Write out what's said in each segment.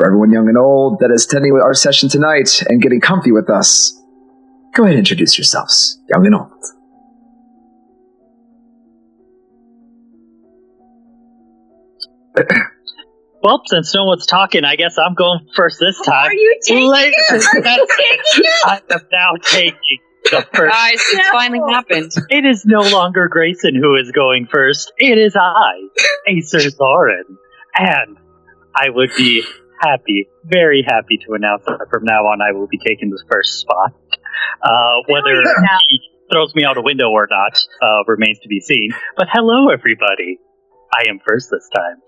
For everyone young and old that is attending our session tonight and getting comfy with us, go ahead and introduce yourselves, young and old. Well, since no one's talking, I guess I'm going first this time. Are you taking it? I am now taking the first. Guys, it's finally happened. It is no longer Grayson who is going first. It is I, Acer Zoran. And I would be happy, very happy to announce that from now on I will be taking the first spot. Whether he throws me out a window or not remains to be seen. But hello, everybody. I am first this time.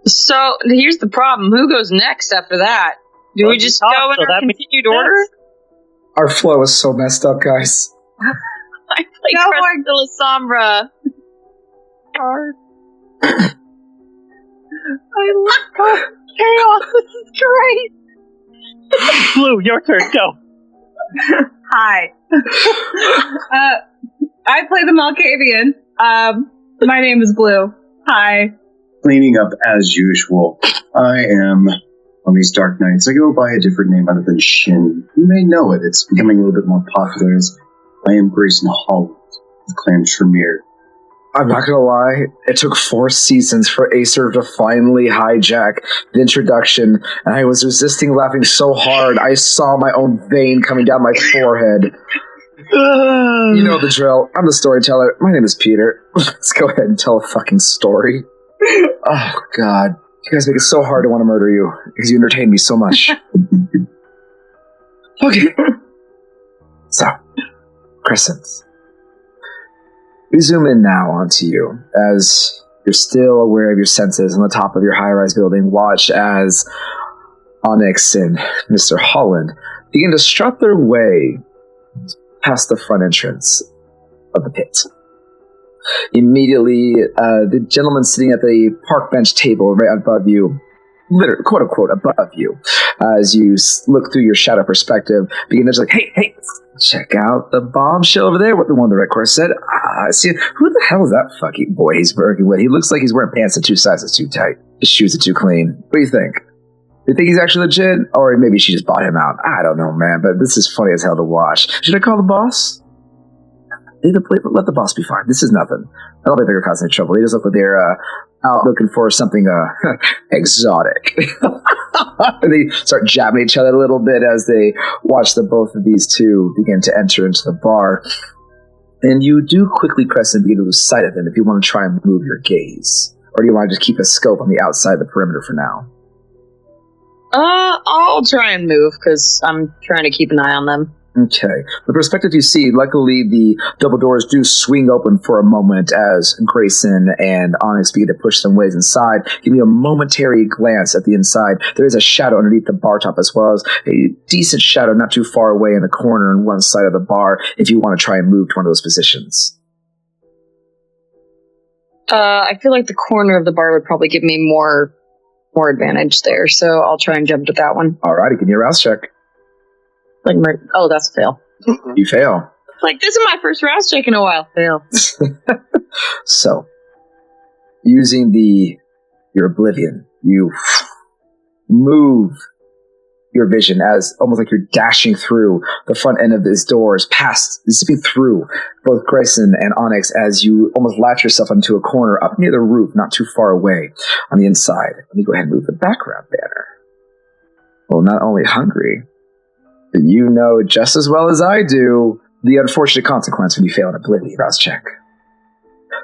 So, here's the problem. Who goes next after that? Do we just go in our continued order? Our flow is so messed up, guys. I play Crestilla Sombra. I love chaos. This is great. Blue, your turn. Go. Hi. I play the Malkavian. My name is Blue. Hi. Cleaning up as usual. I am on these dark nights. I go by a different name other than Shin. You may know it. It's becoming a little bit more popular as I am Grayson Holland of Clan Tremere. I'm not gonna lie, it took 4 seasons for Acer to finally hijack the introduction, and I was resisting laughing so hard I saw my own vein coming down my forehead. You know the drill. I'm the storyteller. My name is Peter. Let's go ahead and tell a fucking story. Oh, God. You guys make it so hard to want to murder you, because you entertain me so much. Okay. So, Crescent. We zoom in now onto you, as you're still aware of your senses on the top of your high-rise building. Watch as Onyx and Mr. Holland begin to strut their way past the front entrance of the pit. Immediately, the gentleman sitting at the park bench table right above you, literally, quote-unquote, above you, as you look through your shadow perspective, begin to just like, hey, check out the bombshell over there with the one the red course said. See, who the hell is that fucking boy he's working with? He looks like he's wearing pants that 2 sizes too tight. His shoes are too clean. What do you think? Do you think he's actually legit? Or maybe she just bought him out. I don't know, man, but this is funny as hell to watch. Should I call the boss? Let the boss be fine. This is nothing. I don't think they're causing any trouble. They just look like they're out looking for something exotic. And they start jabbing each other a little bit as they watch the both of these two begin to enter into the bar. And you do quickly press and begin to lose sight of them if you want to try and move your gaze. Or do you want to just keep a scope on the outside of the perimeter for now? I'll try and move, because I'm trying to keep an eye on them. Okay. The perspective you see, luckily the double doors do swing open for a moment as Grayson and Onyx begin to push some ways inside. Give me a momentary glance at the inside. There is a shadow underneath the bar top, as well as a decent shadow not too far away in the corner on one side of the bar if you want to try and move to one of those positions. I feel like the corner of the bar would probably give me more advantage there, so I'll try and jump to that one. Alrighty, give me a rouse check. Oh, that's a fail. You fail. Like, this is my first rouse check in a while. Fail. So, using your oblivion, you move your vision as almost like you're dashing through the front end of these doors, zipping through both Grayson and Onyx as you almost latch yourself onto a corner up near the roof, not too far away on the inside. Let me go ahead and move the background banner. Well, not only hungry, but you know just as well as I do the unfortunate consequence when you fail an oblivion rouse check.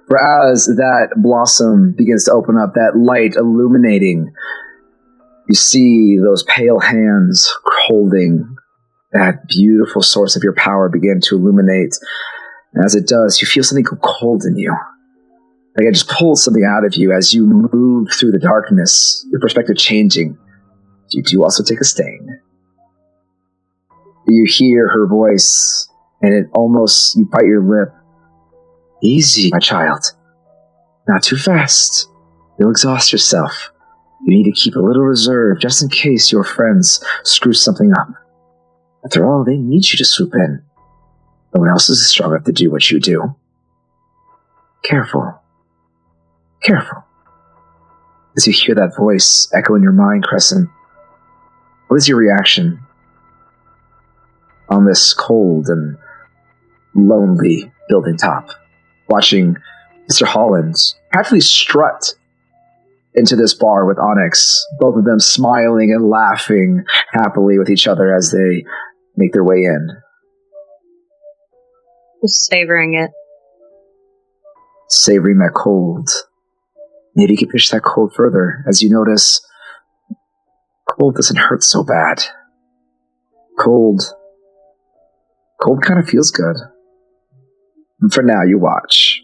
For as that blossom begins to open up, that light illuminating, you see those pale hands holding that beautiful source of your power begin to illuminate. And as it does, you feel something go cold in you. Like it just pulls something out of you as you move through the darkness, your perspective changing. You do also take a stain. You hear her voice, and you bite your lip. Easy, my child. Not too fast. You'll exhaust yourself. You need to keep a little reserve just in case your friends screw something up. After all, they need you to swoop in. No one else is strong enough to do what you do. Careful. Careful. as you hear that voice echo in your mind, Crescent, what is your reaction on this cold and lonely building top, watching Mr. Hollins practically strut into this bar with Onyx, both of them smiling and laughing happily with each other as they make their way in? Just savoring it. Savoring that cold. Maybe you could push that cold further as you notice cold doesn't hurt so bad. Cold kind of feels good. And for now, you watch.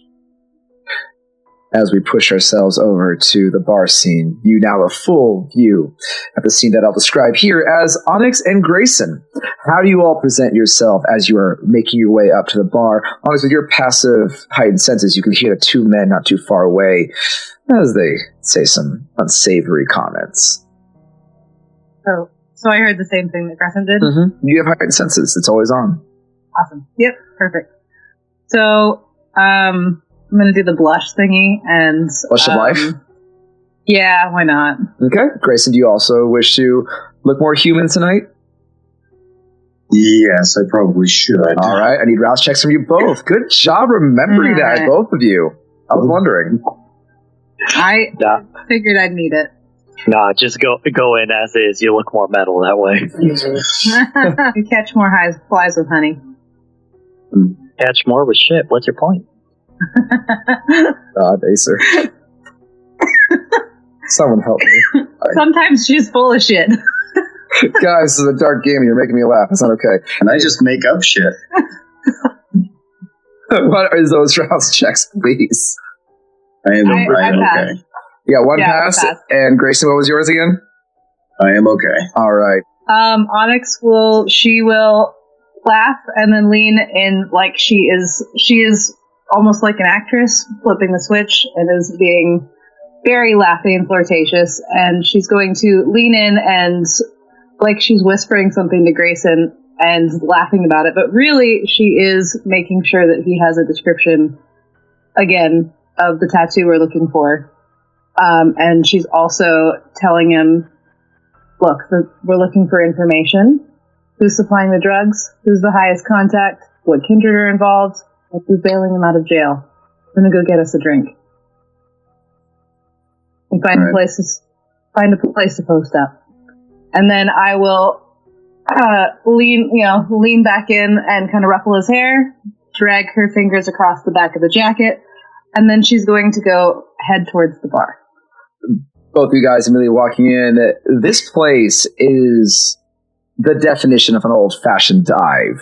As we push ourselves over to the bar scene, you now have a full view of the scene that I'll describe here as Onyx and Grayson. How do you all present yourself as you are making your way up to the bar? Onyx, with your passive heightened senses, you can hear the two men not too far away as they say some unsavory comments. Oh, so I heard the same thing that Crescent did? Mm-hmm. You have heightened senses. It's always on. Awesome. Yep, perfect. So, I'm going to do the blush thingy and... Blush of life? Yeah, why not? Okay. Grayson, do you also wish to look more human tonight? Yes, I probably should. All right. I need rouse checks from you both. Good job remembering that, both of you. I was wondering. I figured I'd need it. Nah, just go in as is. You look more metal that way. You catch more flies with honey. Catch more with shit. What's your point? God, Acer. Someone help me. Sometimes she's full of shit. Guys, this is a dark game and you're making me laugh. That's not okay. And I just make up shit. What is those rouse checks, please? I am okay. You got one pass. And Grayson, what was yours again? I am okay. All right. Onyx will laugh and then lean in like she is almost like an actress flipping the switch and is being very laughy and flirtatious, and she's going to lean in and like she's whispering something to Grayson and laughing about it, but really she is making sure that he has a description again of the tattoo we're looking for. And she's also telling him, look, we're looking for information. Who's supplying the drugs? Who's the highest contact? What kindred are involved? And who's bailing him out of jail? We're gonna go get us a drink. And find a place to post up. And then I will lean back in and kind of ruffle his hair, drag her fingers across the back of the jacket, and then she's going to go head towards the bar. Both of you guys immediately walking in. This place is the definition of an old-fashioned dive.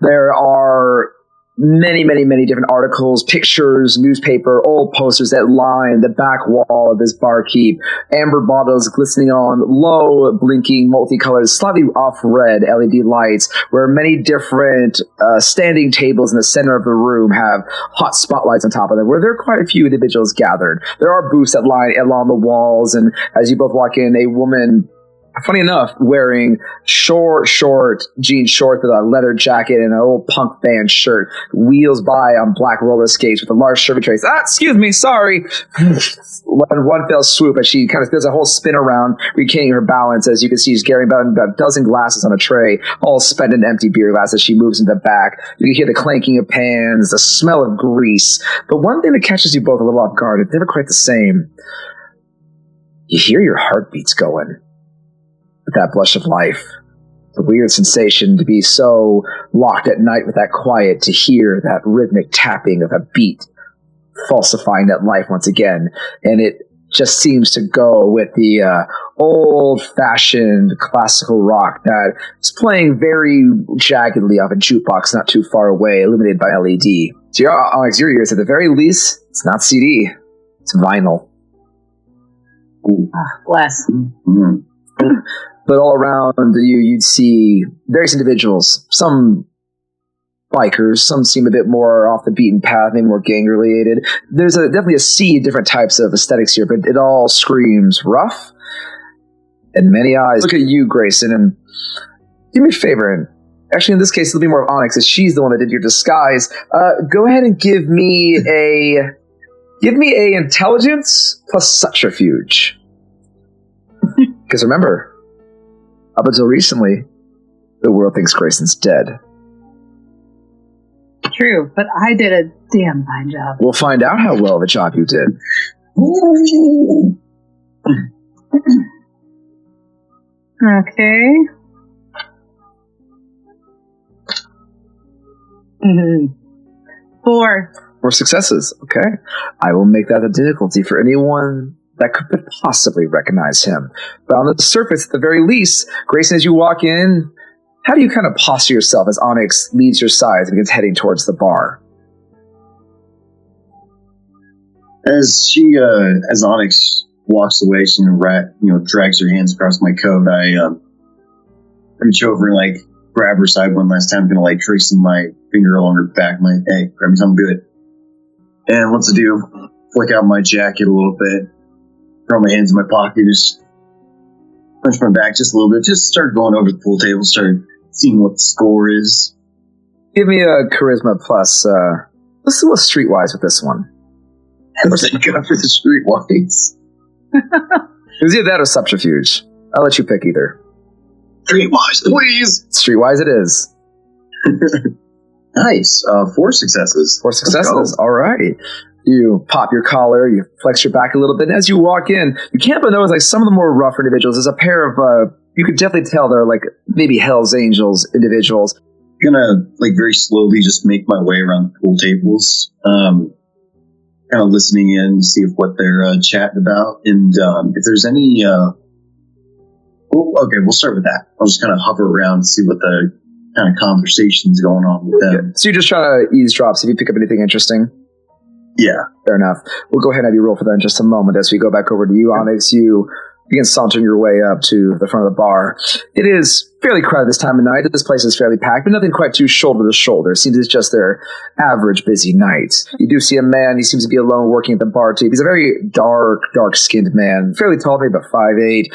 There are many, many, many different articles, pictures, newspaper, old posters that line the back wall of this barkeep. Amber bottles glistening on low, blinking, multicolored, slightly off-red LED lights, where many different standing tables in the center of the room have hot spotlights on top of them, where there are quite a few individuals gathered. There are booths that line along the walls, and as you both walk in, a woman, funny enough, wearing short jean shorts with a leather jacket and an old punk band shirt, wheels by on black roller skates with a large serving tray. Excuse me, sorry. One fell swoop as she kind of does a whole spin around, retaining her balance. As you can see, she's carrying about a dozen glasses on a tray, all spent in empty beer glasses. She moves in the back. You can hear the clanking of pans, the smell of grease. But one thing that catches you both a little off guard, it's never quite the same. You hear your heartbeats going. That blush of life. The weird sensation to be so locked at night with that quiet, to hear that rhythmic tapping of a beat, falsifying that life once again. And it just seems to go with the old-fashioned classical rock that is playing very jaggedly off a jukebox not too far away, illuminated by LED. So Onyx, your ears, at the very least, it's not CD, it's vinyl. Bless. Mm-hmm. But all around you'd see various individuals, some bikers, some seem a bit more off the beaten path, maybe more gang-related. There's definitely a sea of different types of aesthetics here, but it all screams rough and many eyes. Look at you, Grayson, and do me a favor, and actually in this case it'll be more of Onyx, as she's the one that did your disguise. Go ahead and give me a intelligence plus subterfuge. Because remember, up until recently, the world thinks Grayson's dead. True, but I did a damn fine job. We'll find out how well of a job you did. Okay. Mm-hmm. 4. 4 successes. Okay. I will make that a difficulty for anyone that could possibly recognize him. But on the surface, at the very least, Grayson, as you walk in, how do you kind of posture yourself as Onyx leaves your side and begins heading towards the bar? As Onyx walks away, she drags her hands across my coat. I reach over and like grab her side one last time, gonna like tracing my finger along her back. I'm like, hey, grab me something good. And what's I do? Flick out my jacket a little bit, throw my hands in my pocket, just punch my back just a little bit, just start going over the pool table, start seeing what the score is. Give me a charisma plus. Let's do a streetwise with this one. Let's go for the streetwise. Is either that or subterfuge? I'll let you pick either. Streetwise, please. Streetwise, it is. Nice. 4 successes. 4 successes. All right. You pop your collar, you flex your back a little bit, and as you walk in, you can't but notice like some of the more rougher individuals. There's a pair of you could definitely tell they're like maybe Hell's Angels individuals. I'm gonna like very slowly just make my way around the pool tables, kind of listening in, see if what they're chatting about, and if there's any. We'll start with that. I'll just kind of hover around and see what the kind of conversation's going on with them. Okay. So you're just trying to eavesdrop, see if you pick up anything interesting? Yeah. Fair enough. We'll go ahead and have you roll for that in just a moment as we go back over to you, Onyx. You begin sauntering your way up to the front of the bar. It is fairly crowded this time of night. This place is fairly packed, but nothing quite too shoulder to shoulder. It seems it's just their average busy night. You do see a man. He seems to be alone working at the bar too. He's a very dark-skinned man. Fairly tall, maybe about 5'8".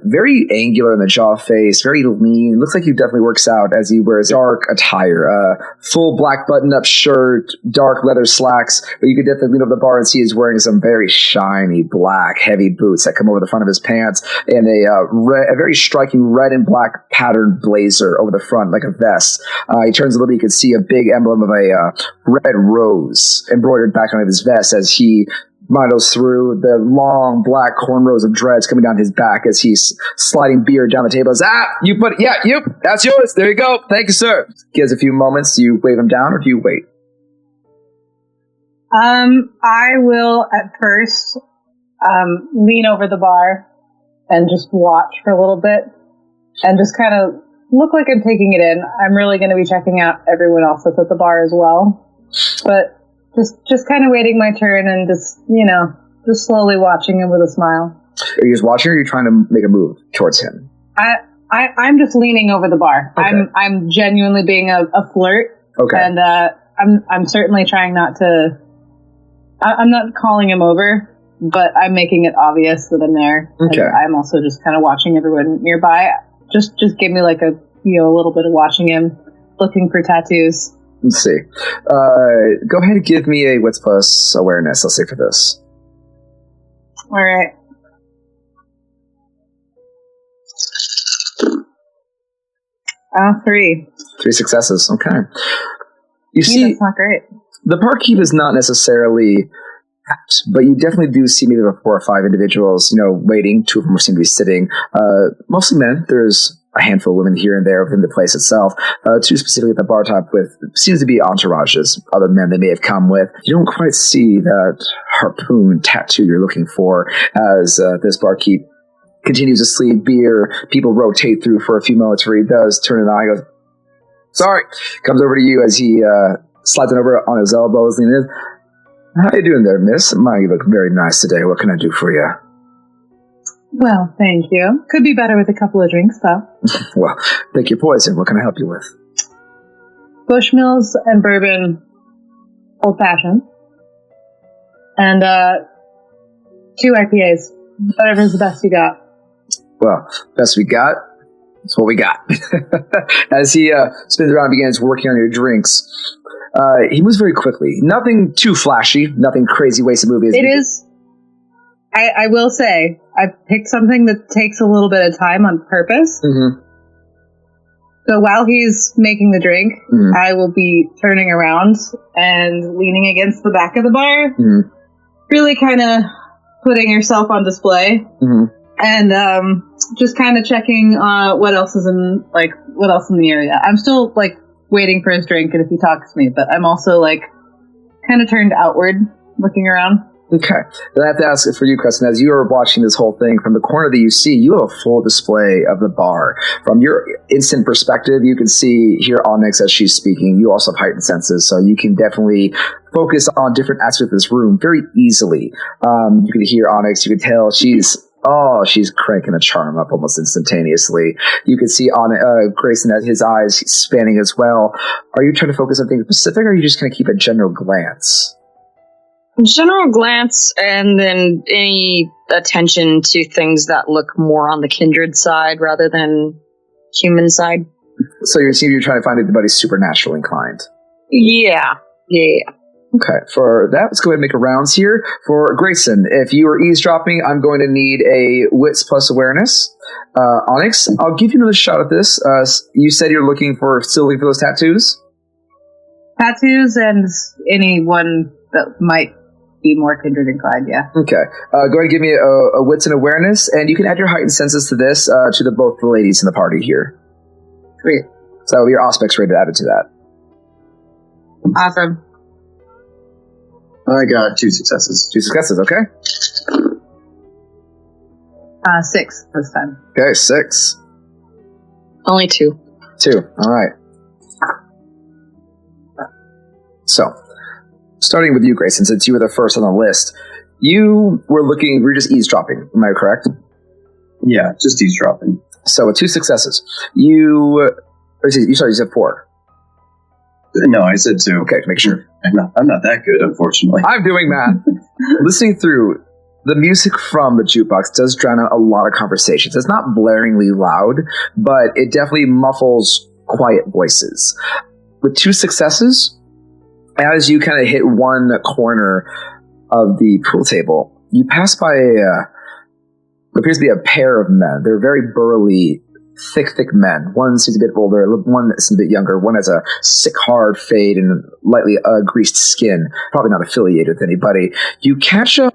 Very angular in the jaw face. Very lean. Looks like he definitely works out as he wears dark attire. Full black button-up shirt, dark leather slacks. But you could definitely lean over the bar and see he's wearing some very shiny, black, heavy boots that come over the front of his pants and a very striking red and black patterned blazer over the front, like a vest. He turns a little bit, you can see a big emblem of a red rose embroidered back on his vest as he models through the long black cornrows of dreads coming down his back as he's sliding beer down the table. That's yours. There you go. Thank you, sir. Gives a few moments. Do you wave him down or do you wait? I will at first lean over the bar and just watch for a little bit and just kind of look like I'm taking it in. I'm really going to be checking out everyone else that's at the bar as well. But just kind of waiting my turn and just slowly watching him with a smile. Are you just watching or are you trying to make a move towards him? I'm just leaning over the bar. Okay. I'm genuinely being a flirt. Okay. And I'm certainly trying not to... I'm not calling him over, but I'm making it obvious that I'm there. Okay. And I'm also just kind of watching everyone nearby. Just give me like a little bit of watching him, looking for tattoos. Let's see. Go ahead and give me a wits plus awareness, let's say, for this. All right. Three. 3 successes. Okay. That's not great. The barkeep is not necessarily packed, but you definitely do see maybe 4 or 5 individuals, waiting. 2 of them seem to be sitting. Mostly men. There's a handful of women here and there within the place itself. 2 specifically at the bar top with seems to be entourages, other men they may have come with. You don't quite see that harpoon tattoo you're looking for as this barkeep continues to sleeve beer. People rotate through for a few moments where he does turn an eye and goes, sorry. Comes over to you as he slides it over on his elbows. And how you doing there, miss? You look very nice today. What can I do for you? Well, thank you. Could be better with a couple of drinks, though. Well, pick your poison. What can I help you with? Bushmills and bourbon, old-fashioned. And 2 IPAs. Whatever's the best you got. Well, best we got, that's what we got. As he spins around and begins working on your drinks, he moves very quickly. Nothing too flashy, nothing crazy wasted movies. It is, I will say, I picked something that takes a little bit of time on purpose. Mm-hmm. So while he's making the drink, I will be turning around and leaning against the back of the bar, really kind of putting herself on display, and just kind of checking what else is in the area. I'm still like waiting for his drink and if he talks to me, but I'm also like kind of turned outward, looking around. Okay. Then I have to ask for you, Crescent, as you are watching this whole thing, from the corner that you see, you have a full display of the bar. From your instant perspective, you can see here Onyx as she's speaking. You also have heightened senses, so you can definitely focus on different aspects of this room very easily. You can hear Onyx, you can tell she's cranking a charm up almost instantaneously. You can see on Grayson that his eyes spanning as well. Are you trying to focus on things specific, or are you just going to keep a general glance? General glance, and then any attention to things that look more on the kindred side rather than human side. So you're trying to find anybody supernatural inclined. Yeah. Okay, for that, let's go ahead and make a rounds here. For Grayson, if you are eavesdropping, I'm going to need a wits plus awareness. Onyx, I'll give you another shot at this. You said you're still looking for those tattoos? Tattoos and anyone that might be more kindred inclined, yeah. Okay. Go ahead and give me a wits and awareness, and you can add your heightened senses to this, to both the ladies in the party here. Sweet. So your aspects rated added to that. Awesome. I got 2 successes. 2 successes, okay. 6 this time. Okay, 6. Only 2. 2, all right. So, starting with you, Grayson, since you were the first on the list, you were just eavesdropping, am I correct? Yeah, just eavesdropping. So, with 2 successes, you said 4. No, I said 2. Okay, to make sure. I'm not that good, unfortunately. I'm doing math. Listening through, the music from the jukebox does drown out a lot of conversations. It's not blaringly loud, but it definitely muffles quiet voices. With 2 successes, as you kind of hit one corner of the pool table, you pass by what appears to be a pair of men. They're very burly, thick men. One seems a bit older, one seems a bit younger. One has a sick, hard fade and lightly greased skin. Probably not affiliated with anybody. You catch a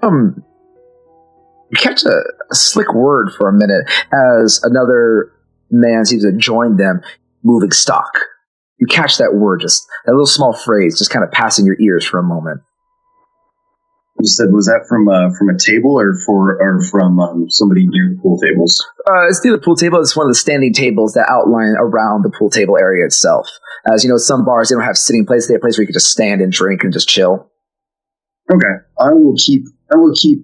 slick word for a minute as another man seems to join them, moving stock. You catch that word, just that little small phrase, just kind of passing your ears for a moment. You said, was that from a table or from somebody near the pool tables? It's near the pool table. It's one of the standing tables that outline around the pool table area itself. As you know, some bars, they don't have sitting places. They have a place where you can just stand and drink and just chill. Okay. I will keep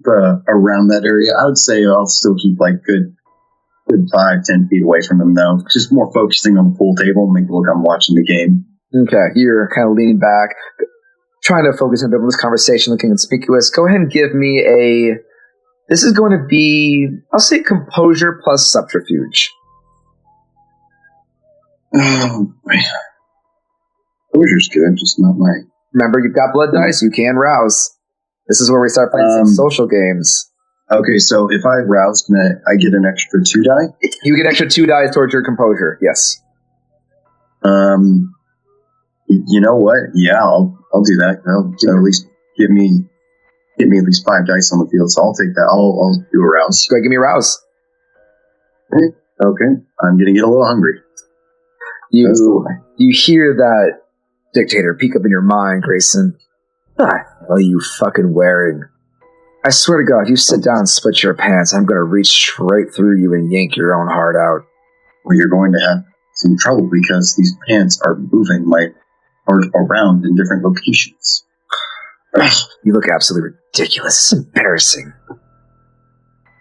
around that area. I would say I'll still keep like good 5-10 feet away from them, though. Just more focusing on the pool table, make it look I'm watching the game. Okay. You're kind of leaning back, trying to focus on this conversation, looking conspicuous. Go ahead and give me this is going to be, I'll say, composure plus subterfuge. Oh, boy. Composure's good, just not my... Remember, you've got blood dice, you can rouse. This is where we start playing some social games. Okay, so if I rouse, can I get an extra 2 die? You get extra 2 dice towards your composure, yes. You know what? Yeah, I'll do that. I'll at least give me at least 5 dice on the field, so I'll take that. I'll do a rouse. Go ahead, give me a rouse. Okay, I'm gonna get a little hungry. You hear that dictator peek up in your mind, Grayson. What are you fucking wearing? I swear to God, you sit down and split your pants, I'm gonna reach straight through you and yank your own heart out. Well, you're going to have some trouble because these pants are moving my heart around in different locations. You look absolutely ridiculous. It's embarrassing.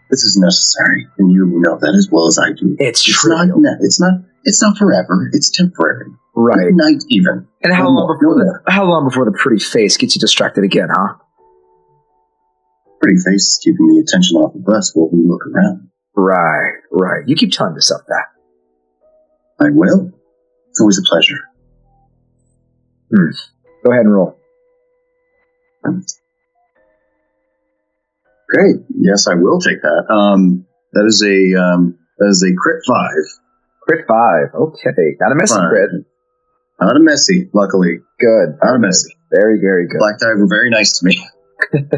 This is necessary, and you know that as well as I do. It's true. It's not forever. It's temporary. Right. Good night, even. And how long before the pretty face gets you distracted again, huh? Pretty face is keeping the attention off of us while we look around. Right. You keep telling yourself that. I will. It's always a pleasure. Go ahead and roll. Great. Yes, I will take that. That is a crit 5. Crit 5. Okay. Not a messy crit. Not a messy, luckily. Good. Not a messy. Very, very good. Black die were very nice to me. Okay.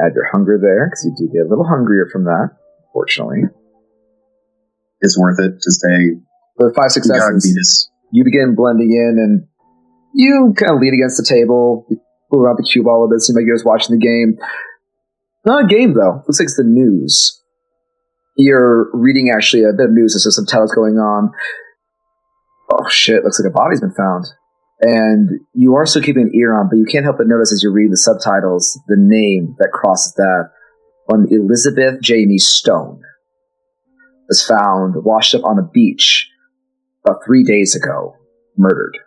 Add your hunger there, because you do get a little hungrier from that, fortunately. It's worth it to stay. With 5 successes, you begin blending in, and you kind of lean against the table, you move around the cube all a bit, seem like you're just watching the game. Not a game, though. Looks like it's the news. You're reading, actually, a bit of news. There's some titles going on. Oh, shit, looks like a body's been found. And you are still keeping an ear on, but you can't help but notice as you read the subtitles, the name that crosses that on Elizabeth Jamie Stone was found washed up on a beach about 3 days ago, murdered.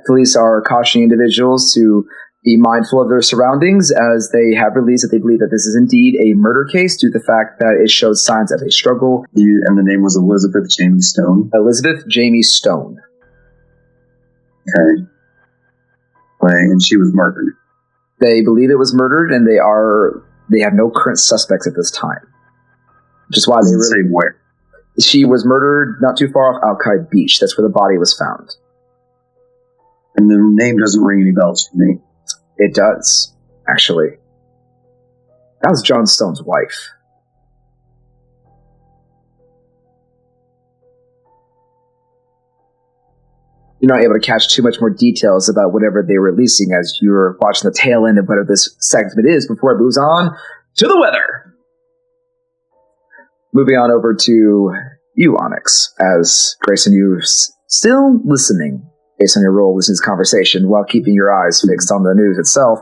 Police are cautioning individuals to be mindful of their surroundings, as they have released that they believe that this is indeed a murder case due to the fact that it shows signs of a struggle. And the name was Elizabeth Jamie Stone? Elizabeth Jamie Stone. Okay. And she was murdered. They believe it was murdered, and they have no current suspects at this time. Which is why they say where. She was murdered not too far off Alki Beach. That's where the body was found. And the name doesn't ring any bells for me. It does, actually. That was John Stone's wife. You're not able to catch too much more details about whatever they were releasing as you're watching the tail end of whatever this segment is before it moves on to the weather. Moving on over to you, Onyx, as Grayson, you're still listening based on your role listening to this conversation while keeping your eyes fixed on the news itself.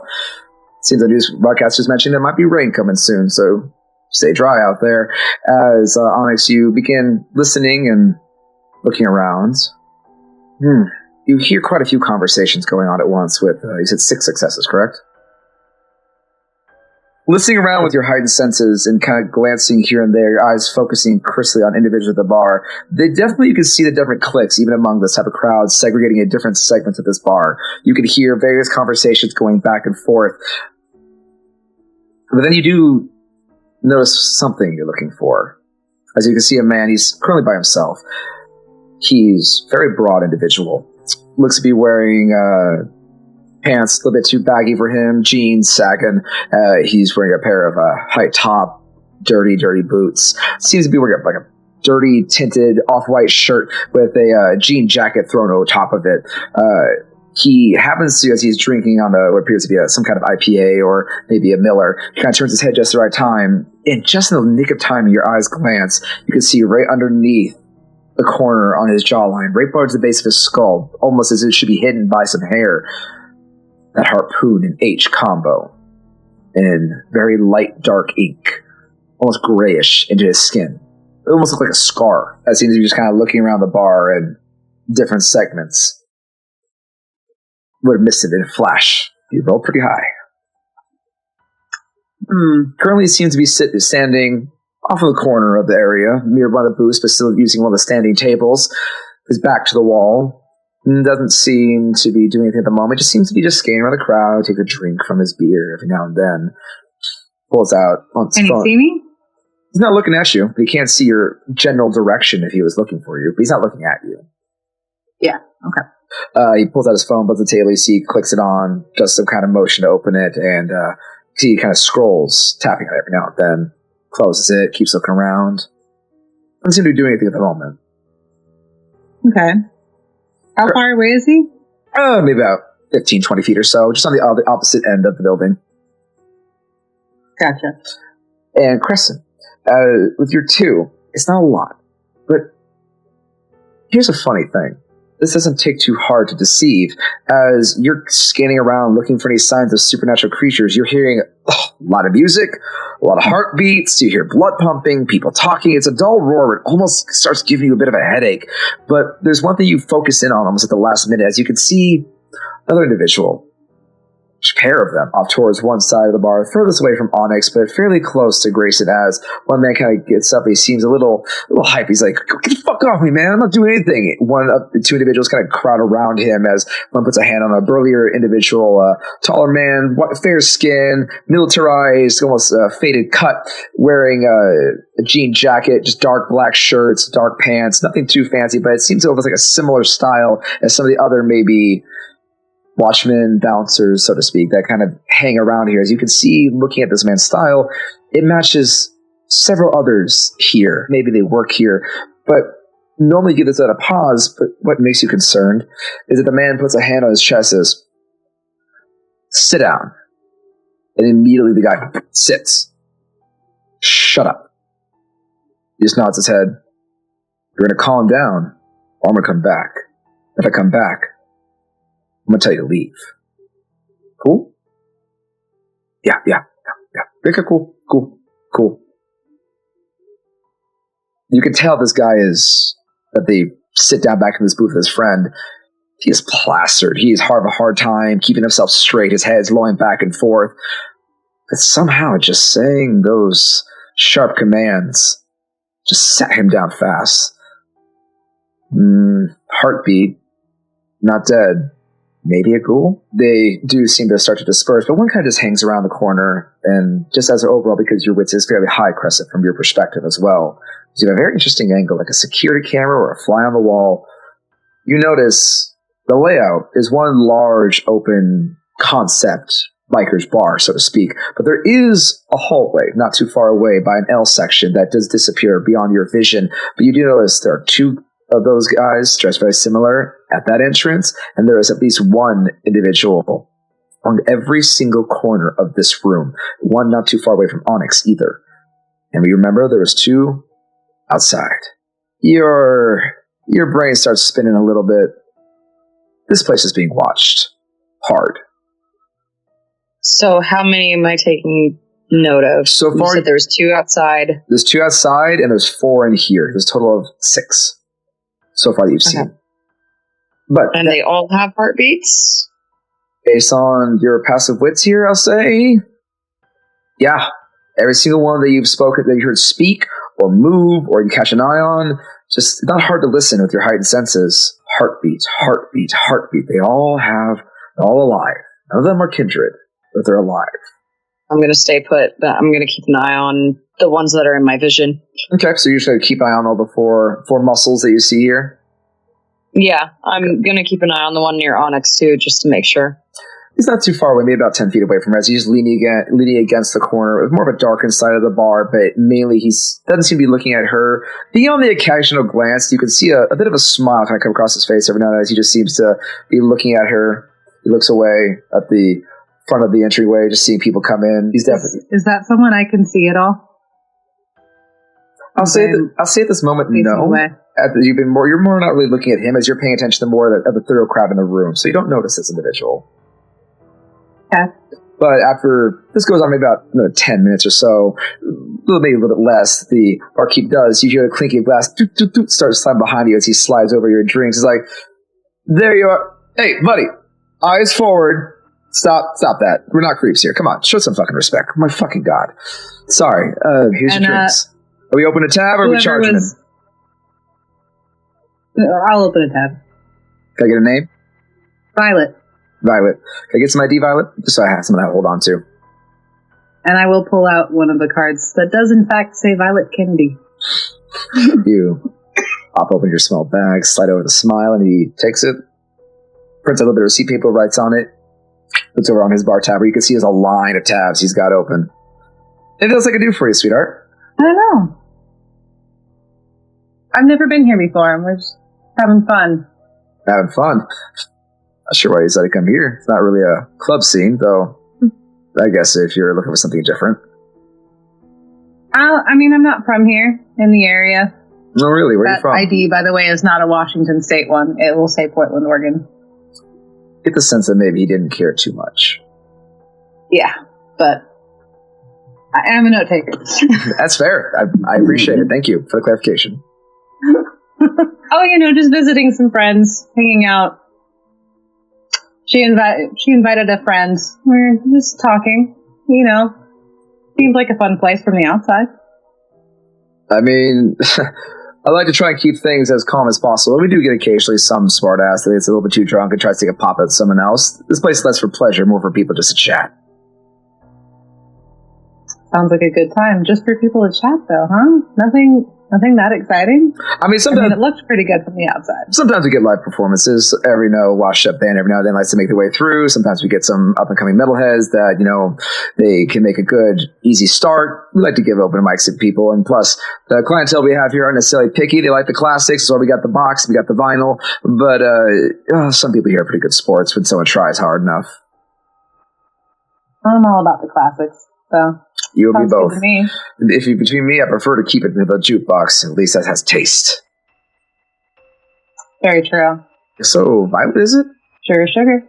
Seems the news broadcast just mentioned there might be rain coming soon, so stay dry out there. As Onyx, you begin listening and looking around. You hear quite a few conversations going on at once with, you said 6 successes, correct? Listening around with your heightened senses and kind of glancing here and there, your eyes focusing crisply on individuals at the bar, you can see the different cliques, even among this type of crowd, segregating in different segments of this bar. You can hear various conversations going back and forth. But then you do notice something you're looking for. As you can see a man, he's currently by himself. He's a very broad individual. Looks to be wearing pants a little bit too baggy for him, jeans sagging. He's wearing a pair of high top, dirty boots. Seems to be wearing like a dirty tinted off-white shirt with a jean jacket thrown over top of it. He happens to, as he's drinking on what appears to be some kind of IPA or maybe a Miller, he kind of turns his head just the right time. And just in the nick of time, your eyes glance, you can see right underneath the corner on his jawline, right towards the base of his skull, almost as it should be hidden by some hair, that harpoon and H combo in very light dark ink, almost grayish into his skin. It almost looked like a scar, as he was just kind of looking around the bar and different segments. Would have missed it in a flash. He rolled pretty high. Currently he seems to be standing off of the corner of the area, nearby the booth, but still using one of the standing tables. His back to the wall. Doesn't seem to be doing anything at the moment. Just seems to be just scanning around the crowd, take a drink from his beer every now and then. Pulls out on his phone. Can he see me? He's not looking at you, but he can't see your general direction if he was looking for you. But he's not looking at you. Yeah, okay. He pulls out his phone, buttons the table, you see, clicks it on, does some kind of motion to open it, and see he kind of scrolls, tapping on it every now and then. Closes it, keeps looking around. Doesn't seem to be doing anything at the moment. Okay. How far away is he? Maybe about 15, 20 feet or so, just on the opposite end of the building. Gotcha. And Crescent, with your 2, it's not a lot, but here's a funny thing. This doesn't take too hard to deceive. As you're scanning around looking for any signs of supernatural creatures, you're hearing a lot of music, a lot of heartbeats, you hear blood pumping, people talking. It's a dull roar. It almost starts giving you a bit of a headache. But there's one thing you focus in on almost at the last minute, as you can see another individual, a pair of them, off towards one side of the bar, furthest away from Onyx, but fairly close to Grayson, as one man kind of gets up. He seems a little hype. He's like, get the fuck fuck off me, man. I'm not doing anything. One of the two individuals kind of crowd around him as one puts a hand on a burlier individual, taller man, fair skin, militarized, almost faded cut, wearing a jean jacket, just dark black shirts, dark pants, nothing too fancy, but it seems almost like a similar style as some of the other maybe watchmen, bouncers, so to speak, that kind of hang around here. As you can see, looking at this man's style, it matches several others here. Maybe they work here, but normally give this at a pause, but what makes you concerned is that the man puts a hand on his chest and says, sit down. And immediately the guy sits. Shut up. He just nods his head. You're going to calm down, or I'm going to come back. If I come back, I'm going to tell you to leave. Cool? Yeah. Okay, cool. You can tell this guy that they sit down back in this booth with his friend. He is plastered. He is having a hard time keeping himself straight. His head's lolling back and forth. But somehow just saying those sharp commands just sat him down fast. Heartbeat. Not dead. Maybe a ghoul? They do seem to start to disperse, but one kind of just hangs around the corner, and just as an overall, because your wits is fairly high, Crescent, from your perspective as well. You have a very interesting angle, like a security camera or a fly on the wall. You notice the layout is one large open concept biker's bar, so to speak, but there is a hallway not too far away by an L section that does disappear beyond your vision, but you do notice there are two of those guys dressed very similar at that entrance, and there is at least one individual on every single corner of this room, one not too far away from Onyx either. And we remember there was two outside. Your brain starts spinning a little bit. This place is being watched hard. So how many am I taking note of? So far, you said there was two outside. There's two outside, and there's four in here. There's a total of 6 so far that you've seen. And they all have heartbeats? Based on your passive wits here, I'll say, yeah. Every single one that you've spoken, that you heard speak, or move, or you catch an eye on, just not hard to listen with your heightened senses. Heartbeat. They're all alive. None of them are kindred, but they're alive. I'm going to stay put, but I'm going to keep an eye on the ones that are in my vision. Okay, so you should keep an eye on all the four muscles that you see here? Yeah, I'm going to keep an eye on the one near Onyx, too, just to make sure. He's not too far away, maybe about 10 feet away from her. He's leaning against the corner. It's more of a darkened side of the bar, but mainly he doesn't seem to be looking at her. Beyond the occasional glance, you can see a bit of a smile kind of come across his face every now and then as he just seems to be looking at her. He looks away at the front of the entryway, just seeing people come in. He's definitely... Is that someone I can see at all? I'll say at this moment, no. You're more not really looking at him as you're paying attention to more of the thorough crowd in the room, so you don't notice this individual. Okay. But after this goes on maybe about 10 minutes or so, maybe a little bit less, the barkeep does. You hear the clinking of glass starts sliding behind you as he slides over your drinks. He's like, there you are. Hey, buddy, eyes forward. Stop that. We're not creeps here. Come on, show some fucking respect. Oh my fucking God. Sorry. Here's your drinks. Are we open a tab or are we charging him? I'll open a tab. Can I get a name? Violet. Can I get some ID, Violet? Just so I have something to hold on to. And I will pull out one of the cards that does in fact say Violet Kennedy. You pop open your small bag, slide over the smile, and he takes it, prints out a little bit of receipt paper, writes on it, looks over on his bar tab where you can see there's a line of tabs he's got open. Anything else I can do for you, sweetheart? I don't know. I've never been here before. We're just having fun. Having fun? Not sure why you decided to come here. It's not really a club scene, though. I guess if you're looking for something different. I'm not from here, in the area. No, really? Where are you from? ID, by the way, is not a Washington State one. It will say Portland, Oregon. Get the sense that maybe he didn't care too much. Yeah, but I am a note taker. That's fair. I appreciate it. Thank you for the clarification. Just visiting some friends, hanging out. She invited a friend. We're just talking, Seems like a fun place from the outside. I mean, I like to try and keep things as calm as possible. We do get occasionally some smart ass that gets a little bit too drunk and tries to take a pop at someone else. This place is less for pleasure, more for people just to chat. Sounds like a good time. Just for people to chat, though, huh? Nothing that exciting? I mean, sometimes it looks pretty good from the outside. Sometimes we get live performances. Every washed up band every now and then likes to make their way through. Sometimes we get some up and coming metalheads that, they can make a good, easy start. We like to give open mics to people. And plus, the clientele we have here aren't necessarily picky. They like the classics. So we got the box, we got the vinyl. But some people here are pretty good sports when someone tries hard enough. I'm all about the classics, so. You and me both. To me. If you between me, I prefer to keep it in the jukebox. At least that has taste. Very true. So, Violet, is it? Sugar.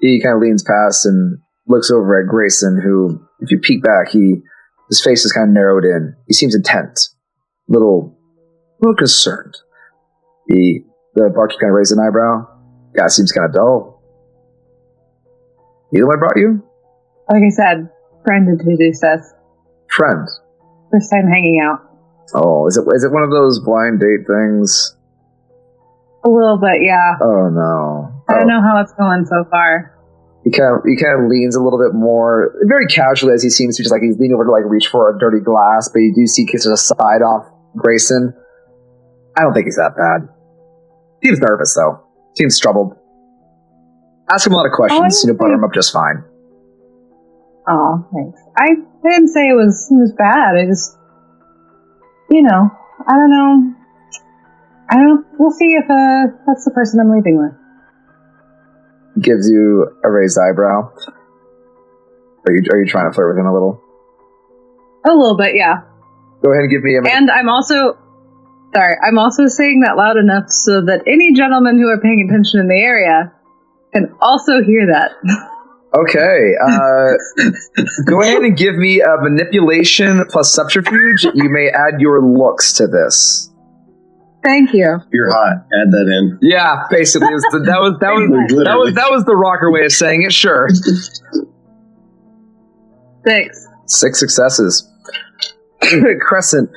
He kind of leans past and looks over at Grayson, who, if you peek back, his face is kind of narrowed in. He seems intent, a little concerned. The barkeep kind of raised an eyebrow. Guy seems kind of dull. You the one brought you? Like I said, friend introduced us. Friend? First time hanging out. Oh, is it one of those blind date things? A little bit, yeah. Oh no. I don't know how it's going so far. He kind of leans a little bit more, very casually, as he seems to, just like he's leaning over to reach for a dirty glass, but you do see kisses aside off Grayson. I don't think he's that bad. Seems nervous though. Seems troubled. Ask him a lot of questions, butter him up just fine. Oh, thanks. I didn't say it was bad. I just, I don't know. We'll see if that's the person I'm leaving with. Gives you a raised eyebrow. Are you trying to flirt with him a little? A little bit, yeah. Go ahead and give me a minute. And I'm also saying that loud enough so that any gentlemen who are paying attention in the area can also hear that. Okay, go ahead and give me a manipulation plus subterfuge. You may add your looks to this. Thank you. You're hot. Add that in. Yeah, basically, that was the rocker way of saying it. Sure. 6 successes. Crescent,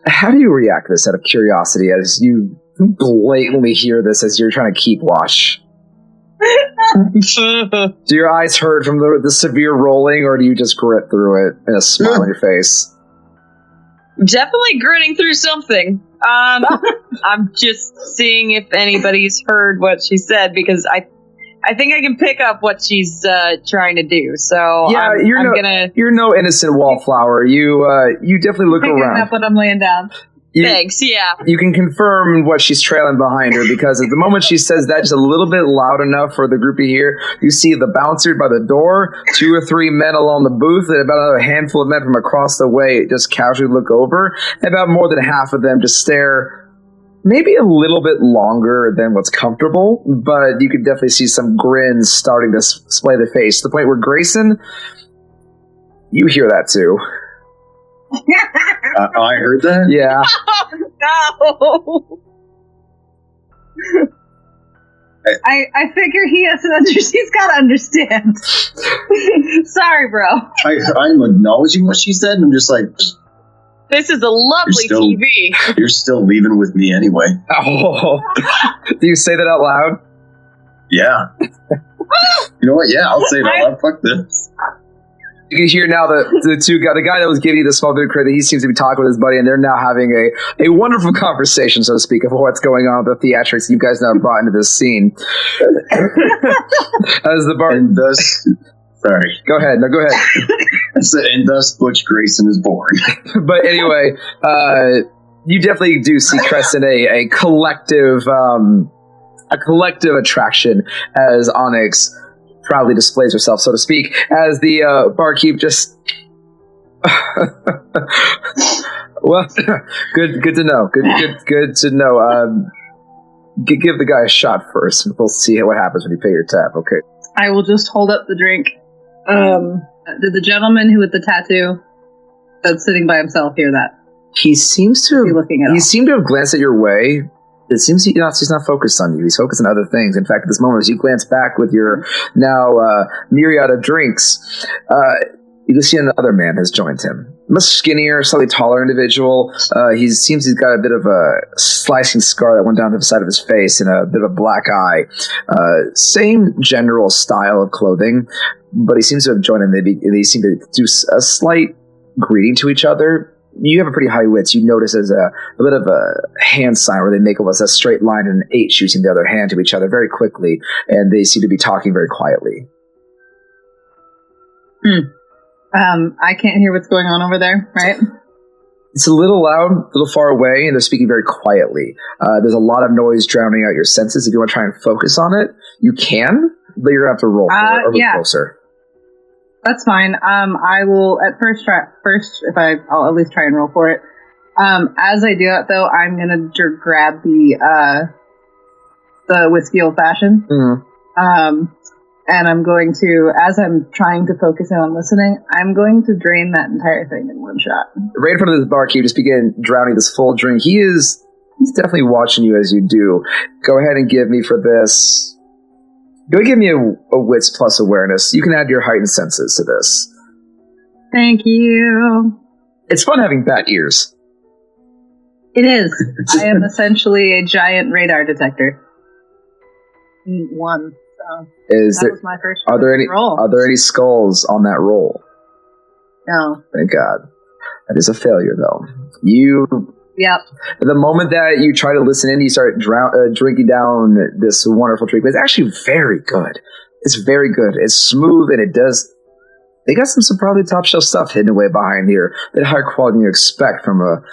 how do you react to this out of curiosity as you blatantly hear this as you're trying to keep watch? Do your eyes hurt from the severe rolling, or do you just grit through it and a smile on your face? Definitely gritting through something. I'm just seeing if anybody's heard what she said, because I think I can pick up what she's trying to do. So yeah, you're no innocent wallflower. You definitely look around. Picking up what I'm laying down. Thanks, yeah. You can confirm what she's trailing behind her, because at the moment she says that, just a little bit loud enough for the groupie here, you see the bouncer by the door, 2 or 3 men along the booth, and about another handful of men from across the way just casually look over, and about more than half of them just stare maybe a little bit longer than what's comfortable, but you could definitely see some grins starting to display the face, to the point where Grayson, you hear that too. I heard that? Yeah. Oh, no! I figure he's got to understand. Sorry, bro. I'm acknowledging what she said, and I'm just like... This is a lovely TV. You're still leaving with me anyway. Oh. Do you say that out loud? Yeah. You know what? Yeah, I'll say it out loud. Fuck this. You can hear now the guy that was giving you the small bit of credit, he seems to be talking with his buddy, and they're now having a wonderful conversation, so to speak, of what's going on with the theatrics you guys now brought into this scene. As the bar... And thus... Sorry. Go ahead. No, go ahead. And thus Butch Grayson is born. But anyway, you definitely do see Crescent a collective attraction as Onyx proudly displays herself, so to speak, as the barkeep just... Well, good to know. Good to know. Give the guy a shot first, and we'll see what happens when you pay your tab, okay? I will just hold up the drink. Did the gentleman who with the tattoo that's sitting by himself hear that? He seems to have glanced at your way. It seems he's not focused on you. He's focused on other things. In fact, at this moment, as you glance back with your now myriad of drinks, you can see another man has joined him. much skinnier, slightly taller individual. He seems he's got a bit of a slicing scar that went down the side of his face and a bit of a black eye. Same general style of clothing, but he seems to have joined in. They seem to do a slight greeting to each other. You have a pretty high wits. You notice as a bit of a hand sign where they make almost a straight line and an H using the other hand to each other very quickly, and they seem to be talking very quietly. I can't hear what's going on over there, right? It's a little loud, a little far away, and they're speaking very quietly. There's a lot of noise drowning out your senses. If you want to try and focus on it, you can, but you're going to have to roll for it or look closer. That's fine. I will at first I'll at least try and roll for it. As I do that, though, I'm going to grab the whiskey old fashioned. Mm-hmm. And I'm going to, as I'm trying to focus in on listening, I'm going to drain that entire thing in one shot. Right in front of this barkeep, just begin drowning this full drink. He's definitely watching you as you do. Go ahead and give me for this. Go ahead and give me a wits plus awareness. You can add your heightened senses to this. Thank you. It's fun having bat ears. It is. I am essentially a giant radar detector. One. So that was my first roll. Are there any skulls on that roll? No. Thank God. That is a failure, though. Yep. The moment that you try to listen in, you start drinking down this wonderful drink. But it's actually very good. It's very good. It's smooth, and they got some probably top shelf stuff hidden away behind here. That higher quality you expect from a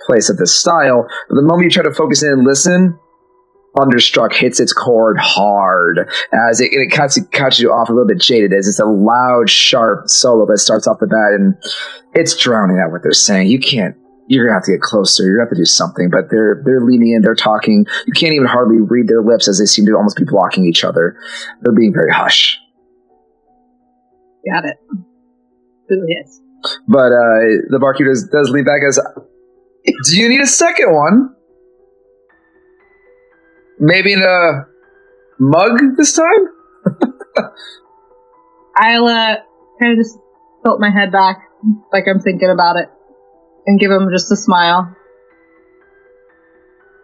place of this style. But the moment you try to focus in and listen, Thunderstruck hits its chord hard as it catches you off a little bit jaded as it's a loud, sharp solo that starts off the bat, and it's drowning out what they're saying. You're gonna have to get closer. You're gonna have to do something, but they're leaning in, they're talking. You can't even hardly read their lips as they seem to almost be blocking each other. They're being very hush. Got it. Who is? But the barkeep does lean back as, do you need a second one? Maybe in a mug this time? I'll kind of just tilt my head back like I'm thinking about it and give him just a smile.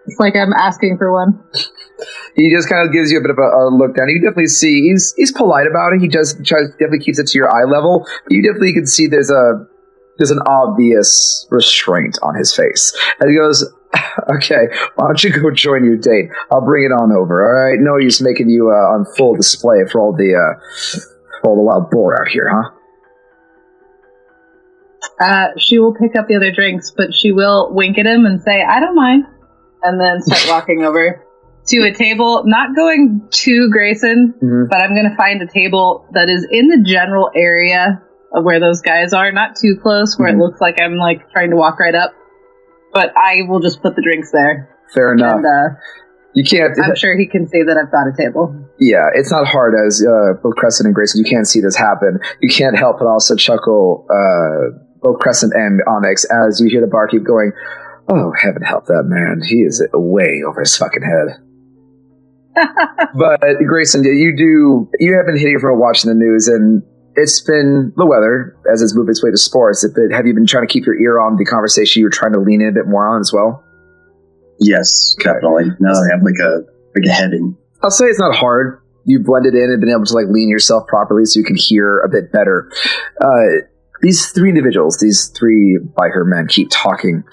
It's like I'm asking for one. He just kind of gives you a bit of a look down. You definitely see he's polite about it. He definitely keeps it to your eye level. But you definitely can see there's an obvious restraint on his face. And he goes, okay, why don't you go join your date? I'll bring it on over, all right? No use making you on full display for all the wild boar out here, huh? She will pick up the other drinks, but she will wink at him and say, I don't mind. And then start walking over to a table, not going to Grayson, but I'm going to find a table that is in the general area of where those guys are, not too close, where it looks like I'm like trying to walk right up. But I will just put the drinks there. Fair enough. And, you can't. I'm sure he can see that I've got a table. Yeah, it's not hard as both Crescent and Grayson. You can't see this happen. You can't help but also chuckle, both Crescent and Onyx, as you hear the barkeep going, "Oh, heaven help that man! He is way over his fucking head." But Grayson, you have been hitting for watching the news, and it's been the weather as it's moved its way to sports. Have you been trying to keep your ear on the conversation you're trying to lean in a bit more on as well? Yes, definitely. Now I have like a heading. I'll say it's not hard. You blended in and been able to like lean yourself properly so you can hear a bit better. These three individuals, these three biker men keep talking.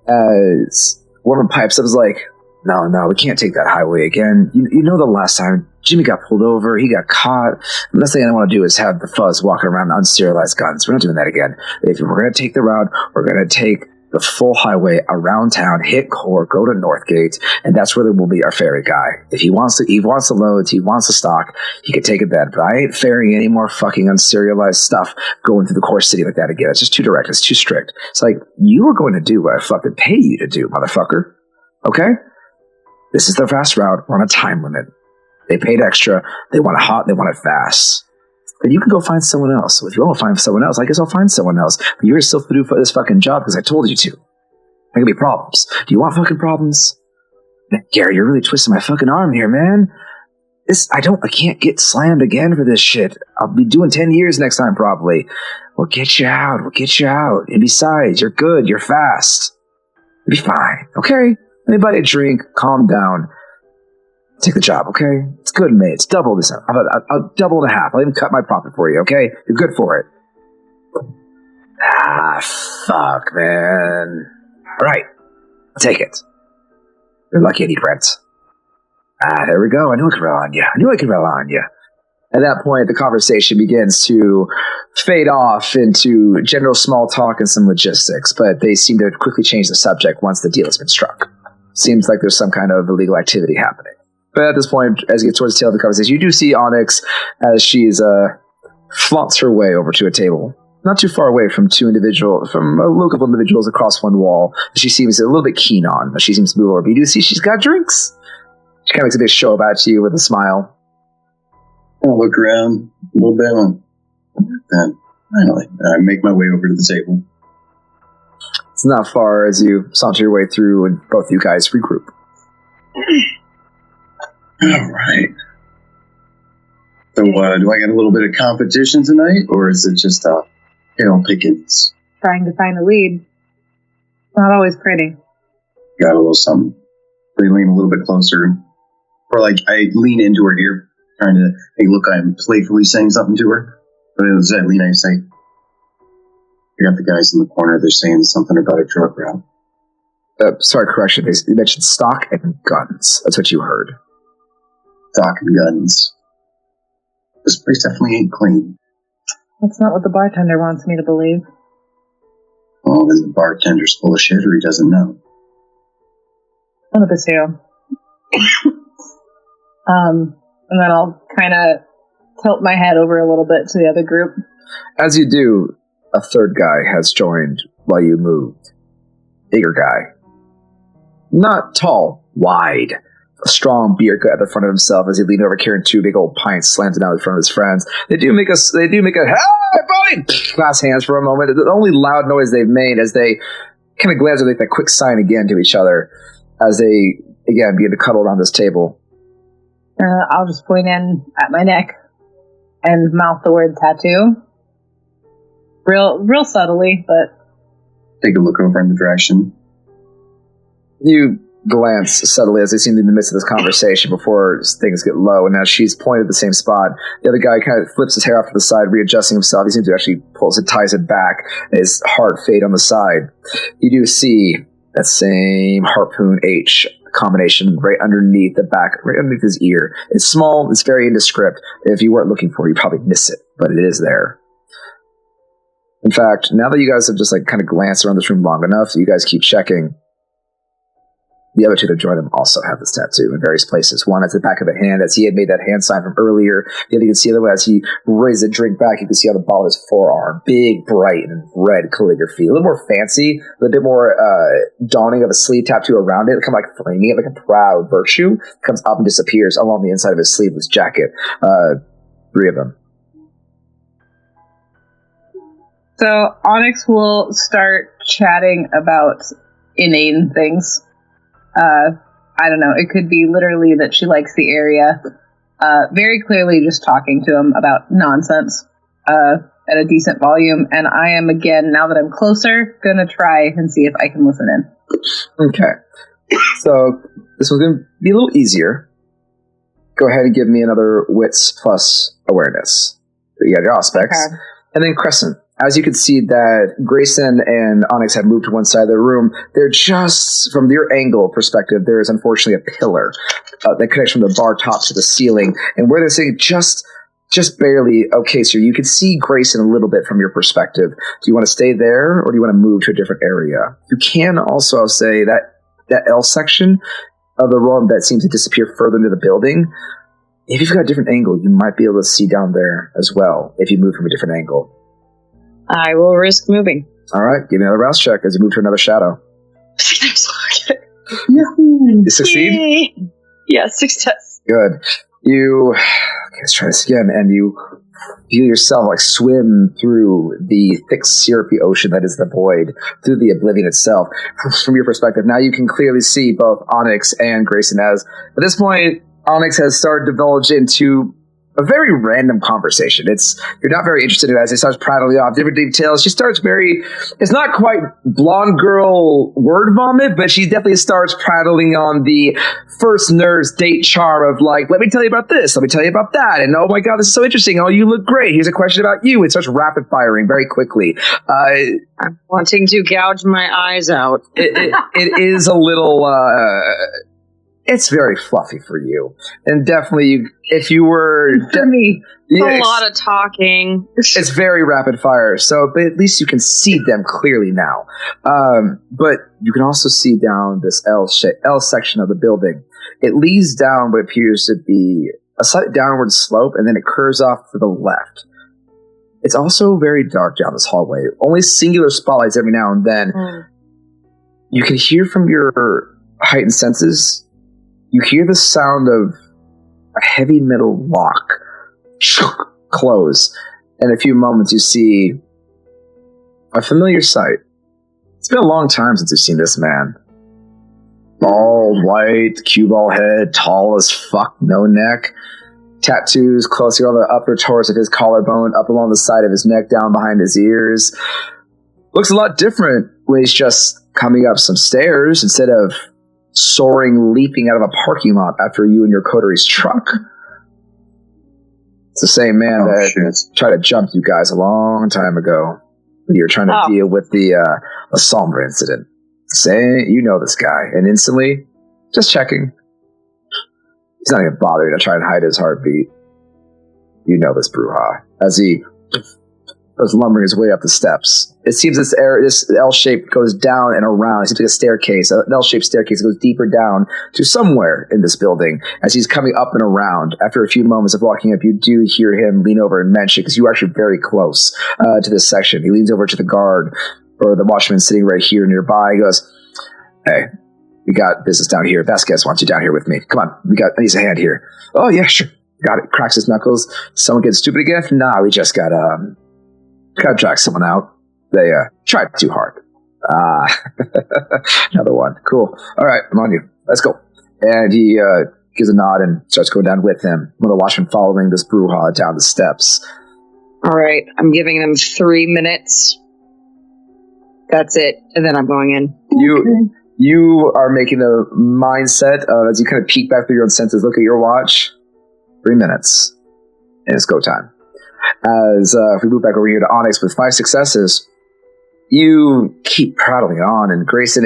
As one of them pipes up is like, no, we can't take that highway again. You know the last time Jimmy got pulled over, he got caught. The last thing I want to do is have the fuzz walking around unserialized guns. We're not doing that again. If we're going to take the route, we're going to take the full highway around town, hit core, go to Northgate, and that's where we'll be our ferry guy. If he wants the loads, he wants the stock, he could take it then. But I ain't ferrying any more fucking unserialized stuff going through the core city like that again. It's just too direct. It's too strict. It's like, you are going to do what I fucking pay you to do, motherfucker. Okay? This is the fast route. We're on a time limit. They paid extra. They want it hot. They want it fast. Then you can go find someone else. If you want to find someone else, I guess I'll find someone else. But you're still to do this fucking job because I told you to. There can be problems. Do you want fucking problems? Man, Gary, you're really twisting my fucking arm here, man. I can't get slammed again for this shit. I'll be doing 10 years next time probably. We'll get you out. And besides, you're good. You're fast. You'll be fine. Okay? Let me buy you a drink. Calm down. Take the job, okay? It's good, mate. It's double this. I'll double and a half. I'll even cut my profit for you, okay? You're good for it. Fuck, man. All right. I'll take it. You're lucky I need rent. There we go. I knew I could rely on you. At that point, the conversation begins to fade off into general small talk and some logistics, but they seem to quickly change the subject once the deal has been struck. Seems like there's some kind of illegal activity happening. But at this point, as you get towards the tail of the conversation, you do see Onyx as she's flaunts her way over to a table, not too far away from a local individuals across one wall. She seems a little bit keen on, but she seems to move over. But you do see she's got drinks. She kind of makes a big show about you with a smile. I'll look around a little bit. Then finally, I make my way over to the table. It's not far as you saunter your way through, and both you guys regroup. All right. So, do I get a little bit of competition tonight, or is it just pickings? Trying to find a lead. Not always pretty. Got a little something. They lean a little bit closer, or like I lean into her ear, trying to make it look like I'm playfully saying something to her. But as I lean, I say, "You got the guys in the corner. They're saying something about a drug route." Sorry, correction. They mentioned stock and guns. That's what you heard. Stock and guns. This place definitely ain't clean. That's not what the bartender wants me to believe. Well, then the bartender's full of shit, or he doesn't know. One of the two. And then I'll kind of tilt my head over a little bit to the other group. As you do, a third guy has joined while you moved. Bigger guy. Not tall, wide. A strong beer gut at the front of himself as he leaned over carrying two big old pints, slams it down in front of his friends. They do make a hey buddy class hands for a moment. The only loud noise they've made as they kind of glance and make that quick sign again to each other as they again begin to cuddle around this table. I'll just point in at my neck and mouth the word tattoo. Real subtly, but take a look over in the direction. You glance subtly as they seem in the midst of this conversation before things get low, and now she's pointed at the same spot. The other guy kind of flips his hair off to the side, readjusting himself. He seems to actually ties it back, his heart fade on the side. You do see that same harpoon H combination right underneath the back, right underneath his ear. It's small, it's very indescript. If you weren't looking for it, you'd probably miss it, but it is there. In fact, now that you guys have just kind of glanced around this room long enough, you guys keep checking. The other two that joined him also have this tattoo in various places. One at the back of the hand, as he had made that hand sign from earlier. The other, you can see the other one as he raised the drink back. You can see on the bottom of his forearm, big, bright, and red calligraphy. A little more fancy, a little bit more dawning of a sleeve tattoo around it, kind of like framing it like a proud virtue. Comes up and disappears along the inside of his sleeveless jacket. 3 of them. So Onyx will start chatting about inane things. I don't know. It could be literally that she likes the area. Very clearly just talking to him about nonsense at a decent volume. And I am, again, now that I'm closer, going to try and see if I can listen in. Okay. So this one's going to be a little easier. Go ahead and give me another wits plus awareness. You got your aspects. Okay. And then Crescent. As you can see that Grayson and Onyx have moved to one side of the room, they're just, from your angle perspective, there is unfortunately a pillar that connects from the bar top to the ceiling. And where they're sitting just barely, okay, so you can see Grayson a little bit from your perspective. Do you want to stay there, or do you want to move to a different area? You can also say that L section of the room that seems to disappear further into the building, if you've got a different angle, you might be able to see down there as well if you move from a different angle. I will risk moving. All right, give me another rouse check as you move to another shadow. You succeed? Yay. Yeah, success. Good. Let's try this again, and you feel yourself swim through the thick, syrupy ocean that is the void, through the oblivion itself. From your perspective, now you can clearly see both Onyx and Grayson as, at this point, Onyx has started to divulge into a very random conversation. You're not very interested in it as he starts prattling off different details. She starts it's not quite blonde girl word vomit, but she definitely starts prattling on the first nerd's date charm of like, let me tell you about this, let me tell you about that, and oh my god, this is so interesting, oh, you look great, here's a question about you. It starts rapid firing very quickly. I'm wanting to gouge my eyes out. It is a little... it's very fluffy for you, and definitely, if you were for me, a lot of talking. It's very rapid fire, but at least you can see them clearly now. But you can also see down this L section of the building. It leads down what appears to be a slight downward slope, and then it curves off to the left. It's also very dark down this hallway. Only singular spotlights every now and then. You can hear from your heightened senses. You hear the sound of a heavy metal lock close. In a few moments, you see a familiar sight. It's been a long time since you've seen this man. Bald, white, cue ball head, tall as fuck, no neck. Tattoos closely on the upper torso of his collarbone, up along the side of his neck, down behind his ears. Looks a lot different when he's just coming up some stairs instead of soaring, leaping out of a parking lot after you and your coterie's truck. It's the same man that tried to jump you guys a long time ago when you were trying to deal with the Sombra incident. You know this guy, and instantly, just checking. He's not even bothering to try and hide his heartbeat. You know this Bruja. As he goes lumbering his way up the steps. It seems this L shape goes down and around. It seems like a staircase, an L-shaped staircase that goes deeper down to somewhere in this building. As he's coming up and around, after a few moments of walking up, you do hear him lean over and mention, because you are actually very close to this section. He leans over to the guard, or the watchman sitting right here nearby. He goes, "Hey, we got business down here. Vasquez wants you down here with me. Come on, I need a hand here." "Oh, yeah, sure." Got it. Cracks his knuckles. "Someone getting stupid again?" "Nah, we just got drag someone out. They tried too hard." Another one. Cool. All right, I'm on you. Let's go. And he gives a nod and starts going down with him. One of the watchmen following this Bruja down the steps. All right, I'm giving them 3 minutes. That's it, and then I'm going in. You are making the mindset as you kind of peek back through your own senses, look at your watch. 3 minutes, and it's go time. As if we move back over here to Onyx with 5 successes, you keep prattling on. And Grayson,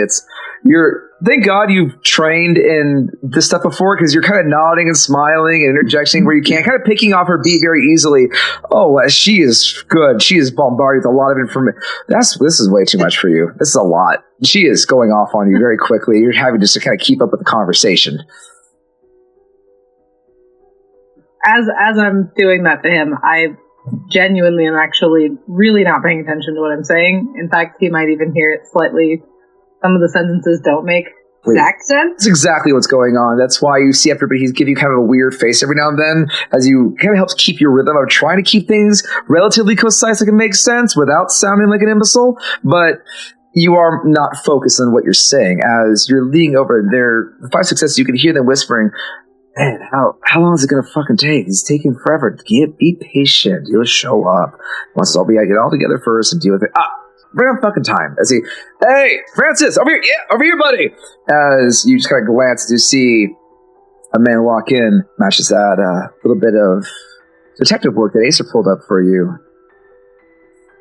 thank God you've trained in this stuff before, because you're kind of nodding and smiling and interjecting where you can, kind of picking off her beat very easily. Oh, she is good. She is bombarded with a lot of information. This is way too much for you. This is a lot. She is going off on you very quickly. You're having just to kind of keep up with the conversation. As I'm doing that to him, I genuinely am actually really not paying attention to what I'm saying. In fact, he might even hear it slightly. Some of the sentences don't make exact sense. That's exactly what's going on. That's why you see everybody, he's giving you kind of a weird face every now and then, as you kind of helps keep your rhythm of trying to keep things relatively concise, like it makes sense without sounding like an imbecile. But you are not focused on what you're saying. As you're leaning over there, the 5 successes, you can hear them whispering, "Man, how long is it going to fucking take? It's taking forever. Be patient. He'll show up. Once all get all together first and deal with it." Bring on fucking time. As "Hey, Francis, over here. Yeah, over here, buddy." As you just kind of glance to see a man walk in, matches that little bit of detective work that Acer pulled up for you.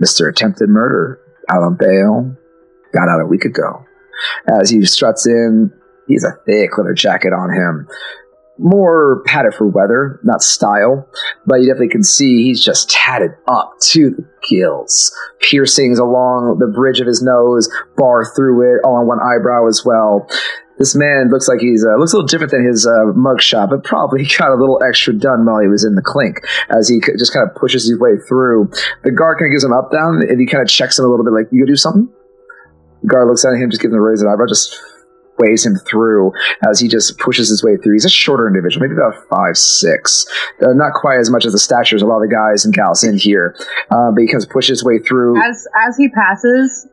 Mr. Attempted Murder, out on bail. Got out a week ago. As he struts in, he has a thick leather jacket on him. More padded for weather, not style, but you definitely can see he's just tatted up to the gills. Piercings along the bridge of his nose, bar through it, all on one eyebrow as well. This man looks like looks a little different than his mugshot, but probably got a little extra done while he was in the clink, as he just kind of pushes his way through. The guard kind of gives him up down, and he kind of checks him a little bit like, "You gonna do something?" The guard looks at him, just gives him a raised eyebrow, just waves him through as he just pushes his way through. He's a shorter individual, maybe about 5'6". Not quite as much as the stature as a lot of the guys and gals in here, but he kind of pushes his way through. As he passes,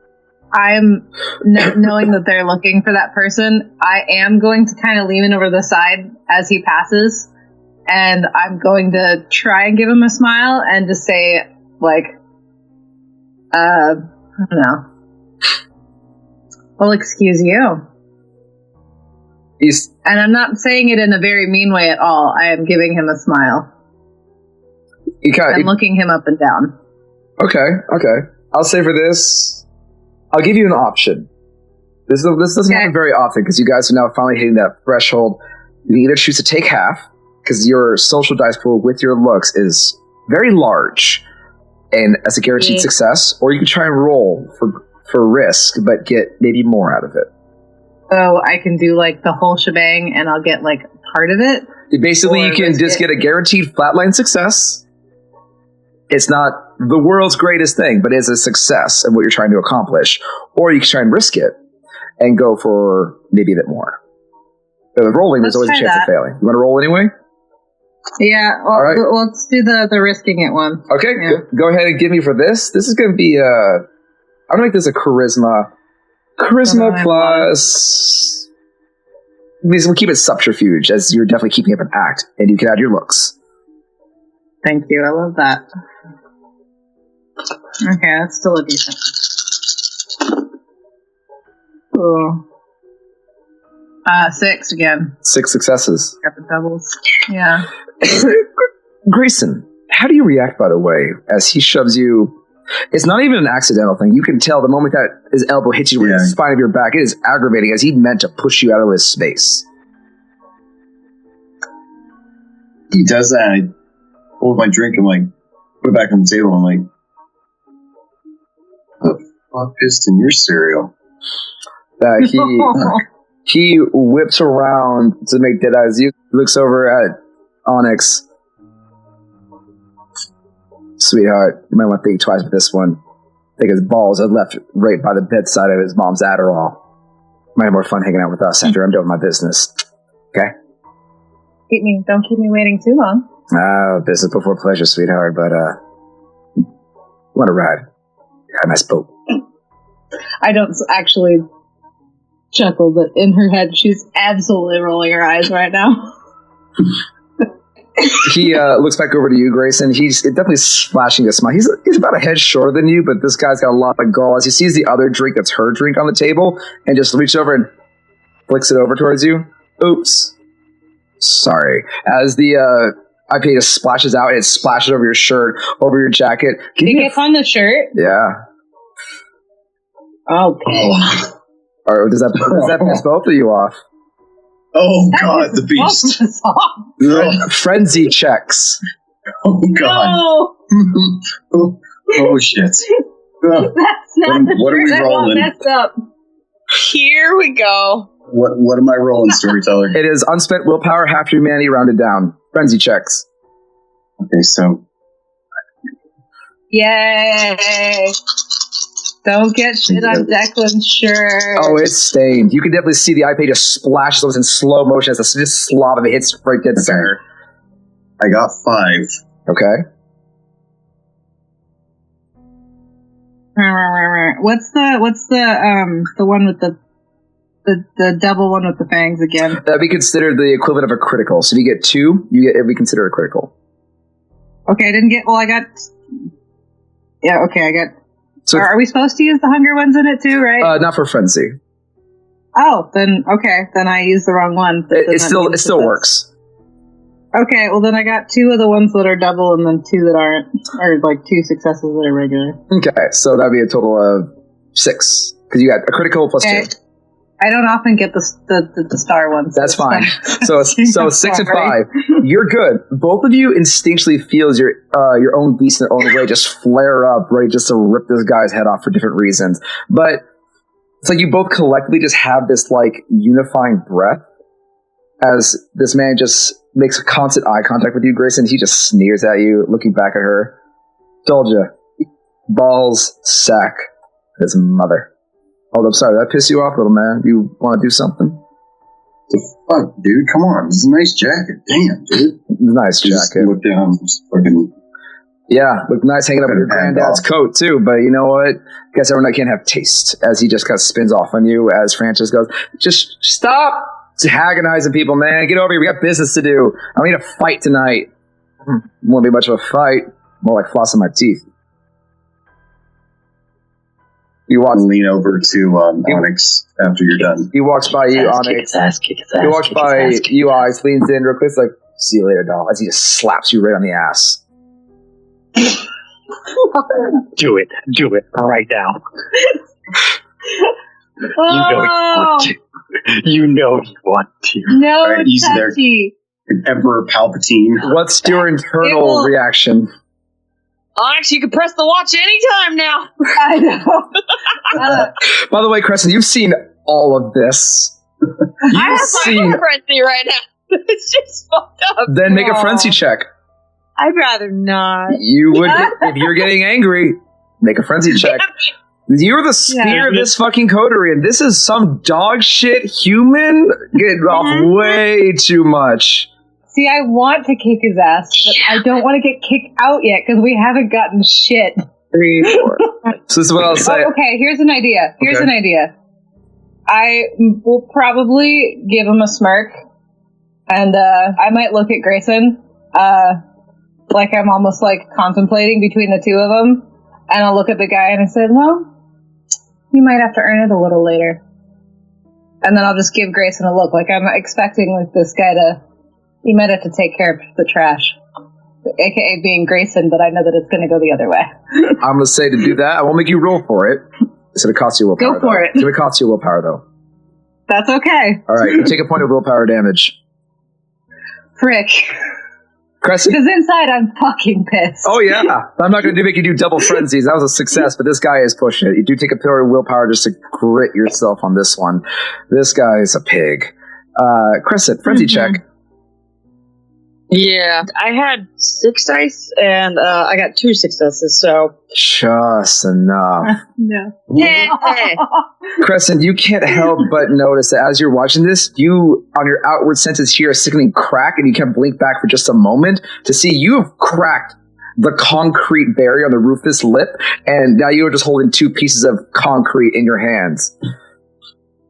I'm knowing that they're looking for that person. I am going to kind of lean in over the side as he passes and I'm going to try and give him a smile and just say, like, I don't know. Well, excuse you. And I'm not saying it in a very mean way at all. I am giving him a smile. I'm looking him up and down. Okay. I'll say for this, I'll give you an option. This doesn't happen very often because you guys are now finally hitting that threshold. You can either choose to take half because your social dice pool with your looks is very large and as a guaranteed success, or you can try and roll for risk but get maybe more out of it. So I can do like the whole shebang and I'll get like part of it? Basically, you can just get a guaranteed flatline success. It's not the world's greatest thing, but it's a success in what you're trying to accomplish. Or you can try and risk it and go for maybe a bit more. But with rolling, there's always a chance of failing. You want to roll anyway? Yeah, well, all right. Let's do the risking it one. Okay, go ahead and give me for this. This is going to be I'm going to make this a charisma. Charisma plus... We'll keep it subterfuge, as you're definitely keeping up an act, and you can add your looks. Thank you, I love that. Okay, that's still a decent. Cool. 6 again. 6 successes. Got the doubles. Yeah. Grayson, how do you react, by the way, as he shoves you? It's not even an accidental thing. You can tell the moment that his elbow hits you with the spine of your back, it is aggravating as he meant to push you out of his space. He does that. I hold my drink and like put it back on the table. I'm like, what the fuck pissed in your cereal? He whips around to make dead eyes. He looks over at Onyx. Sweetheart, you might want to think twice with this one. I think his balls are left right by the bedside of his mom's Adderall. Might have more fun hanging out with us after I'm doing my business. Okay? Don't keep me waiting too long. Business before pleasure, sweetheart, but, want to ride? Got a nice boat. I don't actually chuckle, but in her head, she's absolutely rolling her eyes right now. He looks back over to you, Grayson. He's definitely flashing a smile. He's about a head shorter than you, but this guy's got a lot of gall. As he sees the other drink that's her drink on the table, and just reaches over and flicks it over towards you. Oops. Sorry. As the IPA just splashes out, it splashes over your shirt, over your jacket. It gets on the shirt? Yeah. Okay. Or does that piss both of you off? Oh God, the beast! Frenzy checks. Oh God! No. oh shit! That's not what are we rolling? Messed up. Here we go. What am I rolling, storyteller? It is unspent willpower, half humanity, rounded down. Frenzy checks. Okay, so. Yay! Don't get shit on Declan's shirt. Oh, it's stained. You can definitely see the IPA just splashes those in slow motion as a slob of it hits right dead center. I got 5. Okay. What's the one with the double one with the fangs again? That'd be considered the equivalent of a critical. So if you get 2, it'd be considered a critical. Okay, I didn't get. Well, I got. Yeah. Okay, I got. So are we supposed to use the hunger ones in it too, right? Not for frenzy. Oh, then okay. Then I used the wrong one. It still works. Okay, well then I got 2 of the ones that are double and then 2 that aren't, or like 2 successes that are regular. Okay, so that'd be a total of 6 because you got a critical plus 2. I don't often get the star ones. That's fine. So 6 and 5, you're good. Both of you instinctually feels your own beast in their own way just flare up, ready just to rip this guy's head off for different reasons. But it's like you both collectively just have this like unifying breath as this man just makes a constant eye contact with you, Grayson. He just sneers at you, looking back at her. Told you, balls sack his mother. Oh, I'm sorry. Did that piss you off, little man? You want to do something? The fuck, dude? Come on. This is a nice jacket. Damn, dude. Nice jacket. Look down. Fucking. Yeah, look nice hanging up with your granddad's coat, too. But you know what? Guess everyone can't have taste. As he just kind of spins off on you as Francis goes, just stop antagonizing people, man. Get over here. We got business to do. I need a fight tonight. Won't be much of a fight. More like flossing my teeth. You lean over to Onyx after you're done. He walks by you, Onyx. He walks by you, Onyx, leans in real quick, it's like, see you later, doll. As he just slaps you right on the ass. Do it right now. You know you want to. No, right, easy there. touchy. Emperor Palpatine. What's your internal reaction? Onyx, you can press the watch anytime now. I know. By the way, Crescent, you've seen all of this. I have my own frenzy right now. It's just fucked up. Then make a frenzy check. I'd rather not. You would, if you're getting angry, make a frenzy check. You're the spear of this fucking coterie, and this is some dog shit human getting off way too much. See, I want to kick his ass, but I don't want to get kicked out yet because we haven't gotten shit. 3, 4. So this is what I'll say. Okay, here's an idea. I will probably give him a smirk, and I might look at Grayson, like I'm almost like contemplating between the two of them, and I'll look at the guy and I said, well, you might have to earn it a little later. And then I'll just give Grayson a look, like I'm expecting like this guy to, he might have to take care of the trash. AKA being Grayson, but I know that it's going to go the other way. I'm going to say to do that, I won't make you roll for it. It's going to cost you willpower. Go for it. It's going to cost you willpower, though. That's okay. All right, you take a point of willpower damage. Frick. Crescent? Because inside I'm fucking pissed. Oh, yeah. I'm not going to make you do double frenzies. That was a success, but this guy is pushing it. You do take a point of willpower just to grit yourself on this one. This guy is a pig. Crescent, frenzy check. Yeah, I had 6 dice, and I got 2 successes, so... Just enough. No. Hey. Crescent, you can't help but notice that as you're watching this, you, on your outward senses, hear a sickening crack, and you can blink back for just a moment to see you have cracked the concrete barrier on the roof of this lip, and now you are just holding 2 pieces of concrete in your hands.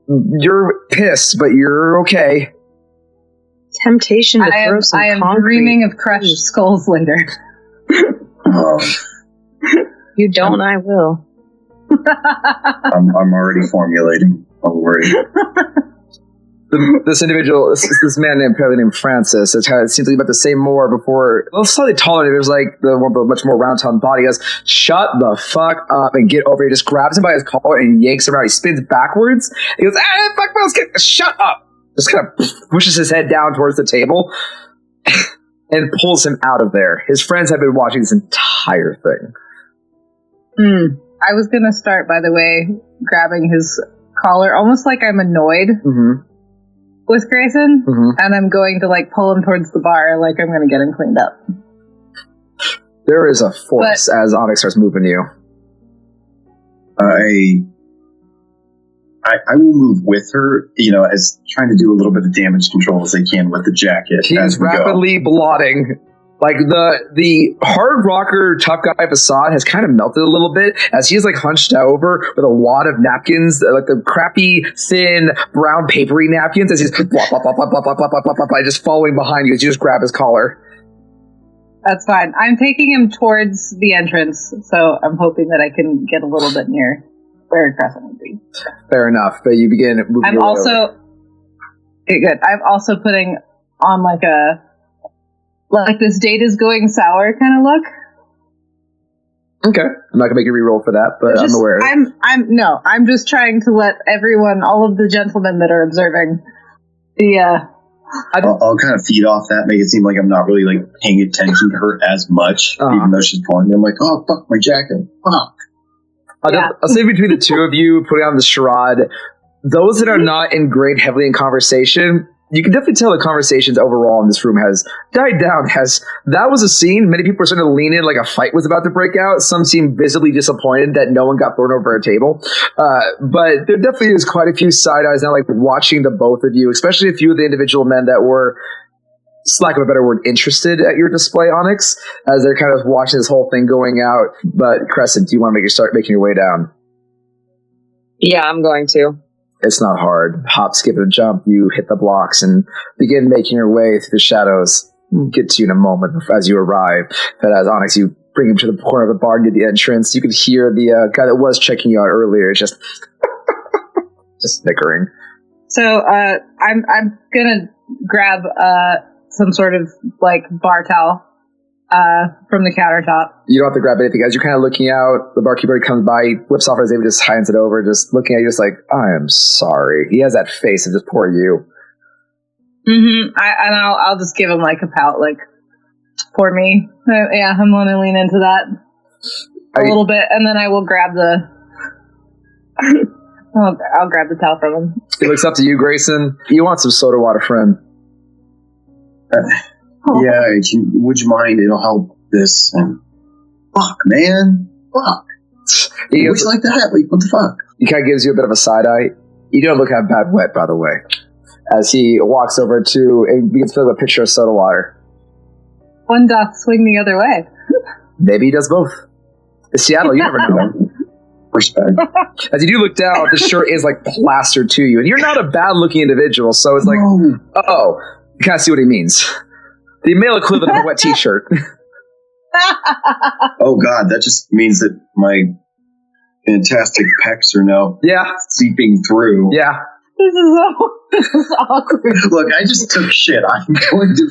You're pissed, but you're okay. Temptation to throw some concrete. I am dreaming of crushed skulls later. You don't, I will. I'm already formulating. Don't worry. This individual, this man apparently named Francis, it seems like about to say more before, well, slightly taller, there's like the one with a much more round-toned body. He goes, shut the fuck up and get over here. He just grabs him by his collar and yanks him around. He spins backwards. He goes, fuck, shut up. Just kind of pushes his head down towards the table and pulls him out of there. His friends have been watching this entire thing. I was going to start, by the way, grabbing his collar, almost like I'm annoyed with Grayson, and I'm going to like pull him towards the bar like I'm going to get him cleaned up. There is a force as Onyx starts moving you. I will move with her, as trying to do a little bit of damage control as I can with the jacket. He's rapidly blotting. Like the hard rocker tough guy facade has kind of melted a little bit as he's like hunched over with a wad of napkins, like the crappy, thin, brown, papery napkins, as he's blah, blah, blah, blah, blah, blah, blah, blah, blah, blah, just following behind you as you just grab his collar. That's fine. I'm taking him towards the entrance, so I'm hoping that I can get a little bit near where Crescent would be. Fair enough, but you begin moving. I'm also good. I'm also putting on like this date is going sour kind of look. Okay, I'm not gonna make you reroll for that, but I'm aware. I'm just trying to let everyone, all of the gentlemen that are observing, I'll kind of feed off that, make it seem like I'm not really like paying attention to her as much, even though she's pulling me. I'm like, oh fuck my jacket, fuck. I'll say between the two of you, putting on the charade, those that are not ingrained heavily in conversation, you can definitely tell the conversations overall in this room has died down. That was a scene. Many people are starting to lean in like a fight was about to break out. Some seem visibly disappointed that no one got thrown over a table. But there definitely is quite a few side eyes now, like watching the both of you, especially a few of the individual men that were, lack of a better word, interested at your display, Onyx, as they're kind of watching this whole thing going out. But Crescent, do you want to start making your way down? Yeah, I'm going to. It's not hard. Hop, skip, and jump. You hit the blocks and begin making your way through the shadows. We'll get to you in a moment as you arrive. But as Onyx, you bring him to the corner of the bar near the entrance. You can hear the guy that was checking you out earlier just snickering. So I'm gonna grab some sort of like bar towel from the countertop. You don't have to grab anything. As you're kind of looking out, the barkeeper comes by, he whips off his name, just hands it over, just looking at you, just like, I am sorry. He has that face of just poor you. Mm-hmm. I'll just give him like a pout, like, poor me. Yeah, I'm gonna lean into that a little bit, and then I will grab I'll grab the towel from him. He looks up to you, Grayson. You want some soda water, friend? Yeah, would you mind? It'll help this. Fuck, man. Fuck. Would you like that? Like, what the fuck? He kind of gives you a bit of a side eye. You don't look that bad wet, by the way. As he walks over to and begins filling a pitcher of soda water. One doth swing the other way. Maybe he does both. It's Seattle, you never know. Respect. As you do look down, the shirt is like plastered to you, and you're not a bad-looking individual, so it's like, oh, you kind of see what he means. The male equivalent of a wet t-shirt. Oh god, that just means that my fantastic pecs are now seeping through. Yeah. This is awkward. Look, I just took shit. I'm going to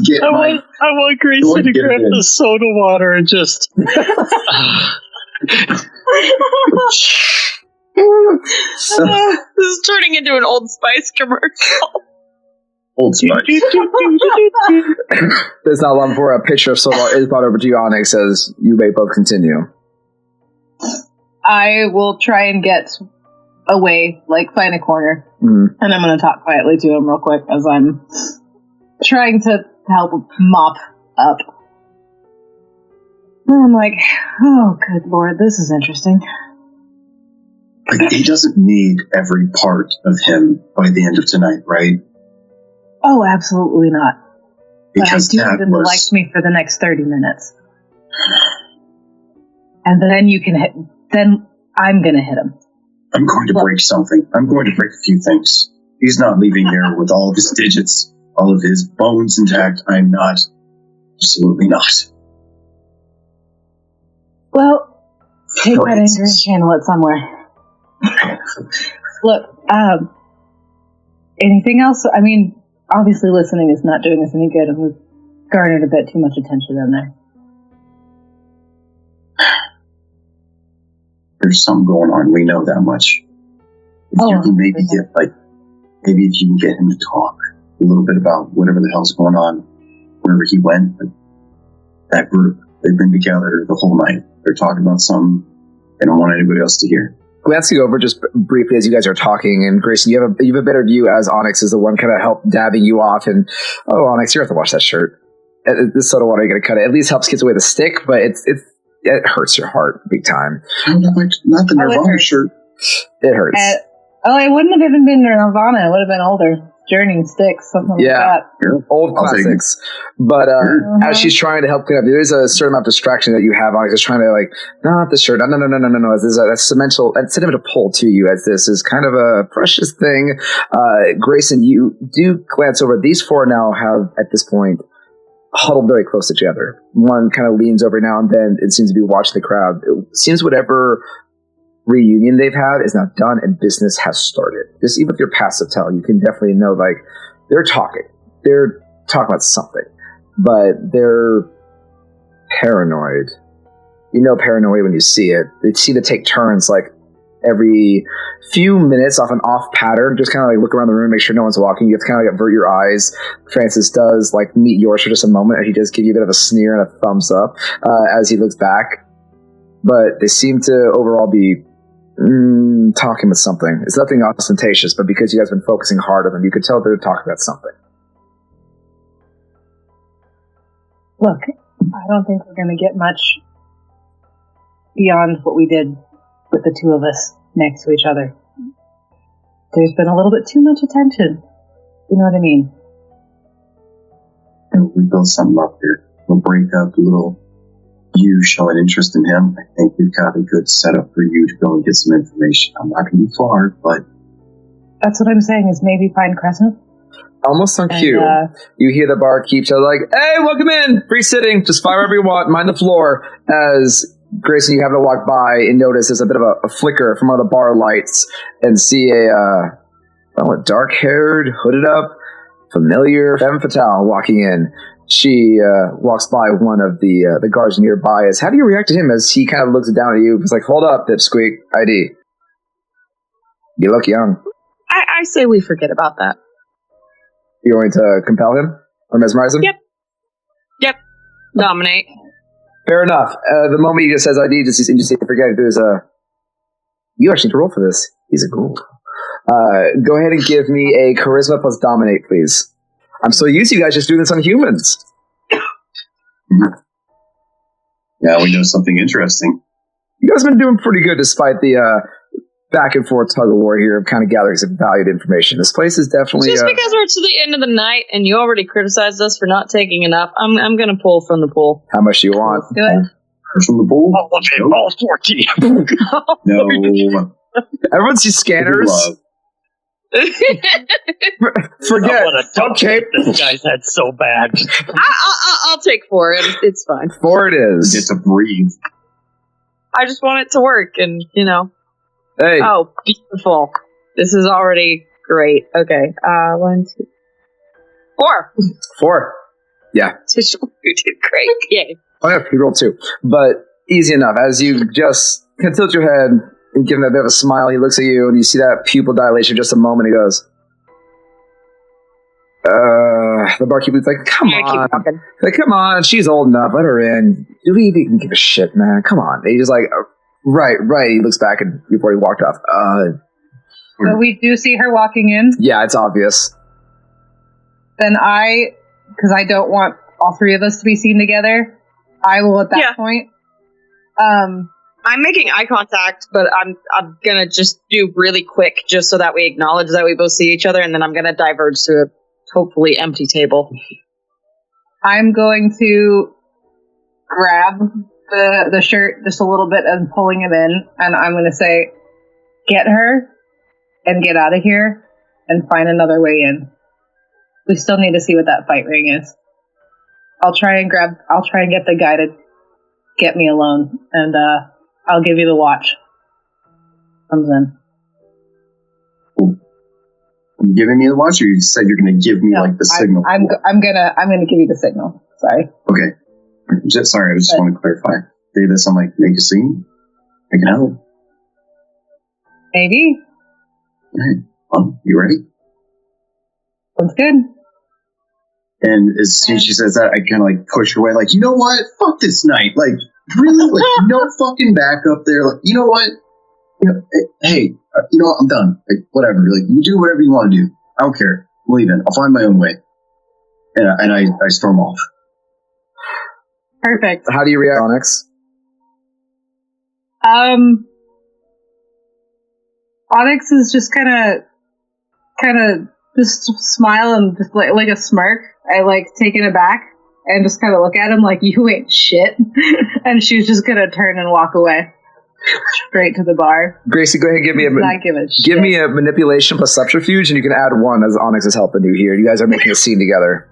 get I want Grayson to grab the soda water and just... This is turning into an Old Spice commercial. Old Spice. There's not long before a pitcher of soda water is brought over to you, Onyx, as you may both continue. I will try and get away, like find a corner, and I'm going to talk quietly to him real quick as I'm trying to help mop up. And I'm like, oh, good lord, this is interesting. Like, he doesn't need every part of him by the end of tonight, right? Oh, absolutely not. Because but I do need him to like me for the next 30 minutes. And then you can hit, then I'm going to hit him. I'm going to break something. I'm going to break a few things. He's not leaving here with all of his digits, all of his bones intact. I'm not. Absolutely not. Well, take that anger and channel it somewhere. Look, anything else? I mean, obviously listening is not doing us any good, and we've garnered a bit too much attention in there. There's something going on. We know that much. If you can maybe if you can get him to talk a little bit about whatever the hell's going on, wherever he went, that group, they've been together the whole night. They're talking about something they don't want anybody else to hear. Glancing over just briefly as you guys are talking, and Grayson, you have a better view as Onyx is the one kind of help dabbing you off, and Onyx, you have to wash that shirt. This soda water, you're gonna cut it. At least helps get away the stick, but it hurts your heart big time. Not the Nirvana shirt. It hurts. It wouldn't have even been Nirvana. It would have been older. Journey Sticks, something like that. Old classics. But as she's trying to help clean up, there is a certain amount of distraction that you have on. Just trying to not the shirt. No. There's a sentimental pull to you, as this is kind of a precious thing. Grayson, you do glance over. These four now have, at this point, huddled very close together. One kind of leans over now and then. It seems to be watching the crowd. It seems whatever reunion they've had is now done and business has started. Just even with your passive tell, you can definitely know they're talking about something, but they're paranoid. You know paranoia when you see it. They seem to take turns every few minutes off an off pattern, just kind of look around the room, make sure no one's walking. You have to kind of avert your eyes. Francis does meet yours for just a moment, and he does give you a bit of a sneer and a thumbs up as he looks back, but they seem to overall be talking about something. It's nothing ostentatious, but because you guys have been focusing hard on them, you could tell they're talking about something. Look, I don't think we're going to get much beyond what we did with the two of us next to each other. There's been a little bit too much attention. You know what I mean? And we build something up here. We'll break up a little you show an interest in him, I think we've got a good setup for you to go and get some information. I'm not going to be far, but... That's what I'm saying, is maybe find Crescent. Almost on cue, you hear the barkeep tell like, "Hey, welcome in! Free sitting, just fire wherever you want, mind the floor." As Grayson, you happen to walk by and notice there's a bit of a flicker from one of the bar lights and see a dark-haired, hooded up, familiar femme fatale walking in. She walks by one of the guards nearby. How do you react to him as he kind of looks down at you? He's like, "Hold up, dipsqueak, ID. You look young." I say we forget about that. You going to compel him? Or mesmerize him? Yep. Dominate. Fair enough. The moment he just says ID, just forget it. There's you actually need to roll for this. He's a ghoul. Go ahead and give me a charisma plus dominate, please. I'm so used to you guys just doing this on humans. Yeah, we know something interesting. You guys have been doing pretty good despite the back and forth tug of war here of kind of gathering some valued information. This place is definitely... Just because we're to the end of the night and you already criticized us for not taking enough, I'm going to pull from the pool. How much do you want? Do it. From the pool? All 14. No. Everyone sees scanners. Forget. Okay. This guy's head so bad. I'll take 4. It's fine. 4 it is. Get to breathe. I just want it to work and, Hey. Oh, beautiful. This is already great. Okay. 1, 2, 4. 4. Yeah. You did great. Yay. Oh, yeah, you rolled 2. But easy enough. As you just can tilt your head and give him a bit of a smile, he looks at you and you see that pupil dilation just a moment. He goes, the barkeeper's like, come on. Like, come on. She's old enough. Let her in. Do we even give a shit, man? Come on. And he's just like, right. He looks back and before he walked off. So we do see her walking in. Yeah, it's obvious. Then because I don't want all 3 of us to be seen together, I will at that point. I'm making eye contact, but I'm gonna just do really quick, just so that we acknowledge that we both see each other, and then I'm gonna diverge to a hopefully empty table. I'm going to grab the shirt just a little bit and pulling it in, and I'm going to say, "Get her and get out of here and find another way in. We still need to see what that fight ring is. I'll try and get the guy to get me alone, and I'll give you the watch." Comes in. You giving me the watch, or you said you're going to give me the signal? I'm gonna give you the signal. Sorry. Okay. Sorry, I just want to clarify. Say this, I'm like, make a scene? I can help. Maybe. Alright. You ready? Sounds good. And as soon as she says that, I kind of push her away, you know what? Fuck this night. Really? No fucking backup there. You know what? Hey, I'm done. Whatever. You do whatever you want to do. I don't care. I'm leaving. I'll find my own way. And I storm off. Perfect. How do you react, Onyx? Onyx is just kind of just smile and just like a smirk. I taken aback and just kind of look at him like, "You ain't shit," and she's just gonna turn and walk away straight to the bar. Gracie, go ahead and give me a manipulation plus subterfuge, and you can add 1 as Onyx is helping you here. You guys are making a scene together.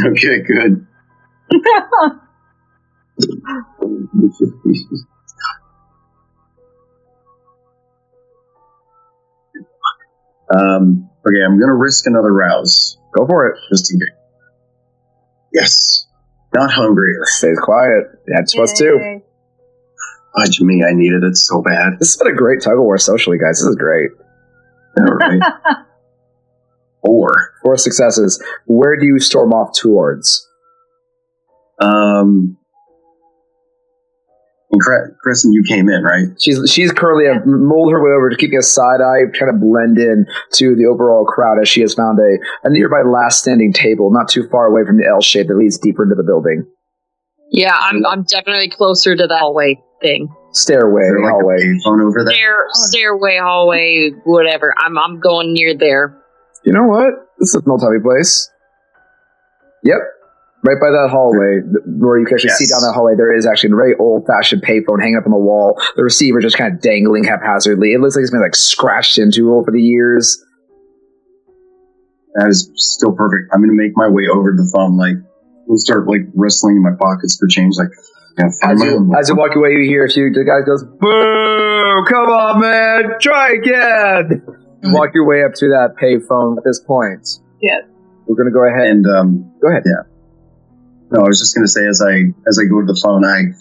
Okay, good. Okay, I'm gonna risk another rouse. Go for it. Just in case. Yes. Not hungry. Stays quiet. That's plus 2. Fudge me, I needed it so bad. This has been a great tug of war socially, guys. This is great. All right. 4 successes. Where do you storm off towards? Kristen, you came in, right? She's currently mulled her way over to keeping a side eye, trying to blend in to the overall crowd as she has found a nearby last standing table, not too far away from the L shape that leads deeper into the building. Yeah, I'm definitely closer to that hallway thing. Stairway, hallway. A payphone over there? Stairway, hallway, whatever. I'm going near there. You know what? This is a multi place. Yep. Right by that hallway, where you can actually see down that hallway, there is actually a very old-fashioned payphone hanging up on the wall. The receiver just kind of dangling haphazardly. It looks like it's been like scratched into over the years. That is still perfect. I'm going to make my way over to the phone, we'll start wrestling in my pockets for change, As you walk away, you hear the guy goes, "Boo! Come on, man! Try again!" You walk your way up to that payphone at this point. Yeah. We're going to go ahead and go ahead. Yeah. No, I was just going to say, as I go to the phone, I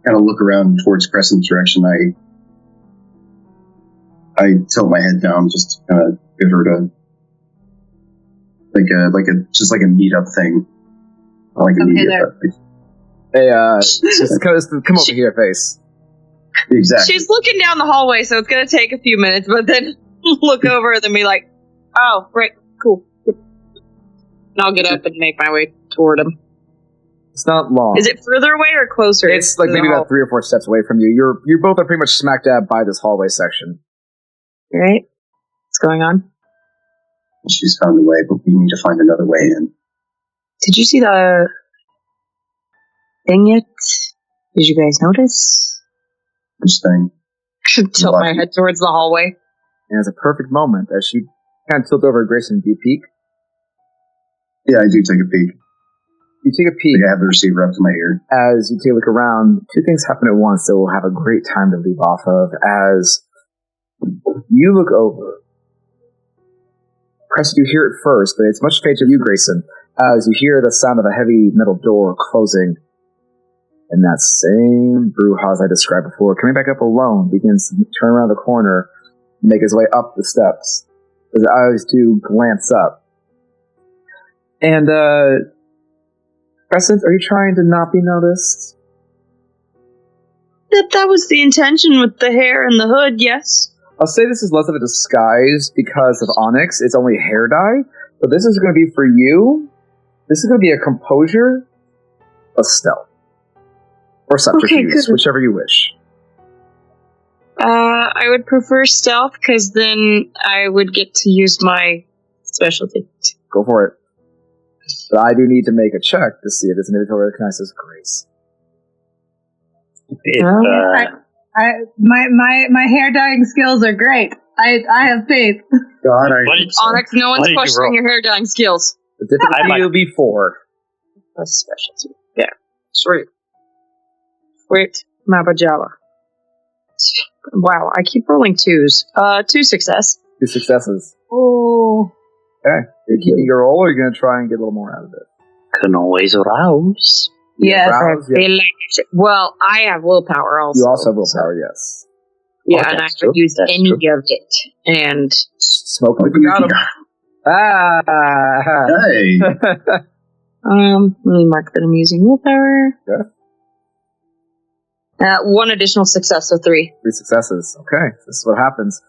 kind of look around towards Crescent's direction. I tilt my head down, just to kind of give her just like a meetup thing. Like a meetup. Hey, come over here, face. Exactly. She's looking down the hallway, so it's going to take a few minutes, but then look over and then be like, oh, right, cool. And I'll get up and make my way toward him. It's not long. Is it further away or closer? It's like maybe about 3 or 4 steps away from you. You both are pretty much smack dab by this hallway section. Right? What's going on? She's found a way, but we need to find another way in. Did you see the thing yet? Did you guys notice? Which thing? Tilt my head towards the hallway. And it's a perfect moment as she kind of tilts over Grayson. Do you peek? Yeah, I do take a peek. You take a peek. I have the receiver up to my ear. As you take a look around, 2 things happen at once that will have a great time to leave off of. As you look over, Crescent, you hear it first, but it's much fainter to you, Grayson, as you hear the sound of a heavy metal door closing. And that same Brewhouse I described before, coming back up alone, begins to turn around the corner and make his way up the steps. His eyes do glance up. And, Crescent, are you trying to not be noticed? That was the intention with the hair and the hood, yes. I'll say this is less of a disguise because of Onyx. It's only hair dye. But this is going to be for you. This is going to be a composure, a stealth. Or subterfuge, whichever you wish. I would prefer stealth, because then I would get to use my specialty. Go for it. But I do need to make a check to see if this individual recognizes Grace. My hair dyeing skills are great. I have faith. God, Onyx, no one's questioning your hair dyeing skills. The difficulty will be 4. That's specialty. Yeah. Sweet. Mabajala. Wow, I keep rolling 2s. 2 success. 2 successes. Oh. Okay. You're keeping your roll, or are you going to try and get a little more out of it? Can always rouse. Yes. Well, I have willpower also. You also have willpower, yes. Yeah, and I haven't used any of it. And smoke like you got him. Hey. let me mark that I'm using willpower. Okay. 1 additional success, so 3. 3 successes. Okay, this is what happens.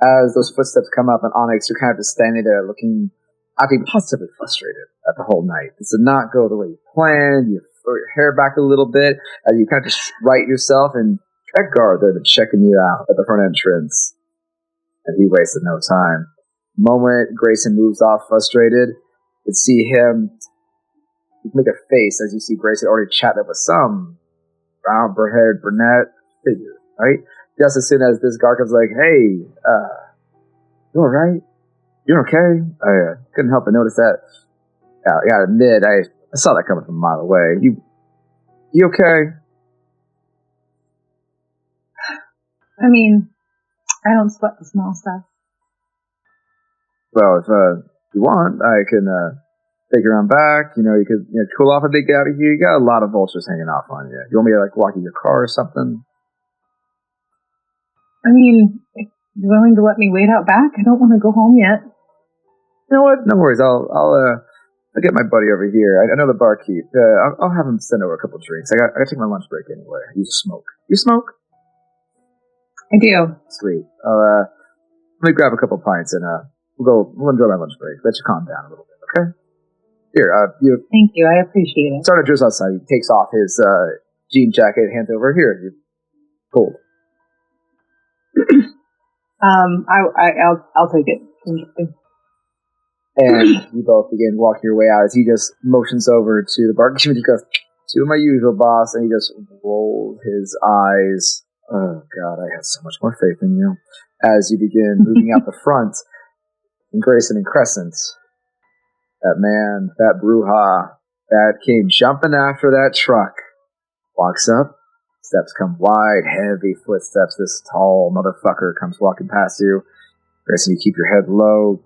As those footsteps come up on Onyx, you're kind of just standing there looking, I think, positively frustrated at the whole night. This did not go the way you planned. You throw your hair back a little bit as you kind of just right yourself, and Edgar there to checking you out at the front entrance. And he wasted no time. The moment Grayson moves off frustrated, you see him make a face as you see Grayson already chatting with some brown-haired brunette figure, right? Just as soon as this Garkov's like, hey, you alright? You okay? I couldn't help but notice that. I gotta admit, I saw that coming from a mile away. You okay? I mean, I don't sweat the small stuff. Well, if you want, I can take you around back. You could cool off a bit, get out of here. You got a lot of vultures hanging off on you. You want me to walk in your car or something? I mean, if you're willing to let me wait out back, I don't want to go home yet. You know what? No worries. I'll get my buddy over here. I know the barkeep. I'll have him send over a couple drinks. I got to take my lunch break anyway. I used to smoke. You smoke? I do. Sweet. Let me grab a couple pints and we'll enjoy my lunch break. Let you calm down a little bit, okay? Here, Thank you. I appreciate it. Sergeant Drew's outside. He takes off his jean jacket, hands over here. You're cold. I'll take it. And you both begin walking your way out as he just motions over to the bar. He goes, "To my usual, boss," and he just rolls his eyes. Oh, God, I have so much more faith in you. As you begin moving out the front, and Grayson and Crescent, that man, that Bruja, that came jumping after that truck, walks up. Steps come wide, heavy footsteps. This tall motherfucker comes walking past you. Grayson, you keep your head low,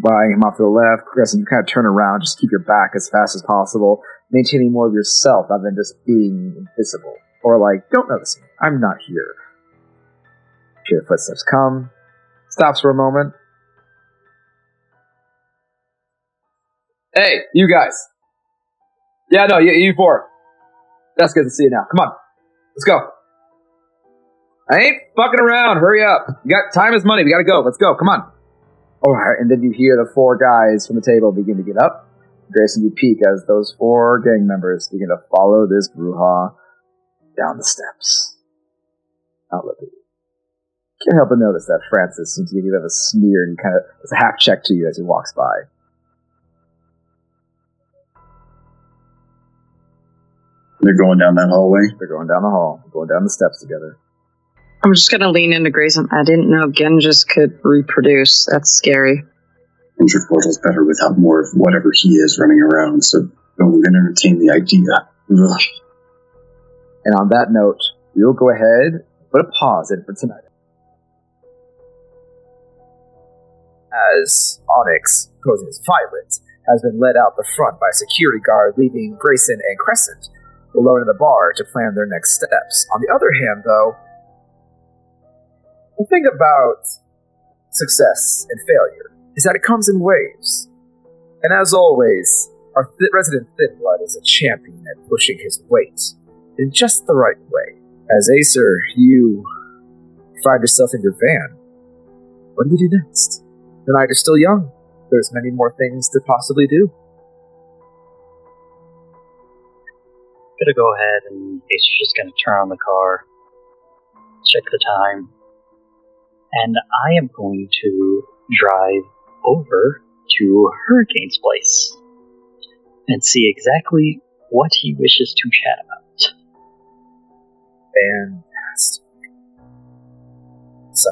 eyeing him off to the left. Grayson, you kind of turn around, just keep your back as fast as possible, maintaining more of yourself rather than just being invisible. Or like, don't notice me, I'm not here. Hear the footsteps come, stops for a moment. Hey, you guys. Yeah, no, you four. That's good to see you now. Come on, let's go. I ain't fucking around. Hurry up. Time is money. We gotta go. Let's go. Come on. All right, and then you hear the four guys from the table begin to get up. Grayson, you peek as those four gang members begin to follow this Bruja down the steps. Not looking. Can't help but notice that Francis seems to give you a bit of a sneer and kind of does a half check to you as he walks by. They're going down that hallway? They're going down the hall. Going down the steps together. I'm just gonna lean into Grayson. I didn't know Genjis could reproduce. That's scary. Kindred Portal's better without more of whatever he is running around, so don't entertain the idea. Ugh. And on that note, we'll go ahead and put a pause in for tonight. As Onyx, posing as Violet, has been led out the front by a security guard, leaving Grayson and Crescent alone in the bar to plan their next steps. On the other hand, though, the thing about success and failure is that it comes in waves. And as always, our resident Thin Blood is a champion at pushing his weight in just the right way. As Acer, you find yourself in your van. What do we do next? The night is still young. There's many more things to possibly do. I'm gonna go ahead and Acer's just gonna turn on the car, check the time, and I am going to drive over to Hurricane's place and see exactly what he wishes to chat about. Fantastic. So,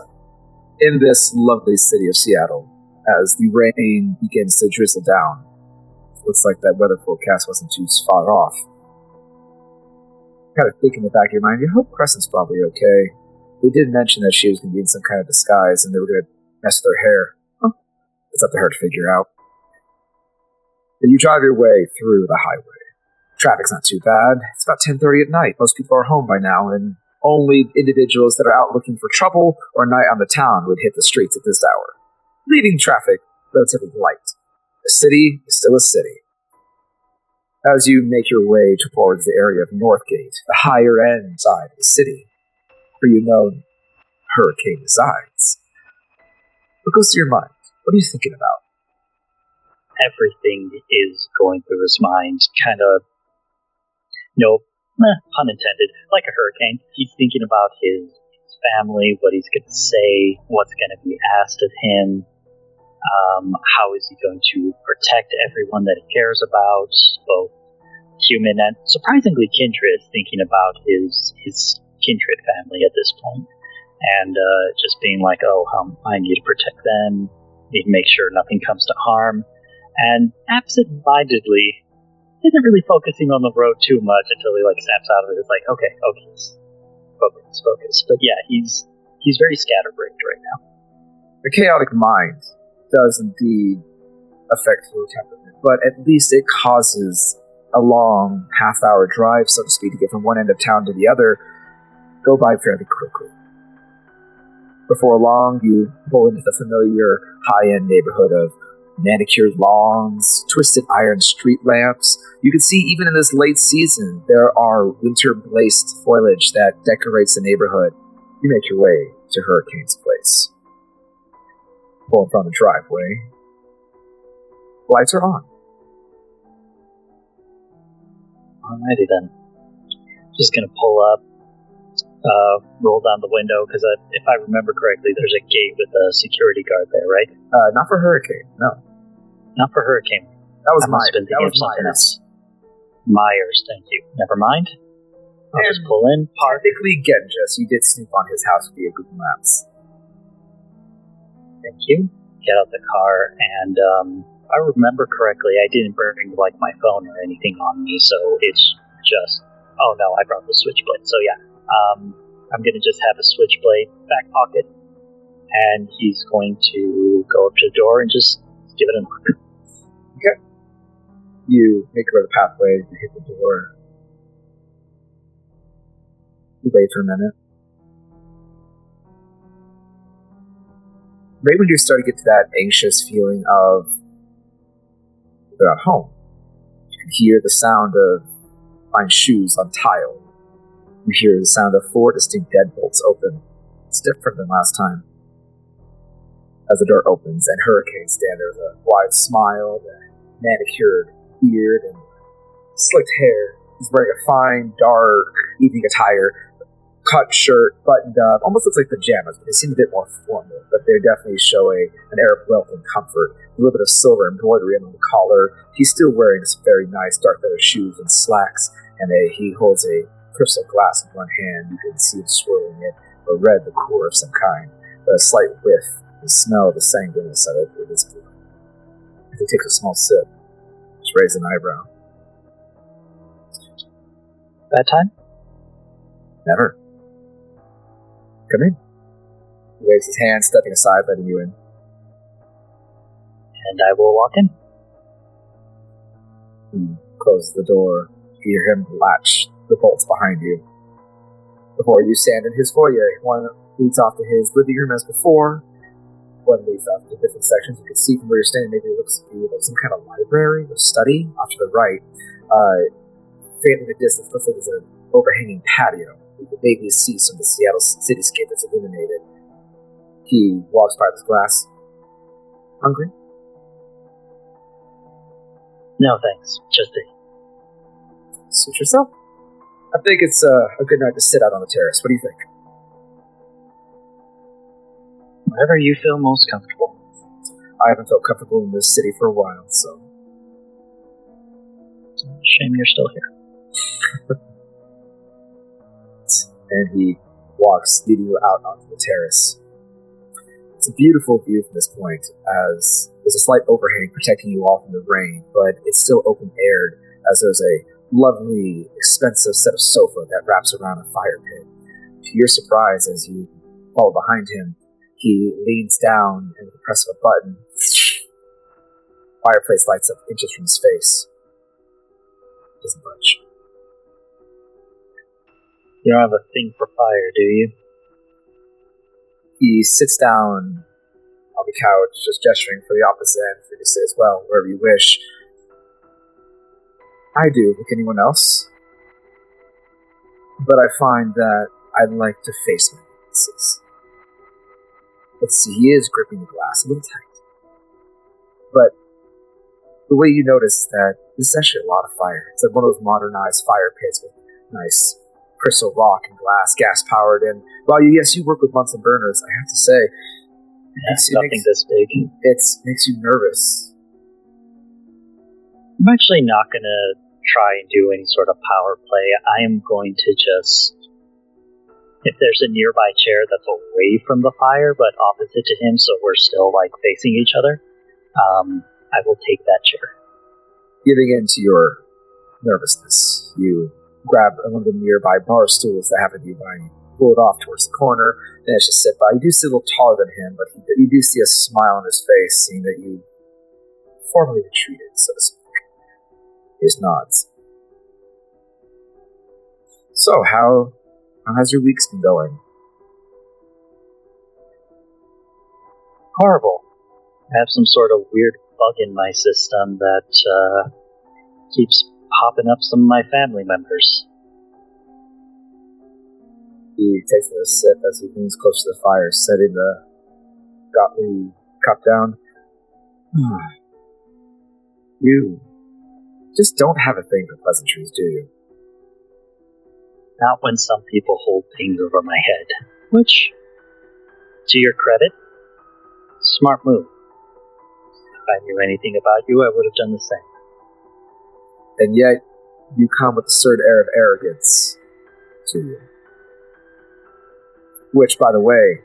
in this lovely city of Seattle, as the rain begins to drizzle down, looks like that weather forecast wasn't too far off. Kind of think in the back of your mind, you hope Crescent's probably okay. They did mention that she was going to be in some kind of disguise and they were going to mess with her hair. Huh. It's up to her to figure out. But you drive your way through the highway. Traffic's not too bad. It's about 10:30 at night. Most people are home by now, and only individuals that are out looking for trouble or a night on the town would hit the streets at this hour, leaving traffic relatively light. The city is still a city. As you make your way towards the area of Northgate, the higher end side of the city, where you know Hurricane resides, what goes through your mind? What are you thinking about? Everything is going through his mind, kind of, pun intended, like a hurricane. He's thinking about his family, what he's going to say, what's going to be asked of him, how is he going to protect everyone that he cares about, both human and, surprisingly, Kindred, thinking about his Kindred family at this point, and just being like, I need to protect them, need to make sure nothing comes to harm, and absent-mindedly isn't really focusing on the road too much until he snaps out of it. It's like, okay, focus. But yeah, he's very scatterbrained right now. The chaotic mind does indeed affect your temperament, but at least it causes a long half-hour drive, so to speak, to get from one end of town to the other, go by fairly quickly. Before long, you pull into the familiar high-end neighborhood of manicured lawns, twisted iron street lamps. You can see even in this late season, there are winter-blazed foliage that decorates the neighborhood. You make your way to Hurricane's place. Pull in front of the driveway. Lights are on. Alrighty then. Just gonna pull up, roll down the window, because if I remember correctly, there's a gate with a security guard there, right? Not for Hurricane, no. Not for Hurricane. That was must have been thinking of something else. Myers, thank you. Never mind. I'll just pull in. Technically, Genjis, you did snoop on his house via Google Maps. Thank you. Get out the car, and if I remember correctly, I didn't bring like my phone or anything on me, so it's just. Oh no, I brought the switchblade. So yeah, I'm gonna just have a switchblade back pocket, and he's going to go up to the door and just give it a knock. Okay. You make your way to the pathway, you hit the door. You wait for a minute. Right when you start to get to that anxious feeling of they're at home, you can hear the sound of fine shoes on tile. You hear the sound of 4 distinct deadbolts open. It's different than last time. As the door opens and Hurricane stands there with a wide smile, a manicured beard, and slicked hair. He's wearing a fine, dark evening attire, cut shirt, buttoned up, almost looks like pajamas, but they seem a bit more formal, but they definitely show an air of wealth and comfort. A little bit of silver embroidery on the collar. He's still wearing some very nice dark leather shoes and slacks, and he holds a crystal glass in one hand. You can see him swirling it, a red liqueur of some kind, but a slight whiff. The smell of the sanguineness of it is blue. If he takes a small sip, just raise an eyebrow. Bad time? Never. Come in. He waves his hand, stepping aside, letting you in. And I will walk in. He closes the door. You hear him latch the bolts behind you. Before you stand in his foyer, one leads off to his living room as before. One leads off to different sections. You can see from where you're standing, maybe it looks to be like some kind of library or study. Off to the right, faintly in the distance, looks like there's an overhanging patio. You can maybe see some of the Seattle cityscape that's illuminated. He walks by this glass. Hungry? No, thanks. Just a... Suit yourself. I think it's a good night to sit out on the terrace. What do you think? Wherever you feel most comfortable. I haven't felt comfortable in this city for a while, so... It's a shame you're still here. And he walks, leading you out onto the terrace. It's a beautiful view from this point, as there's a slight overhang protecting you all from the rain, but it's still open-aired, as there's a lovely, expensive set of sofa that wraps around a fire pit. To your surprise, as you follow behind him, he leans down, and with the press of a button, fireplace lights up inches from his face. Doesn't budge. You don't have a thing for fire, do you? He sits down on the couch, just gesturing for the opposite end for you to sit as well, wherever you wish. I do, like anyone else. But I find that I'd like to face my weaknesses. Let's see, he is gripping the glass a little tight. But the way you notice that this is actually a lot of fire. It's like one of those modernized fire pits with nice crystal rock and glass, gas-powered, and while you work with Bunsen burners, I have to say, nothing this big. It makes you nervous. I'm actually not going to try and do any sort of power play. I am going to just... If there's a nearby chair that's away from the fire, but opposite to him, so we're still, facing each other, I will take that chair. Giving in to your nervousness, you grab one of the nearby bar stools that happen to be by you, pull it off towards the corner, manage to sit by. You do see a little taller than him, but you do see a smile on his face, seeing that you formally retreated, so to speak. He just nods. So, how has your weeks been going? Horrible. I have some sort of weird bug in my system that keeps popping up some of my family members. He takes a sip as he leans close to the fire, setting the godly cup down. You just don't have a thing for pleasantries, do you? Not when some people hold things over my head. Which, to your credit, smart move. I knew anything about you, I would have done the same. And yet, you come with a certain air of arrogance to you. Which, by the way,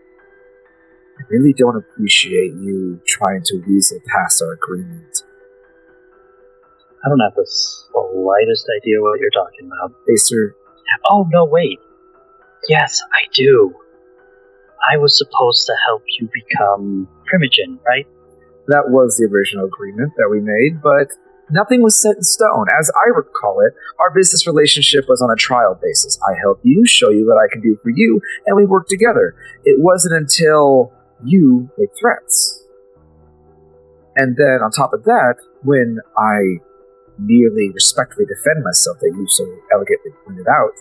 I really don't appreciate you trying to weasel past our agreement. I don't have the slightest idea what you're talking about. Acer. Oh, no, wait. Yes, I do. I was supposed to help you become Primogen, right? That was the original agreement that we made, but nothing was set in stone. As I recall it, our business relationship was on a trial basis. I help you, show you what I can do for you, and we work together. It wasn't until you made threats. And then, on top of that, when I nearly respectfully defend myself that you so elegantly pointed out,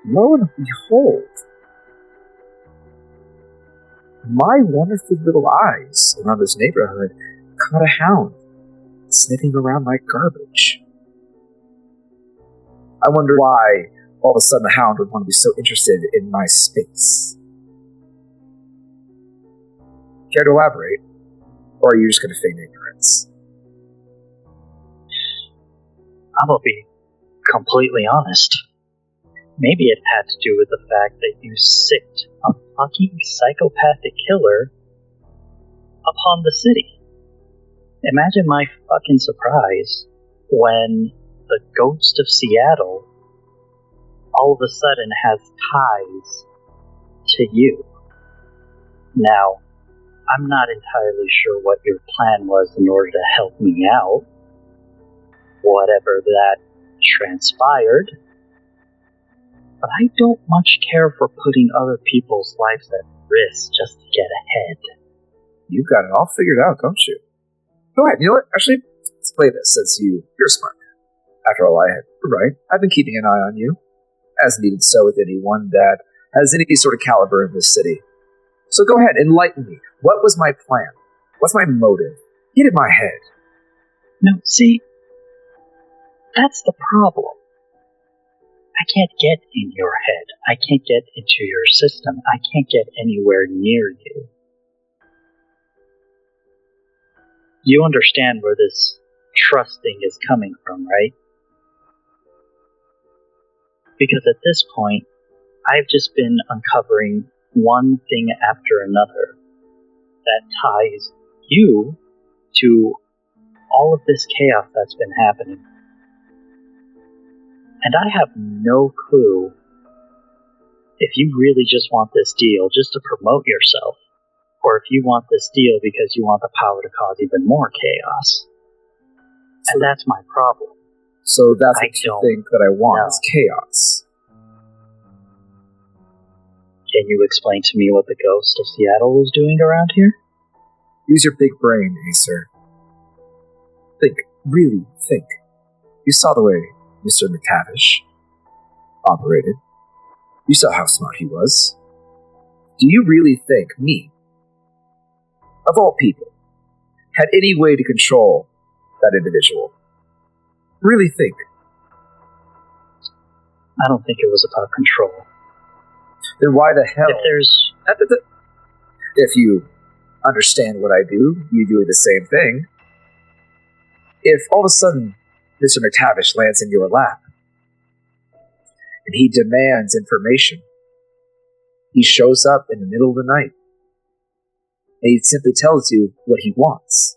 lo and behold, my wonderful little eyes around this neighborhood caught a hound sniffing around like garbage. I wonder why all of a sudden the hound would want to be so interested in my space. Care to elaborate? Or are you just going to feign ignorance? I'm going to be completely honest. Maybe it had to do with the fact that you sicked a fucking psychopathic killer upon the city. Imagine my fucking surprise when the ghost of Seattle all of a sudden has ties to you. Now, I'm not entirely sure what your plan was in order to help me out. Whatever that transpired. But I don't much care for putting other people's lives at risk just to get ahead. You've got it all figured out, don't you? Go ahead, you know what? Actually, let's play this since you're smart. After all, you're right. I've been keeping an eye on you, as needed so with anyone that has any sort of caliber in this city. So go ahead, enlighten me. What was my plan? What's my motive? Get in my head. No, see, that's the problem. I can't get in your head. I can't get into your system. I can't get anywhere near you. You understand where this trusting is coming from, right? Because at this point, I've just been uncovering one thing after another that ties you to all of this chaos that's been happening. And I have no clue if you really just want this deal just to promote yourself, or if you want this deal because you want the power to cause even more chaos. And that's my problem. So that's what you think that I want, is chaos. Can you explain to me what the ghost of Seattle was doing around here? Use your big brain, Acer. Think. Really think. You saw the way Mr. McTavish operated. You saw how smart he was. Do you really think me, of all people, had any way to control that individual? Really think. I don't think it was about control. Then why the hell? If you understand what I do, you do the same thing. If all of a sudden Mr. McTavish lands in your lap, and he demands information, he shows up in the middle of the night, and he simply tells you what he wants.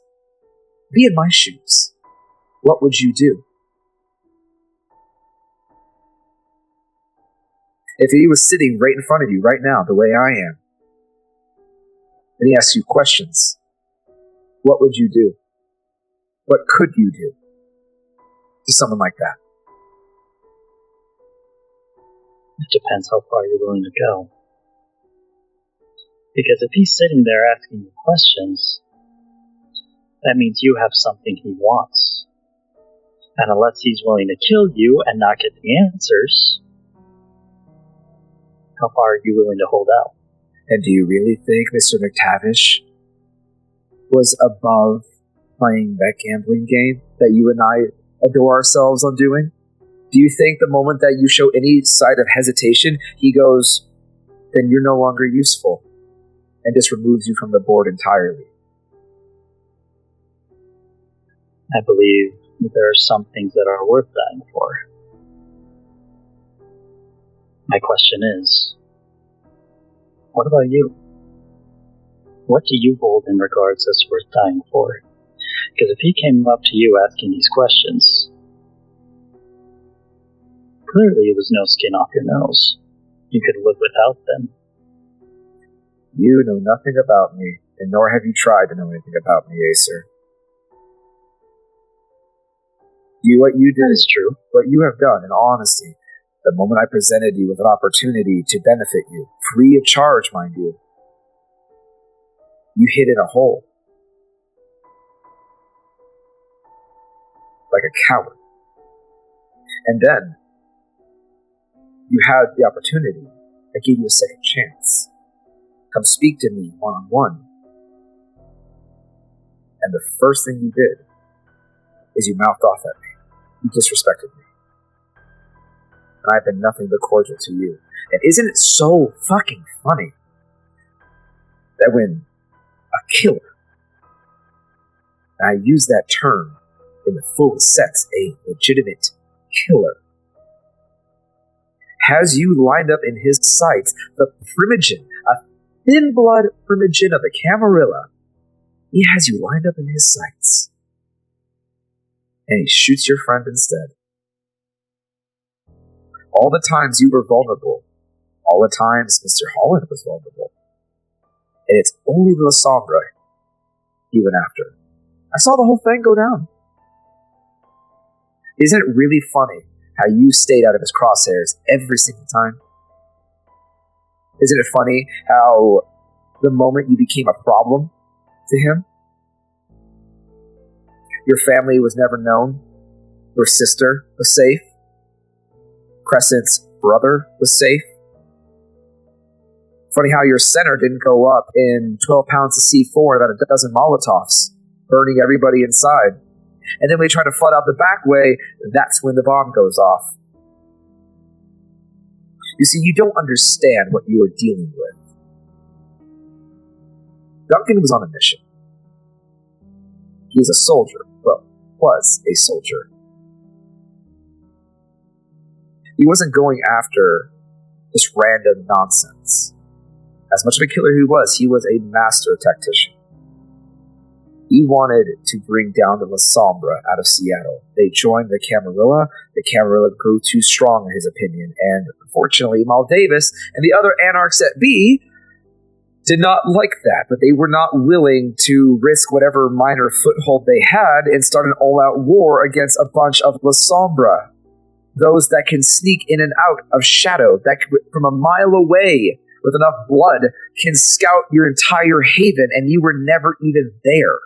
Be in my shoes. What would you do? If he was sitting right in front of you right now, the way I am, and he asks you questions, what would you do? What could you do to someone like that? It depends how far you're willing to go. Because if he's sitting there asking you questions, that means you have something he wants. And unless he's willing to kill you and not get the answers, how far are you willing to hold out? And do you really think Mr. McTavish was above playing that gambling game that you and I adore ourselves on doing? Do you think the moment that you show any sign of hesitation, he goes, then you're no longer useful, and just removes you from the board entirely? I believe that there are some things that are worth dying for. My question is, what about you? What do you hold in regards that's worth dying for? Because if he came up to you asking these questions, clearly it was no skin off your nose. You could live without them. You know nothing about me, and nor have you tried to know anything about me, Acer. What you did is true. What you have done, in all honesty, the moment I presented you with an opportunity to benefit you, free of charge, mind you, you hid in a hole. Like a coward. And then, you had the opportunity. I gave you a second chance. Come speak to me one-on-one. And the first thing you did is you mouthed off at me. You disrespected me. And I've been nothing but cordial to you. And isn't it so fucking funny that when a killer, and I use that term in the full sense, a legitimate killer, has you lined up in his sights, the primogen, a thin-blood primogen of the Camarilla, he has you lined up in his sights. And he shoots your friend instead. All the times you were vulnerable, all the times Mr. Holland was vulnerable, and it's only the Sombra he went after. I saw the whole thing go down. Isn't it really funny how you stayed out of his crosshairs every single time? Isn't it funny how the moment you became a problem to him, your family was never known, your sister was safe, Crescent's brother was safe? Funny how your center didn't go up in 12 pounds of C4 and about a dozen Molotovs, burning everybody inside. And then when they try to flood out the back way, that's when the bomb goes off. You see, you don't understand what you are dealing with. Duncan was on a mission. He was a soldier. Well, was a soldier. He wasn't going after just random nonsense. As much of a killer he was a master tactician. He wanted to bring down the La Sombra out of Seattle. They joined the Camarilla. The Camarilla grew too strong in his opinion, and unfortunately, Maldavis and the other anarchs at B did not like that, but they were not willing to risk whatever minor foothold they had and start an all-out war against a bunch of La Sombra. Those that can sneak in and out of shadow, that from a mile away with enough blood can scout your entire haven and you were never even there.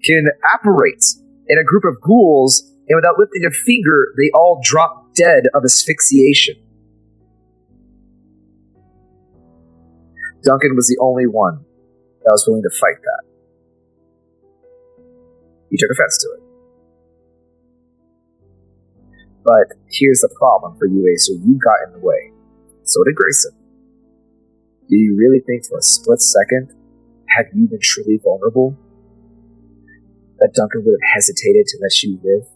Can apparate in a group of ghouls, and without lifting a finger, they all drop dead of asphyxiation. Duncan was the only one that was willing to fight that. He took offense to it. But here's the problem for you, Acer. You got in the way. So did Grayson. Do you really think for a split second, had you been truly vulnerable, that Duncan would have hesitated to let you live?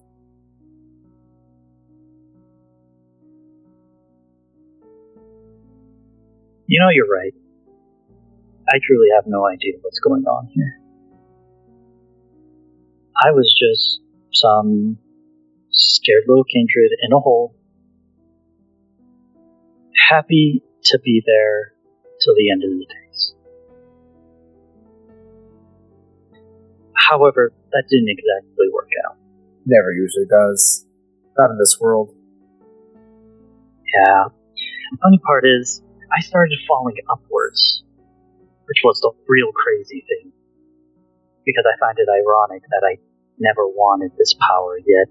You know, you're right. I truly have no idea what's going on here. I was just some scared little kindred in a hole, happy to be there till the end of the days. However, that didn't exactly work out. Never usually does. Not in this world. Yeah. The funny part is, I started falling upwards, which was the real crazy thing. Because I find it ironic that I never wanted this power, yet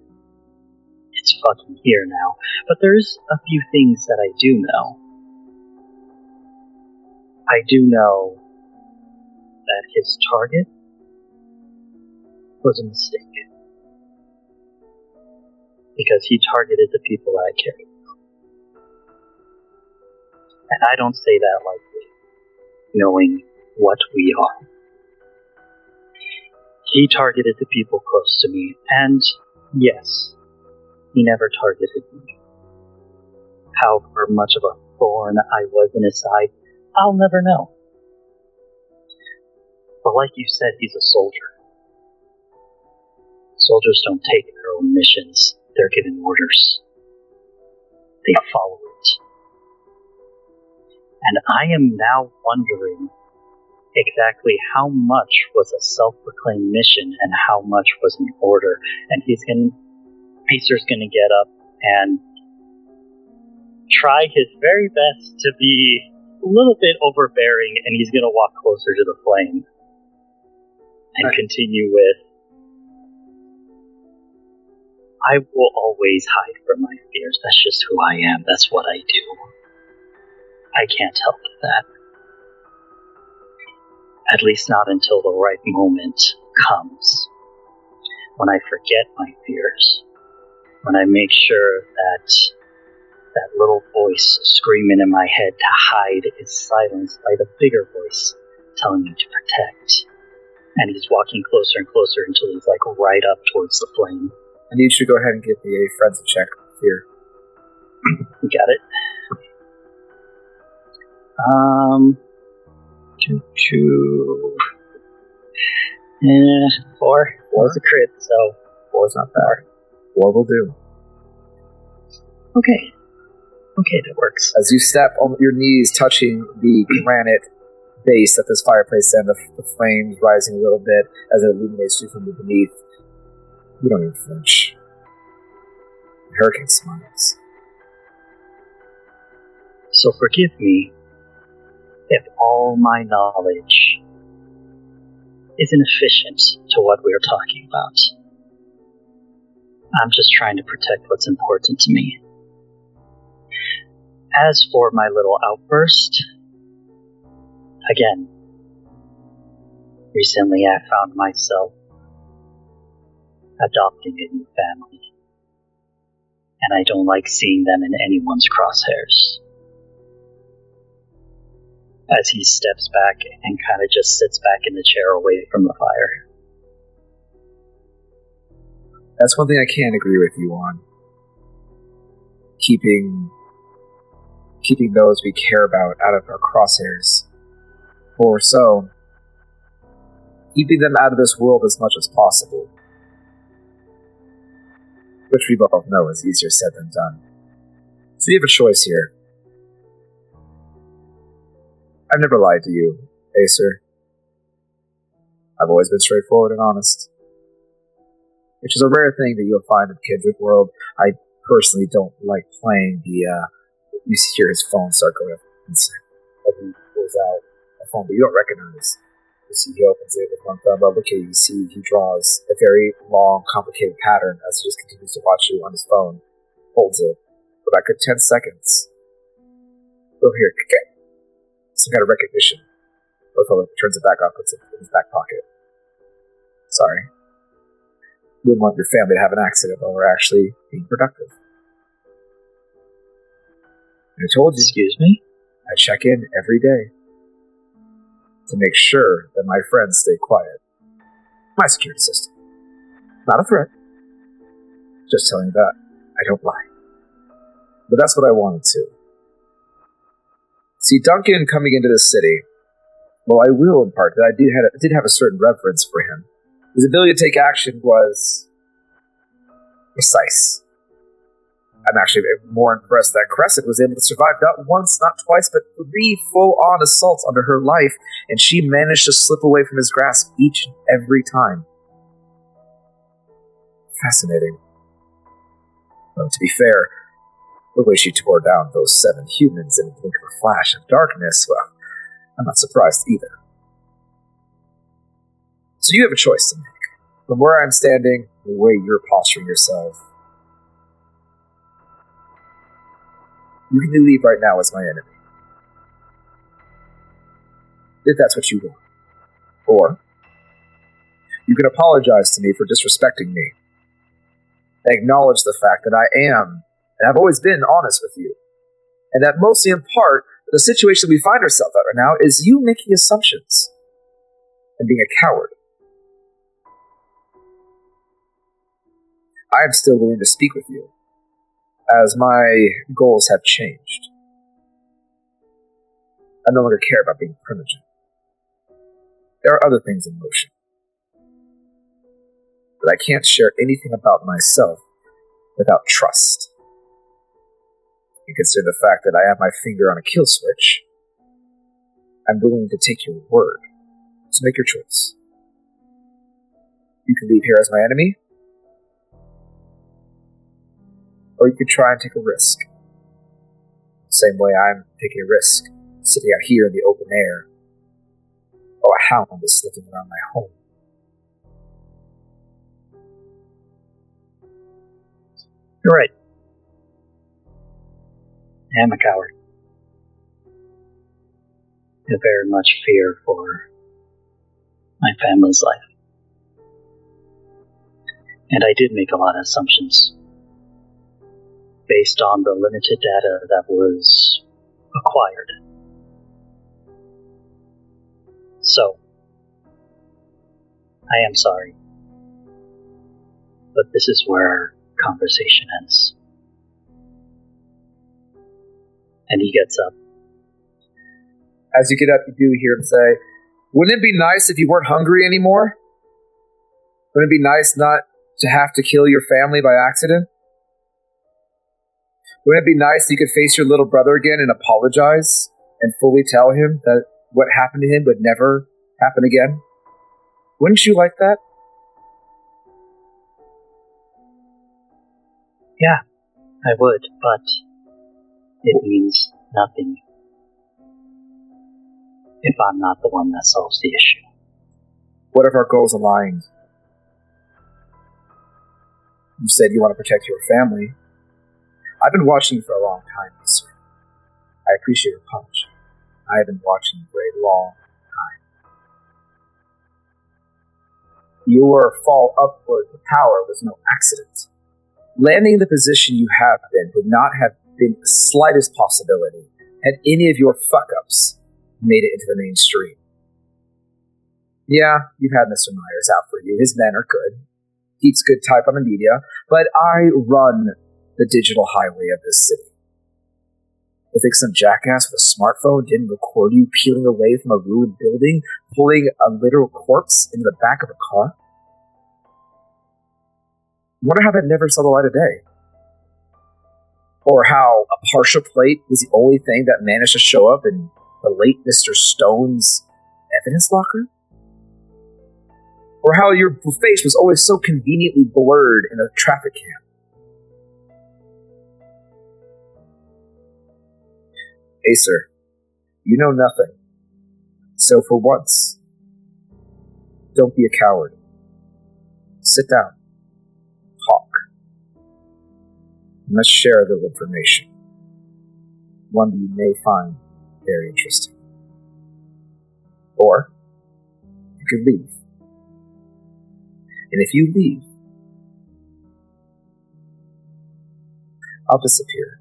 it's fucking here now. But there's a few things that I do know. I do know that his target was a mistake. Because he targeted the people that I cared about. And I don't say that lightly, knowing what we are. He targeted the people close to me, and yes, he never targeted me. However much of a thorn I was in his side, I'll never know. But like you said, he's a soldier. Soldiers don't take their own missions. They're given orders. They follow it. And I am now wondering exactly how much was a self-proclaimed mission and how much was an order. And Acer's gonna get up and try his very best to be a little bit overbearing, and he's gonna walk closer to the flame and continue with, I will always hide from my fears. That's just who I am. That's what I do. I can't help that. At least not until the right moment comes. When I forget my fears. When I make sure that that little voice screaming in my head to hide is silenced by the bigger voice telling me to protect. And he's walking closer and closer until he's like right up towards the flame. I need you to go ahead and give me a frenzy check here. You got it. 4. 4 is a crit, so 4 is not bad. 4 will do. Okay. Okay, that works. As you step on your knees, touching the granite base of this fireplace, and the flames rising a little bit as it illuminates you from beneath, you don't even flinch. The hurricane smiles. So forgive me if all my knowledge isn't efficient to what we're talking about. I'm just trying to protect what's important to me. As for my little outburst, again, recently I found myself adopting a new family, and I don't like seeing them in anyone's crosshairs. As he steps back and kind of just sits back in the chair away from the fire. That's one thing I can agree with you on. Keeping those we care about out of our crosshairs. Or so, keeping them out of this world as much as possible. Which we both know is easier said than done. So you have a choice here. I've never lied to you, Acer. I've always been straightforward and honest. Which is a rare thing that you'll find in Kindred World. I personally don't like playing the, you hear his phone start going up, and he pulls out a phone that you don't recognize. You see he opens it with one thumb up, okay, you see he draws a very long, complicated pattern as he just continues to watch you on his phone, holds it for about a good 10 seconds. Go here, okay. Some kind of recognition. Both turns it back up, puts it in his back pocket. Sorry. You wouldn't want your family to have an accident while we're actually being productive. And I told you. Excuse me? I check in every day to make sure that my friends stay quiet. My security system. Not a threat. Just telling you that. I don't lie. But that's what I wanted to. See, Duncan coming into the city, well, I will impart that I did have a certain reverence for him. His ability to take action was precise. I'm actually more impressed that Crescent was able to survive not once, not twice, but 3 full-on assaults under her life, and she managed to slip away from his grasp each and every time. Fascinating. Well, to be fair, the way she tore down those 7 humans in a blink of a flash of darkness, well, I'm not surprised either. So you have a choice to make. From where I'm standing, the way you're posturing yourself, you can leave right now as my enemy. If that's what you want. Or, you can apologize to me for disrespecting me. And acknowledge the fact that I am, and I've always been, honest with you. And that mostly in part, the situation we find ourselves at right now is you making assumptions. And being a coward. I am still willing to speak with you, as my goals have changed. I no longer care about being primitive. There are other things in motion. But I can't share anything about myself without trust. You consider the fact that I have my finger on a kill switch. I'm willing to take your word. So make your choice. You can leave here as my enemy, or you could try and take a risk. Same way I'm taking a risk, sitting out here in the open air, while a hound is sniffing around my home. You're right. I am a coward. I very much fear for my family's life. And I did make a lot of assumptions based on the limited data that was acquired. So, I am sorry. But this is where our conversation ends. And he gets up. As you get up, you do hear him say, wouldn't it be nice if you weren't hungry anymore? Wouldn't it be nice not to have to kill your family by accident? Wouldn't it be nice if you could face your little brother again and apologize and fully tell him that what happened to him would never happen again? Wouldn't you like that? Yeah, I would, but it means nothing if I'm not the one that solves the issue. What if our goals aligned? You said you want to protect your family. I've been watching you for a long time, sir. I appreciate your apology. I have been watching you for a long time. Your fall upward to power was no accident. Landing in the position you have been would not have been the slightest possibility had any of your fuck-ups made it into the mainstream. Yeah, you've had Mr. Myers out for you. His men are good. Keeps good type on the media. But I run the digital highway of this city. You think some jackass with a smartphone didn't record you peeling away from a ruined building, pulling a literal corpse into the back of a car? Wonder how that never saw the light of day. Or how a partial plate was the only thing that managed to show up in the late Mr. Stone's evidence locker? Or how your face was always so conveniently blurred in a traffic cam? Acer, you know nothing. So for once, don't be a coward. Sit down. Talk. And let's share a little information. One that you may find very interesting. Or, you could leave. And if you leave, I'll disappear.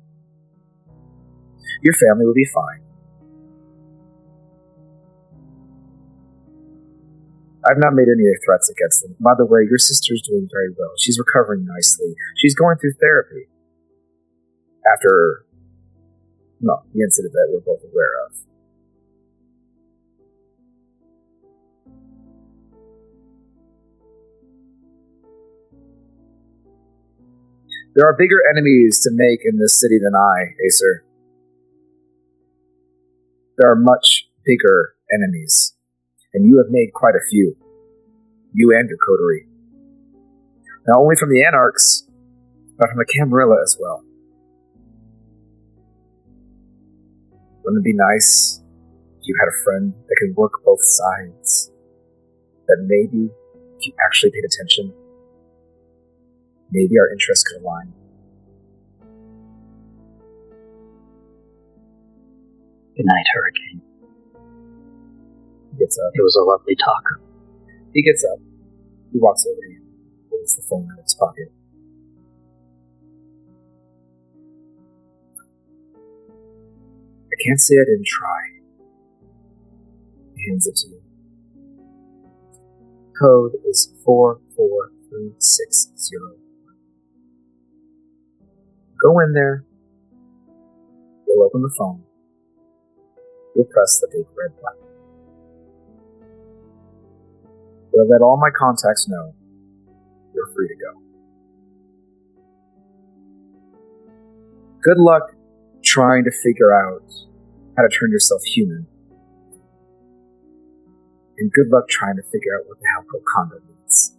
Your family will be fine. I've not made any threats against them. By the way, your sister's doing very well. She's recovering nicely. She's going through therapy. After, the incident that we're both aware of. There are bigger enemies to make in this city than I, Acer. There are much bigger enemies, and you have made quite a few. You and your coterie. Not only from the Anarchs, but from the Camarilla as well. Wouldn't it be nice if you had a friend that could work both sides? That maybe, if you actually paid attention, maybe our interests could align. Good night, Hurricane. He gets up. It was a lovely talk. He gets up. He walks over to you. Pulls the phone out of his pocket. I can't say I didn't try. He hands it to you. Code is 44360. go in there, you'll open the phone, you'll press the big red button. You'll let all my contacts know you're free to go. Good luck trying to figure out how to turn yourself human. And good luck trying to figure out what the hell Wakanda means.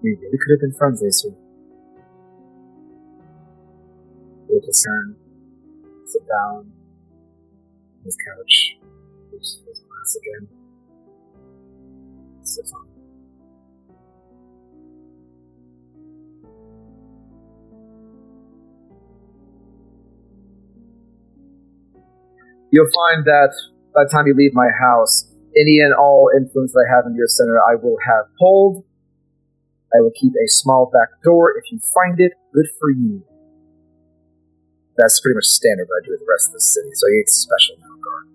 We really could have been friends, Acer. We'll just turn, sit down on his couch, use his glass again, sit on. You'll find that by the time you leave my house, any and all influence that I have in your center, I will have pulled. I will keep a small back door. If you find it, good for you. That's pretty much standard what I do with the rest of the city, so it's special in that regard.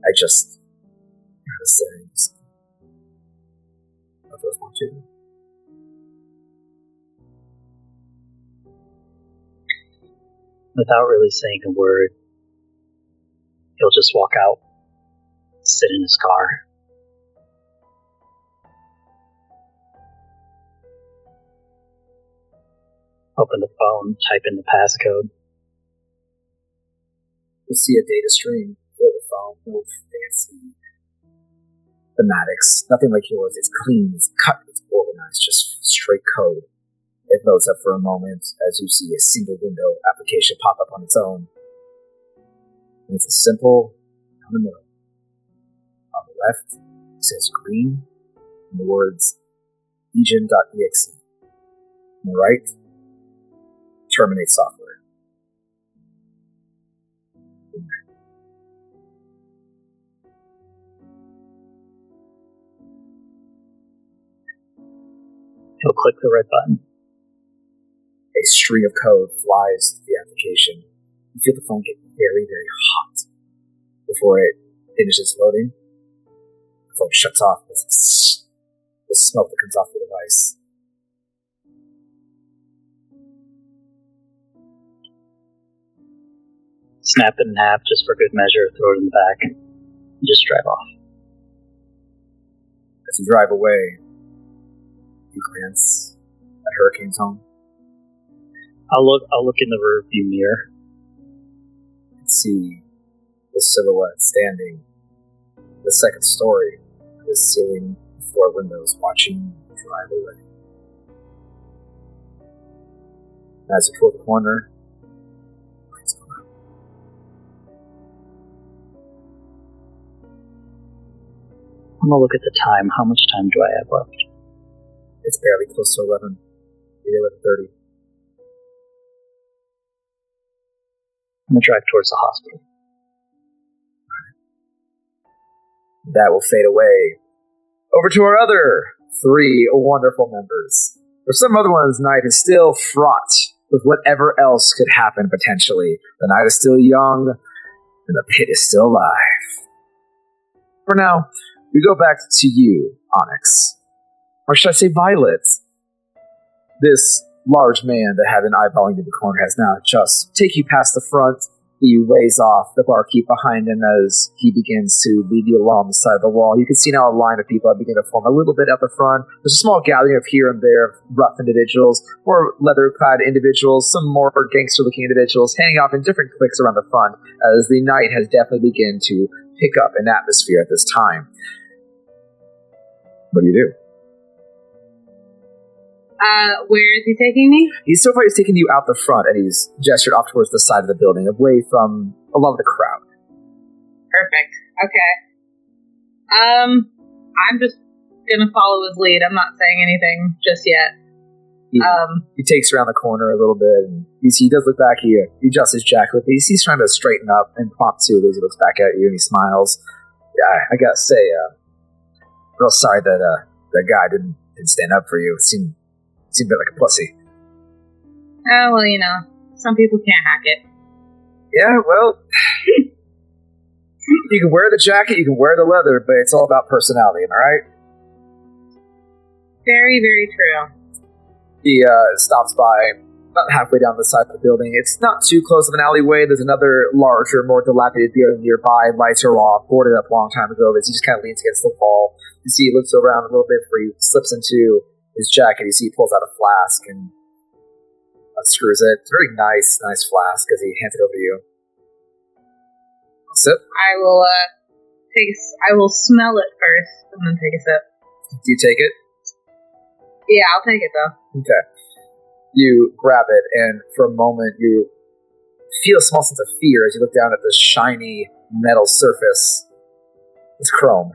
I just gotta say, those one too. Without really saying a word, he'll just walk out, sit in his car. Open the phone, type in the passcode. You'll see a data stream for the phone, no fancy thematics, nothing like yours. It's clean, it's cut, it's organized, just straight code. It loads up for a moment as you see a single window application pop up on its own. And it's a simple down the middle. On the left, it says green, and the words Legion.exe. On the right, terminate software. He'll click the red button. A string of code flies to the application. You feel the phone get very, very hot. Before it finishes loading, the phone shuts off with the smoke that comes off the device. Snap it in half just for good measure, throw it in the back, and just drive off. As you drive away, you glance at Hurricane's home. I'll look in the rearview mirror. And see the silhouette standing in the second story of the ceiling, floor windows, watching you drive away. As you pull the corner, lights go out. I'm gonna look at the time. How much time do I have left? It's barely close to 11. 11:30. I'm gonna drive towards the hospital. That will fade away. Over to our other 3 wonderful members. For some other one's night is still fraught with whatever else could happen potentially. The night is still young, and the pit is still alive. For now, we go back to you, Onyx. Or should I say Violet? This large man that had an eyeballing in the corner has now just take you past the front. He waves off the barkeep behind him as he begins to lead you along the side of the wall. You can see now a line of people begin to form a little bit at the front. There's a small gathering of here and there rough individuals, more leather-clad individuals, some more gangster-looking individuals hanging off in different cliques around the front as the night has definitely begun to pick up an atmosphere at this time. What do you do? Where is he taking me? He's so far he's taking you out the front, and he's gestured off towards the side of the building, away from a lot of the crowd. Perfect. Okay. I'm just gonna follow his lead. I'm not saying anything just yet. He takes around the corner a little bit, and he does look back. He adjusts his jacket. He's trying to straighten up and prompt to as he looks back at you, and he smiles. Yeah, I gotta say, real sorry that that guy didn't stand up for you. It seemed a bit like a pussy. Oh, well, some people can't hack it. Yeah, well, you can wear the jacket, you can wear the leather, but it's all about personality, am I right? Very, very true. He stops by about halfway down the side of the building. It's not too close of an alleyway. There's another larger, more dilapidated building nearby. Lights are off, boarded up a long time ago. As he just kind of leans against the wall. You see he looks around a little bit before he slips into his jacket. You see he pulls out a flask and unscrews it. It's a very nice flask as he hands it over to you. Sip. I will I will smell it first and then take a sip. Do you take it? Yeah, I'll take it though. Okay. You grab it, and for a moment you feel a small sense of fear as you look down at the shiny metal surface. It's chrome.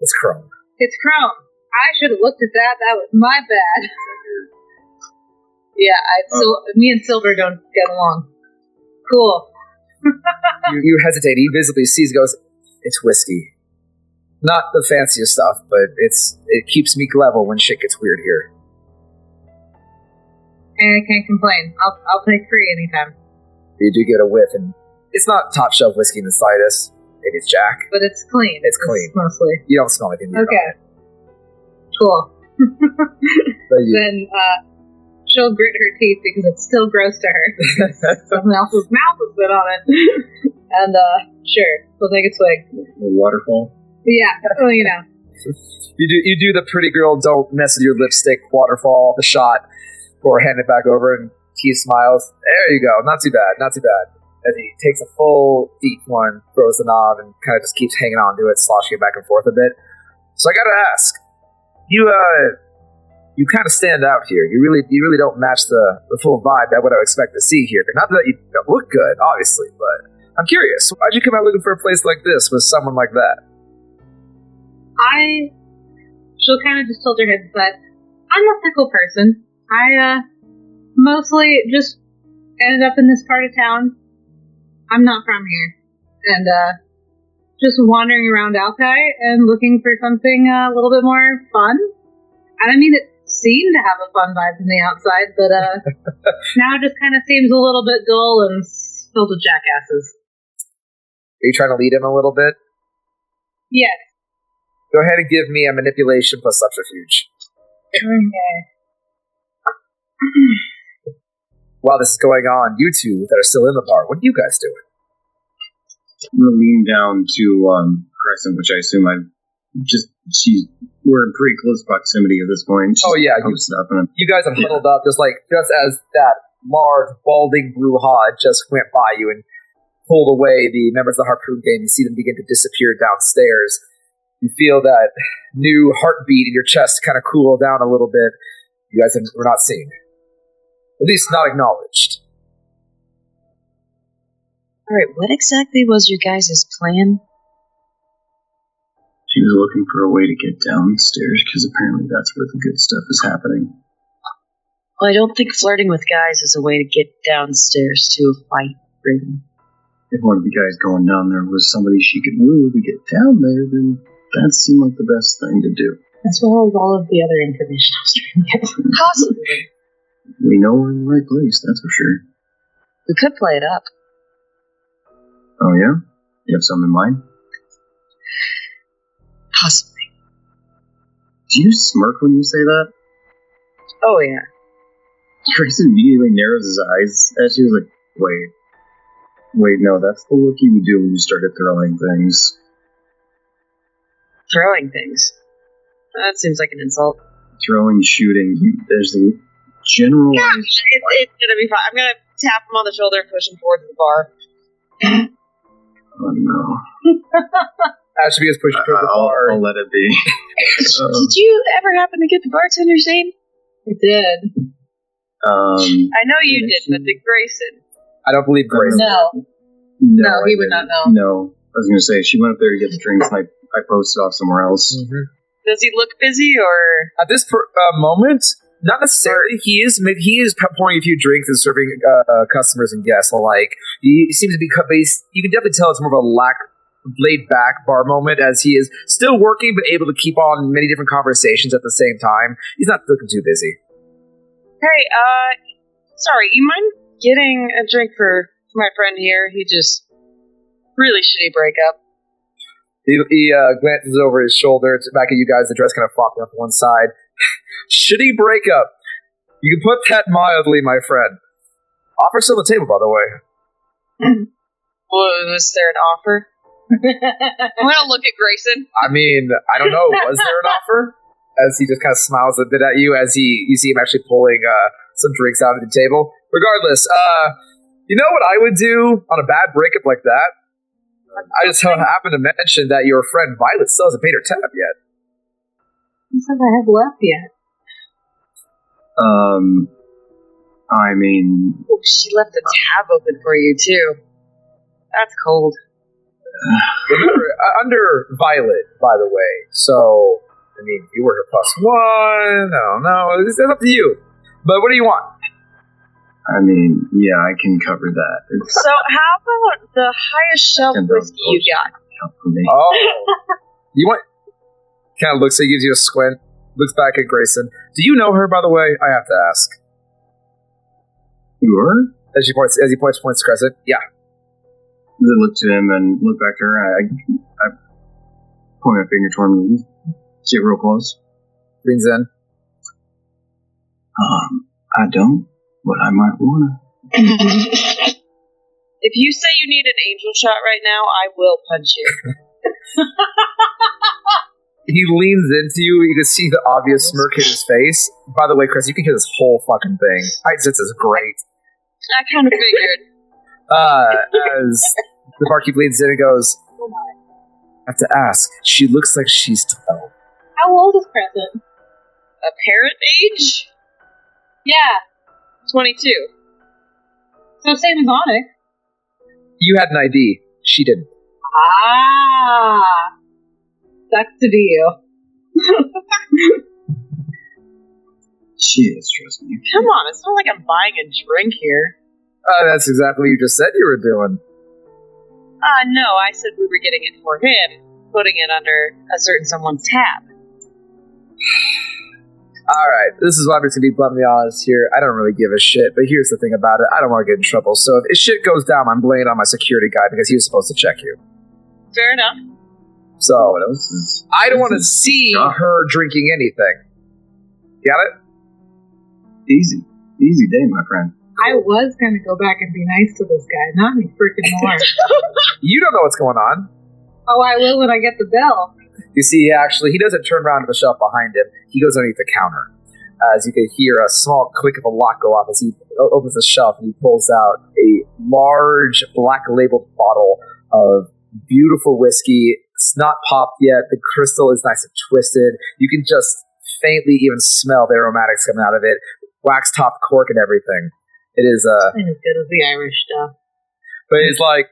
It's chrome. It's chrome. I should have looked at that. That was my bad. Yeah, me and Silver don't get along. Cool. You hesitate. He visibly sees, goes, it's whiskey. Not the fanciest stuff, but it keeps me level when shit gets weird here. And I can't complain. I'll take 3 anytime. You do get a whiff, and it's not top shelf whiskey in the slightest. Maybe it's Jack. But it's clean. It's clean. Mostly. You don't smell anything. Okay. Cool. Then she'll grit her teeth because it's still gross to her. Someone else's mouth has been on it. And sure, we'll take a swig. A waterfall? Yeah, well, you know. You do the pretty girl don't mess with your lipstick waterfall, the shot, or hand it back over, and he smiles. There you go. Not too bad. Not too bad. As he takes a full deep one, throws the knob, and kind of just keeps hanging on to it, sloshing it back and forth a bit. So I gotta ask, you kind of stand out here. You really don't match the full vibe that what I would expect to see here. Not that you don't look good, obviously, but I'm curious. Why'd you come out looking for a place like this with someone like that? She'll kind of just tilt her head, but I'm a fickle person. I mostly just ended up in this part of town. I'm not from here. And just wandering around Alkai and looking for something a little bit more fun. And I mean, it seemed to have a fun vibe from the outside, but now it just kind of seems a little bit dull and filled with jackasses. Are you trying to lead him a little bit? Yes. Go ahead and give me a manipulation plus subterfuge. Okay. While this is going on, you two that are still in the bar, what are you guys doing? I'm going to lean down to Crescent, which I assume we're in pretty close proximity at this point. Oh yeah, you guys have huddled up just as that large, balding Bruja just went by you and pulled away the members of the Harpoon gang. You see them begin to disappear downstairs. You feel that new heartbeat in your chest kind of cool down a little bit. You guys were not seen. At least not acknowledged. Alright, what exactly was your guys' plan? She was looking for a way to get downstairs, because apparently that's where the good stuff is happening. Well, I don't think flirting with guys is a way to get downstairs to a fight, really. If one of the guys going down there was somebody she could woo to get down there, then that seemed like the best thing to do. As well as all of the other information I was trying to get. Possibly. We know we're in the right place, that's for sure. We could play it up. Oh yeah? You have something in mind? Possibly. Do you smirk when you say that? Oh yeah. Chris immediately narrows his eyes as she was like, Wait, no, that's the look you would do when you started throwing things. Throwing things? That seems like an insult. Throwing, shooting, there's a general... Yeah, it's gonna be fine. I'm gonna tap him on the shoulder and push him towards the bar. Oh no. Ashby is pushing towards the bar. I'll let it be. Did you ever happen to get the bartender's name? I did. I know you did, but did Grayson? I don't believe Grayson. No, he would not know. No. I was going to say, she went up there to get the drinks, and I posted off somewhere else. Mm-hmm. Does he look busy, or...? At this moment, not necessarily. He is pouring a few drinks and serving customers and guests alike. He seems to be... You can definitely tell it's more of a laid-back bar moment, as he is still working, but able to keep on many different conversations at the same time. He's not looking too busy. Hey, sorry, you mind getting a drink for my friend here? He just... Really shitty breakup. He glances over his shoulder back at you guys, the dress kind of flopping up to one side. Shitty breakup. You can put that mildly, my friend. Offer's still on the table, by the way. Was there an offer? I'm gonna look at Grayson. I mean, I don't know. Was there an offer? As he just kind of smiles a bit at you, as you see him actually pulling some drinks out of the table. Regardless, you know what I would do on a bad breakup like that? I just happened to mention that your friend Violet still hasn't paid her tab yet. Who says I have left yet? I mean... She left the tab open for you, too. That's cold. Remember, under Violet, by the way, so, I mean, you were her +1, I don't know, it's up to you. But what do you want? I mean, yeah, I can cover that. So how about the highest shelf whiskey you got? Oh. You want... Kind of looks at you, gives you a squint, looks back at Grayson. Do you know her, by the way? I have to ask. You are? As he points to Crescent. Yeah. As I look to him and look back to her, I point my finger toward him. Get real close. Leans in. I don't, but I might wanna. If you say you need an angel shot right now, I will punch you. He leans into you. You can see the obvious smirk in his face. By the way, Chris, you can hear this whole fucking thing. Height Sense is great. I kind of figured. As the barkeep leans in and goes, I have to ask, she looks like she's 12. How old is Crescent? Apparent age? Yeah. 22. So same as Onyx. You had an ID. She didn't. Ah. Sucks to be you. She is, trust me. Come on, it's not like I'm buying a drink here. That's exactly what you just said you were doing. No, I said we were getting it for him, putting it under a certain someone's tab. Alright, this is why I'm just going to be bluntly honest here. I don't really give a shit, but here's the thing about it. I don't want to get in trouble, so if shit goes down, I'm blaming it on my security guy because he was supposed to check you. Fair enough. So, What else is... I don't want to see her drinking anything. Got it? Easy. Easy day, my friend. I was gonna go back and be nice to this guy, not any freaking more. You don't know what's going on. Oh, I will when I get the bill. You see, actually, he doesn't turn around to the shelf behind him. He goes underneath the counter. As you can hear a small click of a lock go off as he opens the shelf and he pulls out a large black labeled bottle of beautiful whiskey. It's not popped yet. The crystal is nice and twisted. You can just faintly even smell the aromatics coming out of it. Wax top cork and everything. It is Ain't as good as the Irish stuff. but it's like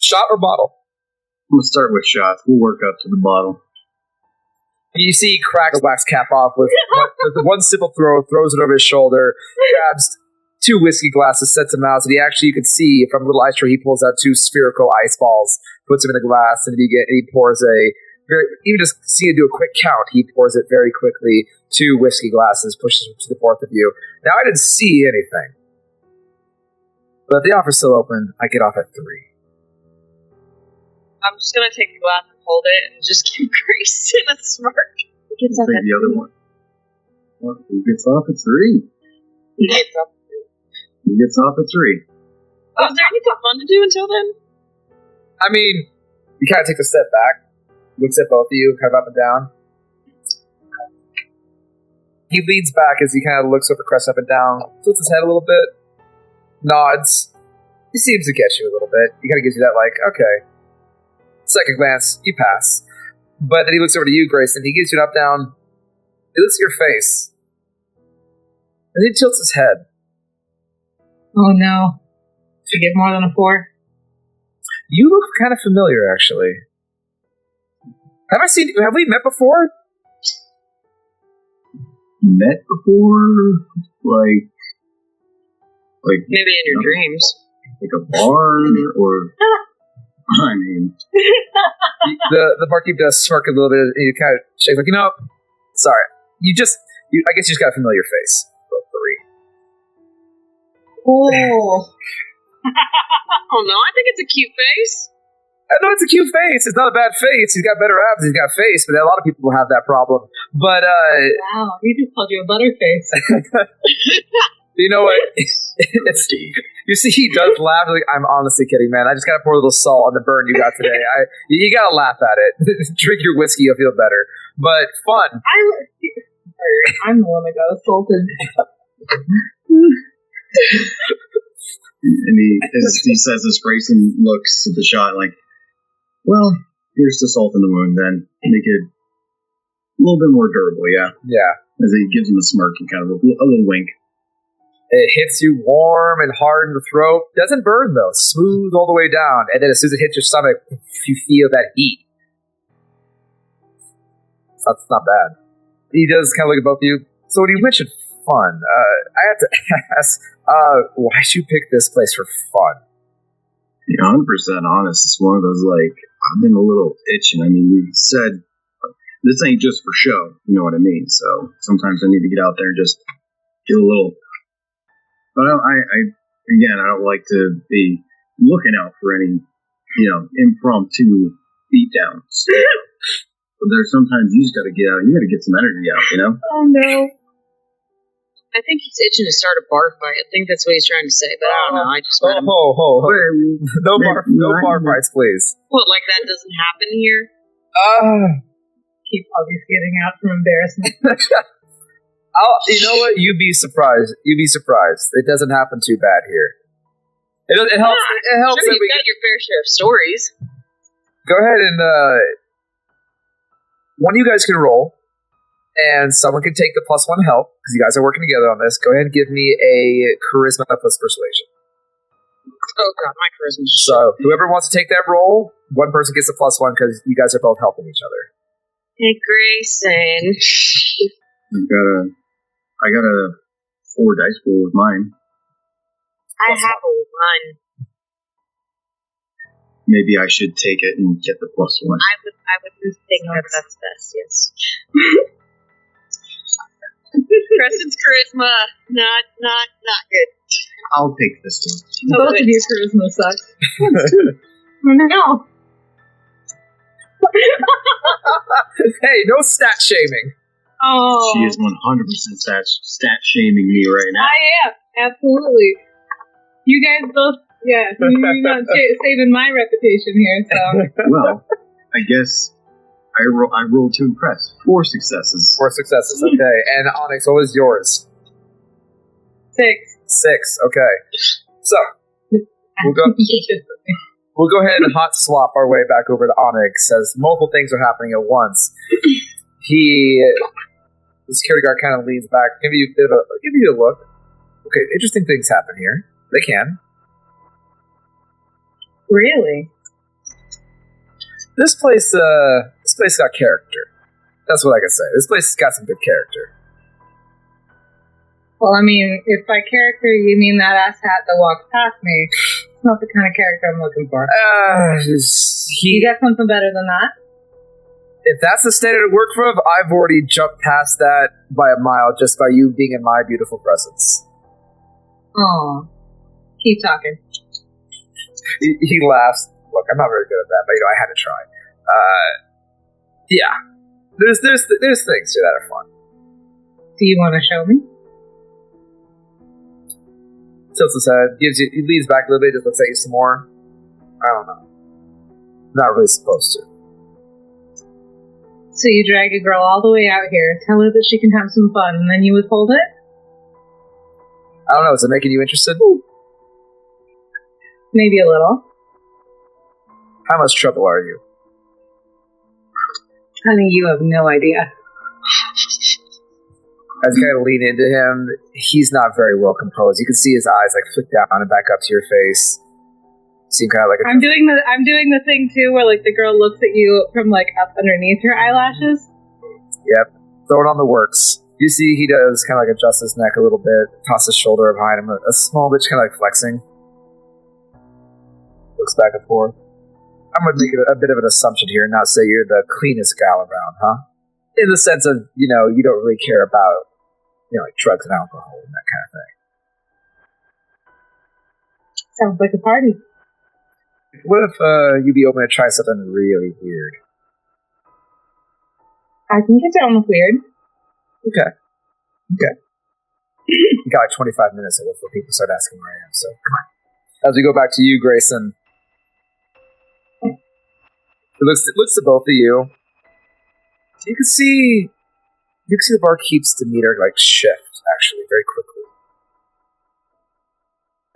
shot or bottle. I'm gonna start with shots. We'll work up to the bottle. You see he cracks the wax cap off with one simple throw, throws it over his shoulder, grabs 2 whiskey glasses, sets them out, and you can see from a little ice tray he pulls out 2 spherical ice balls, puts them in a glass, and he pours even just seeing him do a quick count, he pours it very quickly, 2 whiskey glasses, pushes them to the 4th of you. Now I didn't see anything. But the offer's still open. I get off at 3. I'm just gonna take the glass and hold it and just give Grayson a smirk. Take the other one. Well, who gets off at 3? He gets up. Who gets off at 3? Oh, is there anything fun to do until then? I mean, he kind of takes a step back, looks at both of you, kind of up and down. He leans back as he kind of looks over Crest up and down, tilts his head a little bit, nods. He seems to get you a little bit. He kind of gives you that, like, okay. Second glance, you pass. But then he looks over to you, Grayson. He gives you an up-down. He looks at your face. And he tilts his head. Oh no. Did you get more than a 4? You look kind of familiar, actually. Have we met before? Met before? Like Maybe in your dreams. like a bar or I mean The barkeep does smirk a little bit and he kind of shakes like, sorry. I guess you just got a familiar face. Both 3. Oh. Oh no, I think it's a cute face. I know it's a cute face. It's not a bad face. He's got better abs. He's got face, but a lot of people have that problem. But wow, he just called you a butterface. you know what? You see, he does laugh. Like, I'm honestly kidding, man. I just gotta pour a little salt on the burn you got today. You gotta laugh at it. Drink your whiskey, you'll feel better. But fun. I'm the one that got assaulted. And he says this, Grayson looks at the shot like, well, here's the salt in the wound then. Make it a little bit more durable, yeah. Yeah. As he gives him a smirk and kind of a little wink. It hits you warm and hard in the throat. Doesn't burn, though. Smooth all the way down. And then as soon as it hits your stomach, you feel that heat. That's not bad. He does kind of look at both of you. So when you mentioned fun, I have to ask, why'd you pick this place for fun? 100% honest. It's one of those, like, I've been a little itching. I mean, you said, this ain't just for show. You know what I mean? So sometimes I need to get out there and just get a little... But I don't like to be looking out for any, impromptu beatdowns. But there's sometimes you just got to get out. You got to get some energy out, you know? Oh, no. I think he's itching to start a bar fight. I think that's what he's trying to say, but I don't know. I just met him. No bar fights, please. What, like that doesn't happen here? Keep always getting out from embarrassment. You know what? You'd be surprised. It doesn't happen too bad here. It helps. It helps. Sure, you've got your fair share of stories. Go ahead and one of you guys can roll, and someone can take the +1 help because you guys are working together on this. Go ahead and give me a charisma plus persuasion. Oh god, my charisma. So whoever wants to take that roll, one person gets a +1 because you guys are both helping each other. Hey, Grayson. I got a 4 dice roll with mine. I have a 1. Maybe I should take it and get the +1. I would think that's best, yes. Preston's charisma, not good. I'll take this one. Both of your charisma sucks. No. Hey, no stat shaming. Oh. She is 100% stat shaming me right now. I am, absolutely. You guys both, you're not saving my reputation here, so. Well, I guess I rolled to impress. 4 successes. 4 successes, okay. And Onyx, what was yours? 6. 6, okay. So, we'll go ahead and hot swap our way back over to Onyx as multiple things are happening at once. The security guard kind of leans back, give you a look. Okay, interesting things happen here. They can. Really? This place got character. That's what I can say. This place has got some good character. Well, I mean, if by character you mean that asshat that walks past me, it's not the kind of character I'm looking for. You got something better than that? If that's the standard to work from, I've already jumped past that by a mile just by you being in my beautiful presence. Aw. Keep talking. He laughs. Look, I'm not very good at that, but I had to try. Yeah. There's things here that are fun. Do you want to show me? Tilts his head, he leans back a little bit, just looks at you some more. I don't know. Not really supposed to. So you drag a girl all the way out here, tell her that she can have some fun, and then you withhold it? I don't know, is it making you interested? Maybe a little. How much trouble are you? Honey, you have no idea. As you kind of lean into him, he's not very well composed. You can see his eyes like flick down and back up to your face. Seem kind of like I'm doing the thing too, where like the girl looks at you from like up underneath her eyelashes. Yep, throw it on the works. You see, he does kind of like adjust his neck a little bit, toss his shoulder behind him, a small bit, kind of like flexing. Looks back and forth. I'm gonna make a bit of an assumption here, and not say you're the cleanest gal around, huh? In the sense of, you don't really care about, like drugs and alcohol and that kind of thing. Sounds like a party. What if you'd be open to try something really weird? I can get down with weird. Okay. You got like 25 minutes before people start asking where I am, so come on. As we go back to you, Grayson. It looks to both of you. You can see the barkeep's demeanor shift actually very quickly.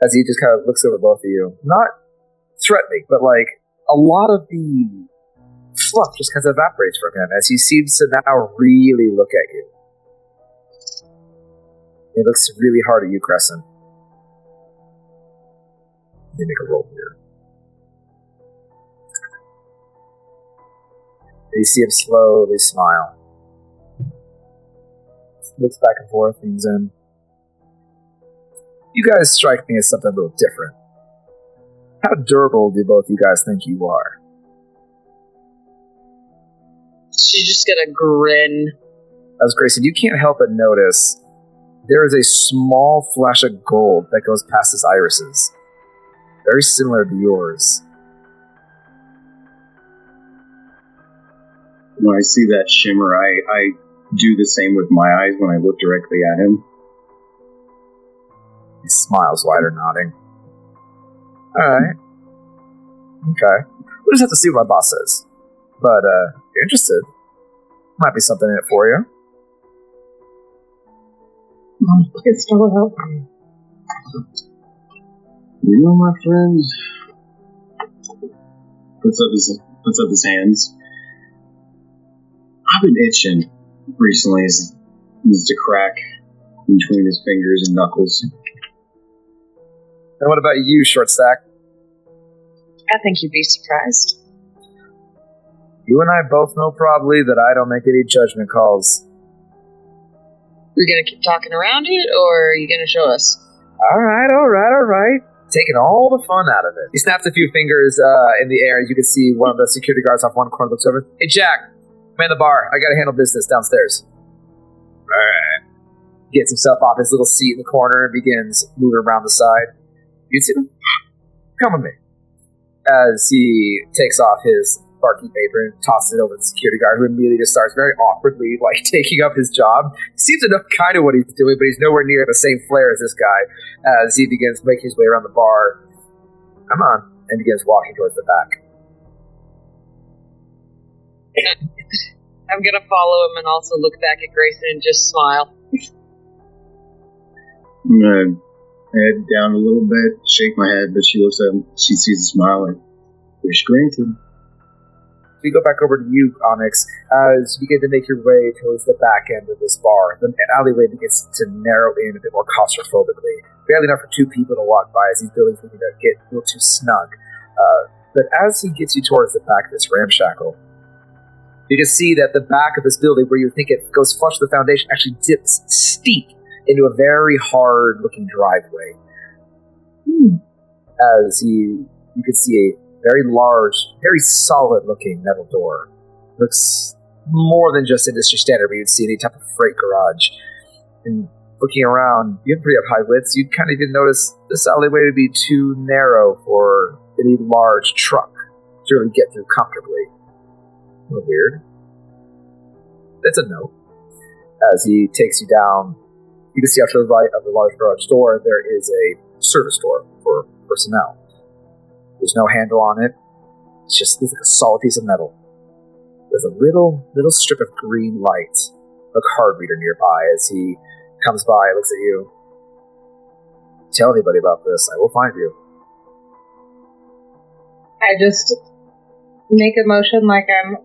As he just kind of looks over both of you. Not threatening, but a lot of the fluff just kind of evaporates from him as he seems to now really look at you. He looks really hard at you, Crescent. They make a roll here. You see him slowly smile. Looks back and forth, things in. You guys strike me as something a little different. How durable do both you guys think you are? She's just gonna grin. As Grayson, you can't help but notice there is a small flash of gold that goes past his irises. Very similar to yours. When I see that shimmer, I do the same with my eyes when I look directly at him. He smiles wider, nodding. Alright. Okay. We'll just have to see what my boss says. But, if you're interested, might be something in it for you. It's still out. You know, my friend, puts up his hands. I've been itching recently as to crack between his fingers and knuckles. And what about you, Short Stack? I think you'd be surprised. You and I both know probably that I don't make any judgment calls. We're gonna keep talking around it, or are you gonna show us? Alright. Taking all the fun out of it. He snaps a few fingers in the air. You can see one of the security guards off one corner looks over. Hey, Jack, man the bar. I gotta handle business downstairs. Alright. Gets himself off his little seat in the corner and begins moving around the side. You two, come with me. As he takes off his barkeep apron, tosses it over to the security guard, who immediately just starts very awkwardly, taking up his job. Seems to know kind of what he's doing, but he's nowhere near the same flair as this guy, as he begins making his way around the bar. Come on. And begins walking towards the back. I'm gonna follow him and also look back at Grayson and just smile. I'm gonna head down a little bit, shake my head, but she looks at him, she sees a smile and wish granted. We go back over to you, Onyx, as you begin to make your way towards the back end of this bar. The alleyway begins to narrow in a bit more claustrophobically. Barely enough for two people to walk by as these buildings begin to get a little too snug. But as he gets you towards the back of this ramshackle, you can see that the back of this building, where you think it goes flush with the foundation, actually dips steep into a very hard-looking driveway. As you can see a very large, very solid-looking metal door. Looks more than just industry standard, where you'd see any type of freight garage. And looking around, you have pretty up high widths. You'd kind of even notice this alleyway would be too narrow for any large truck to really get through comfortably. A little weird. It's a no. As he takes you down, you can see out to the right of the large garage door, there is a service door for personnel. There's no handle on it. It's just like a solid piece of metal. There's a little strip of green light, a card reader nearby. As he comes by, looks at you. Tell anybody about this. I will find you. I just make a motion like I'm,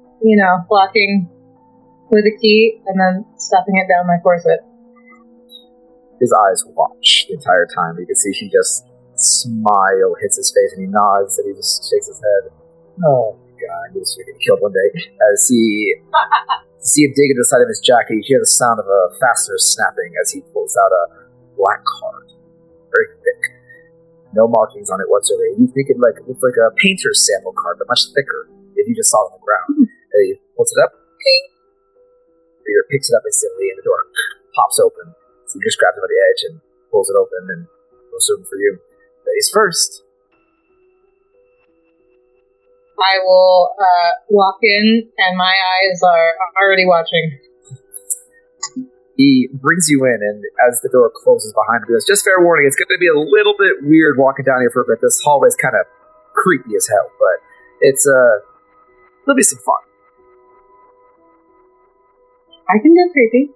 blocking with a key and then stuffing it down my corset. His eyes watch the entire time. You can see he just smile hits his face and he nods and he just shakes his head. Oh my god, he's going to get killed one day. As he see him dig into the side of his jacket, you hear the sound of a fastener snapping as he pulls out a black card. Very thick. No markings on it whatsoever. You think it looks like a painter's sample card, but much thicker if you just saw it on the ground. And he pulls it up. Ping! Reader picks it up instantly and the door pops open. So he just grabs it by the edge and pulls it open and goes open for you. Ladies first. I will walk in, and my eyes are already watching. He brings you in, and as the door closes behind him, he goes, just fair warning, it's going to be a little bit weird walking down here for a bit. This hallway's kind of creepy as hell, but it'll be some fun. I can do creepy.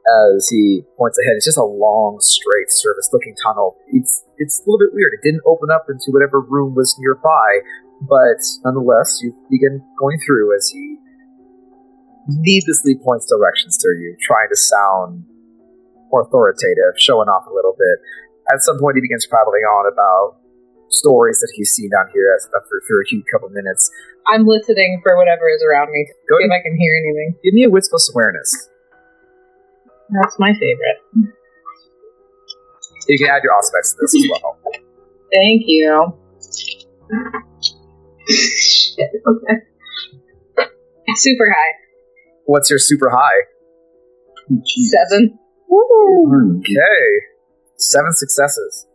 As he points ahead, it's just a long, straight, service-looking tunnel. It's a little bit weird. It didn't open up into whatever room was nearby, but nonetheless, you begin going through as he needlessly points directions to you, trying to sound more authoritative, showing off a little bit. At some point, he begins prattling on about stories that he's seen down here for a huge couple minutes. I'm listening for whatever is around me. Go See if I can hear anything. Give me a wits plus awareness. That's my favorite. You can add your aspects to this as well. Thank you. Shit, okay. Super high. What's your super high? 7. Woo! Okay. 7 successes.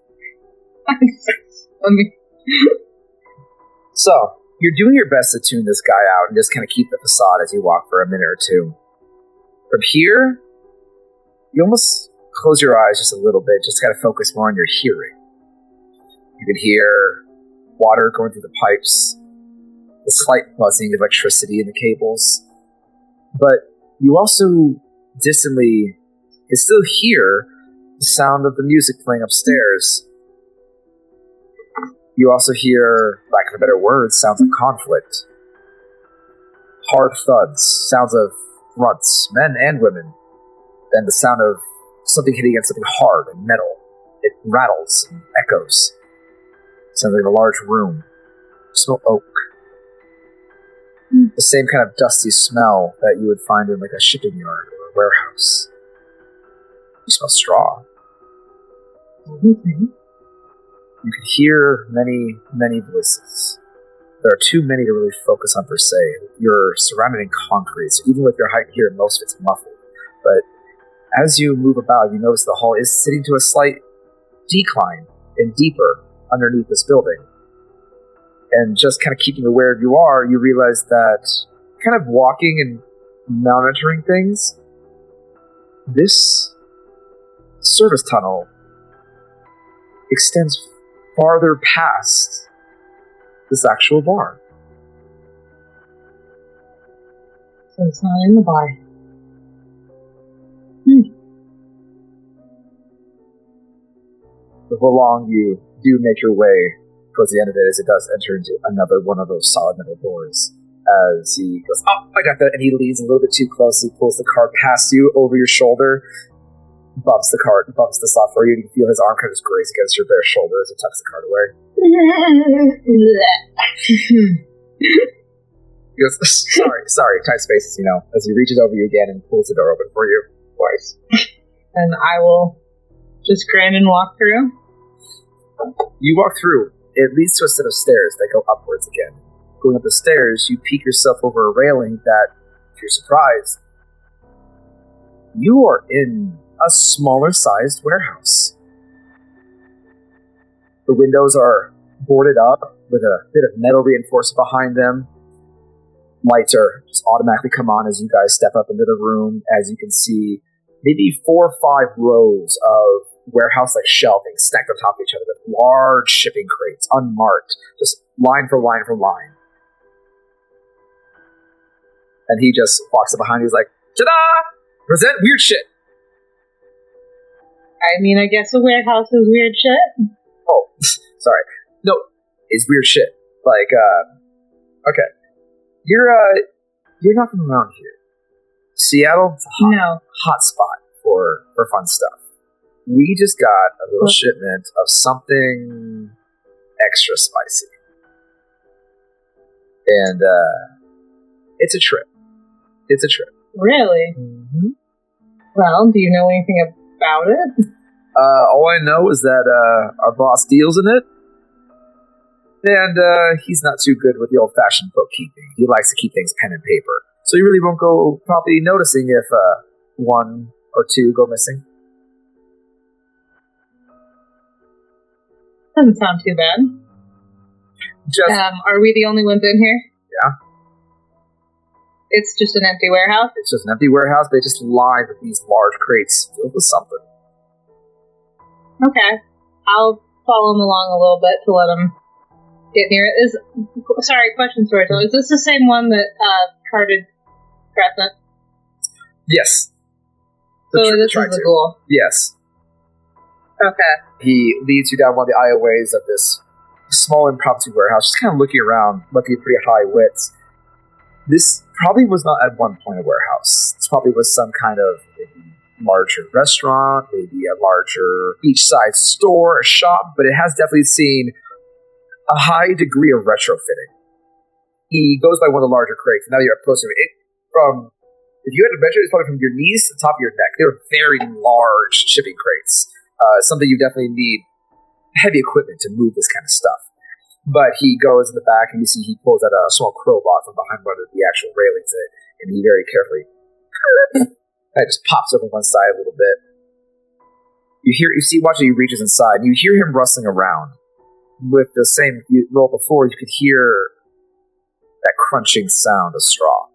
So, you're doing your best to tune this guy out and just kind of keep the facade as you walk for a minute or two. From here, you almost close your eyes just a little bit, just kind of focus more on your hearing. You can hear water going through the pipes, the slight buzzing of electricity in the cables. But you also distantly can still hear the sound of the music playing upstairs. You also hear, lack of a better word, sounds of conflict. Hard thuds, sounds of grunts, men and women. And the sound of something hitting against something hard and metal. It rattles and echoes. It sounds like a large room. You smell oak. The same kind of dusty smell that you would find in like a shipping yard or a warehouse. You smell straw. Mm-hmm. You can hear many, many voices. There are too many to really focus on per se. You're surrounded in concrete, so even with your height here, most of it's muffled. But as you move about, you notice the hall is sitting to a slight decline and deeper underneath this building. And just kind of keeping aware of you are, you realize that kind of walking and monitoring things, this service tunnel extends farther past this actual bar. So it's not in the bar. Before long, you do make your way towards the end of it, as it does enter into another one of those solid metal doors. As he goes, oh, I got that, and he leans a little bit too close. He pulls the cart past you, over your shoulder, bumps the cart, bumps the slot for you, and you feel his arm kind of just graze against your bare shoulder as he tucks the cart away. He goes, sorry, tight spaces, as he reaches over you again and pulls the door open for you twice. And I will just grin and walk through. You walk through. It leads to a set of stairs that go upwards again. Going up the stairs, you peek yourself over a railing that, if you're surprised, you are in a smaller-sized warehouse. The windows are boarded up with a bit of metal reinforcement behind them. Lights are just automatically come on as you guys step up into the room. As you can see, maybe 4 or 5 rows of warehouse-like shelving stacked on top of each other with large shipping crates, unmarked, just line for line for line. And he just walks up behind you, he's like, ta-da! Present weird shit! I mean, I guess a warehouse is weird shit. Oh, sorry. No, it's weird shit. Like, okay. You're not from around here. Seattle, it's a hot spot for fun stuff. We just got a little shipment of something extra spicy. And, it's a trip. It's a trip. Really? Mm-hmm. Well, do you know anything about it? All I know is that, our boss deals in it. And, he's not too good with the old-fashioned bookkeeping. He likes to keep things pen and paper. So you really won't go probably noticing if, 1 or 2 go missing. Doesn't sound too bad. Just Are we the only ones in here? Yeah. It's just an empty warehouse? It's just an empty warehouse. They just line with these large crates filled with something. Okay. I'll follow him along a little bit to let him get near it. Sorry, question, Storyteller. Is this the same one that carted Crescent? Yes. So this is the ghoul? Yes. Okay. He leads you down one of the aisleways of this small impromptu warehouse, just kind of looking around, looking at pretty high widths. This probably was not at one point a warehouse. This probably was some kind of maybe larger restaurant, maybe a larger beachside store, a shop, but it has definitely seen a high degree of retrofitting. He goes by one of the larger crates, and now you're up close to it. If you had to measure, it's probably from your knees to the top of your neck. They're very large shipping crates. Something you definitely need heavy equipment to move this kind of stuff. But he goes in the back, and you see he pulls out a small crowbar from behind one of the actual railings, and he very carefully it just pops over one side a little bit. Watch as he reaches inside, and you hear him rustling around. With the same roll before, you could hear that crunching sound of straw.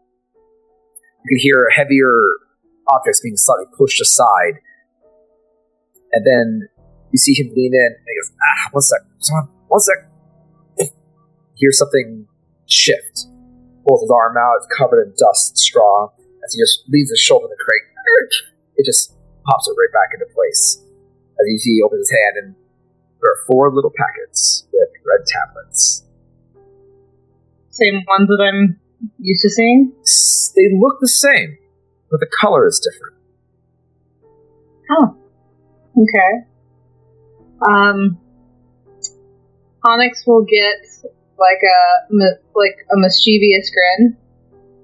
You could hear heavier objects being slightly pushed aside. And then you see him lean in, and he goes, one sec. Hear something shift. Pulls his arm out, it's covered in dust and straw. As he just leans his shoulder in the crate, it just pops it right back into place. As you see, he opens his hand, and there are 4 little packets with red tablets. Same ones that I'm used to seeing? They look the same, but the color is different. Oh. Okay. Onyx will get like a mischievous grin,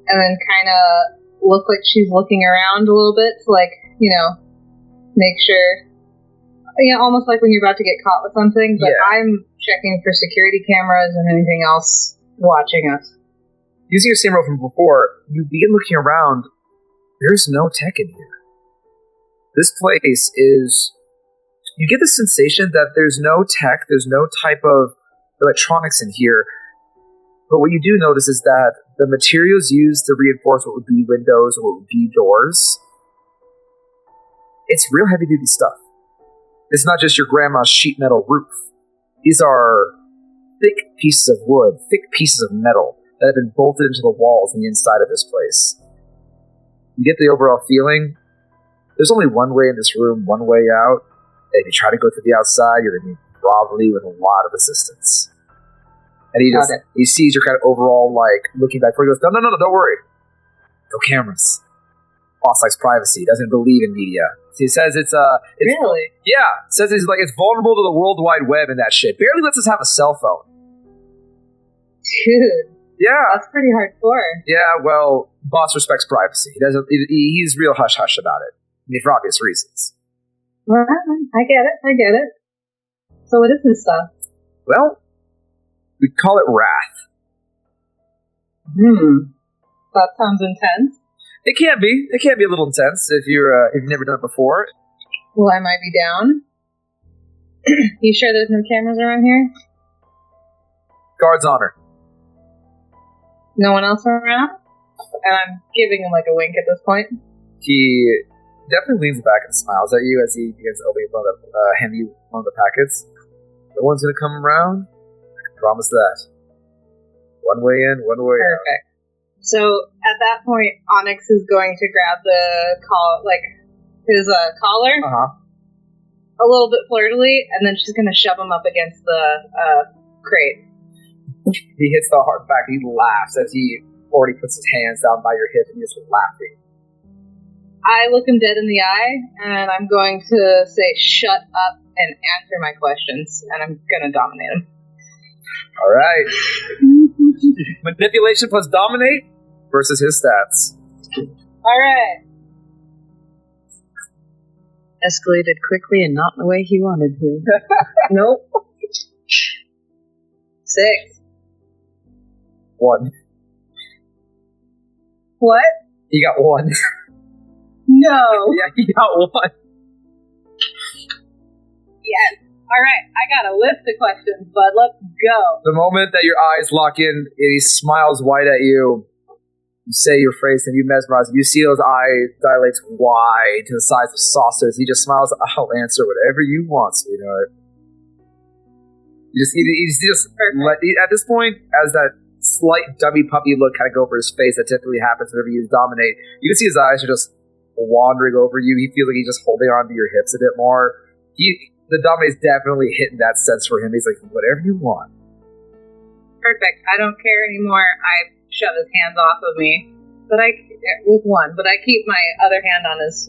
and then kind of look like she's looking around a little bit to make sure. Almost like when you're about to get caught with something, but yeah. I'm checking for security cameras and anything else watching us. Using your same rope from before, you begin looking around. There's no tech in here. This place is... You get the sensation that there's no tech, there's no type of electronics in here. But what you do notice is that the materials used to reinforce what would be windows or what would be doors, it's real heavy-duty stuff. It's not just your grandma's sheet metal roof. These are thick pieces of wood, thick pieces of metal that have been bolted into the walls and the inside of this place. You get the overall feeling, there's only one way in this room, one way out. And if you try to go to the outside, you're going to be probably with a lot of resistance. And he sees your kind of overall, looking back for you. He goes, no, don't worry. No cameras. Boss likes privacy. Doesn't believe in media. He says it's really? Yeah. Says it's vulnerable to the World Wide Web and that shit. Barely lets us have a cell phone. Dude. Yeah. That's pretty hardcore. Yeah, well, boss respects privacy. He's real hush-hush about it. I mean, for obvious reasons. Well, I get it. So what is this stuff? Well, we call it Wrath. That sounds intense. It can be. It can be a little intense if you've never done it before. Well, I might be down. You sure there's no cameras around here? Guard's honor. No one else around? And I'm giving him a wink at this point. He definitely leans back and smiles at you as he begins opening hand you one of the packets. No one's going to come around. I can promise that. One way in, one way out. Perfect. So at that point, Onyx is going to grab his collar, a little bit flirtily, and then she's going to shove him up against the crate. He hits the hard back. He laughs as he already puts his hands down by your hip, and he's laughing. I look him dead in the eye, and I'm going to say, "Shut up and answer my questions," and I'm going to dominate him. All right. Manipulation plus dominate versus his stats. All right. Escalated quickly and not in the way he wanted to. Nope. 6. 1. What? He got 1. No. Yeah, he got 1. Yes. Alright, I got a list of questions, bud. Let's go. The moment that your eyes lock in, he smiles wide at you. You say your phrase and you mesmerize him. You see those eyes dilate wide to the size of saucers. He just smiles, I'll answer whatever you want, sweetheart. At this point, as that slight dummy puppy look kind of go over his face that typically happens whenever you dominate, you can see his eyes are just wandering over you. He feels like he's just holding on to your hips a bit more. The dominate's definitely hitting that sense for him. He's like, whatever you want. Perfect. I don't care anymore. I shove his hands off of me. But I keep my other hand on his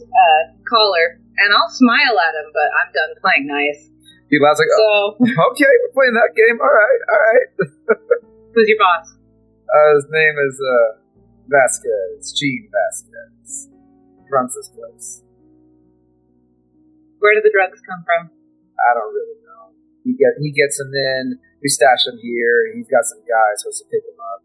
collar, and I'll smile at him, but I'm done playing nice. He laughs like, okay, we're playing that game. All right. Who's your boss? His name is Vasquez, Gene Vasquez. He runs this place. Where do the drugs come from? I don't really know. He gets them in. We stash them here. He's got some guys supposed to pick them up.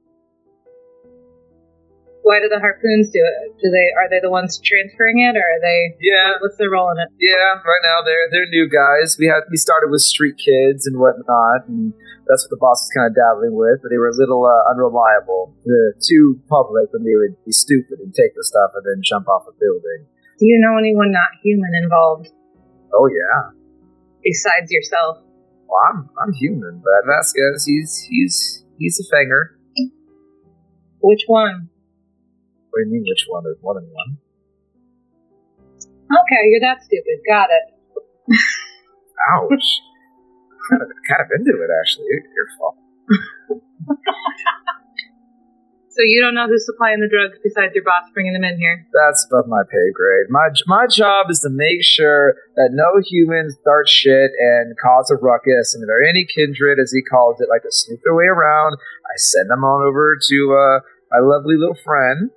Why do the harpoons do it? Are they the ones transferring it, or are they? Yeah. What's their role in it? Yeah, right now they're new guys. We started with street kids and whatnot, and that's what the boss was kind of dabbling with. But they were a little unreliable. They're too public when they would be stupid and take the stuff and then jump off a building. Do you know anyone not human involved? Oh yeah. Besides yourself. Well, I'm human, but Vasquez, he's a fanger. Which one? What do you mean, which one? There's more than one. Okay, you're that stupid. Got it. Ouch. kind of into it, actually. Your fault. So you don't know who's supplying the drugs besides your boss bringing them in here? That's above my pay grade. My job is to make sure that no humans start shit and cause a ruckus, and if there are any kindred, as he calls it, like to sneak their way around, I send them on over to my lovely little friend,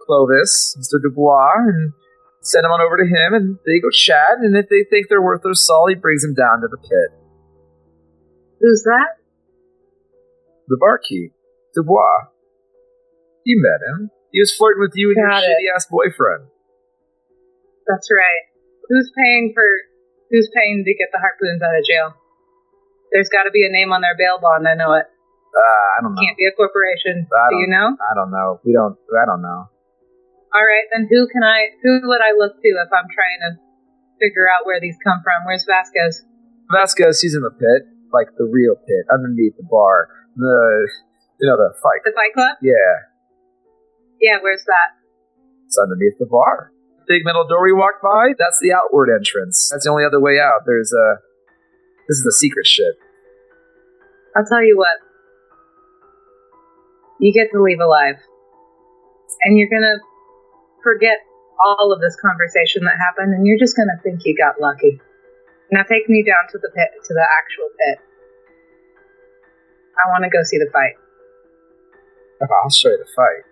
Clovis, Mr. Dubois, and send them on over to him, and they go chat, and if they think they're worth their salt, he brings them down to the pit. Who's that? The barkeep, Dubois. You met him. He was flirting with you and your shitty-ass boyfriend. That's right. Who's paying to get the harpoons out of jail? There's got to be a name on their bail bond, I know it. I don't know. Can't be a corporation. Do you know? I don't know. I don't know. Alright, then who would I look to if I'm trying to figure out where these come from? Where's Vasquez? Vasquez, he's in the pit. Like the real pit, underneath the bar. The fight. The fight club? Yeah. Yeah, where's that? It's underneath the bar. Big metal door we walked by, that's the outward entrance. That's the only other way out. This is the secret shit. I'll tell you what. You get to leave alive. And you're gonna forget all of this conversation that happened, and you're just gonna think you got lucky. Now take me down to the pit, to the actual pit. I want to go see the fight. I'll show you the fight.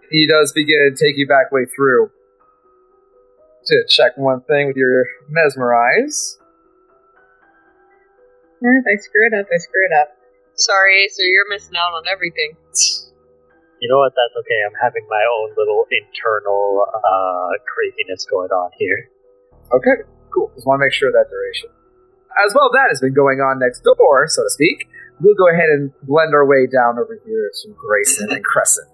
He does begin to take you back way through to check one thing with your mesmerize. I screwed up. Sorry, Acer, you're missing out on everything. You know what? That's okay. I'm having my own little internal craziness going on here. Okay, cool. Just want to make sure of that duration. As well, that has been going on next door, so to speak. We'll go ahead and blend our way down over here to Grayson and Crescent.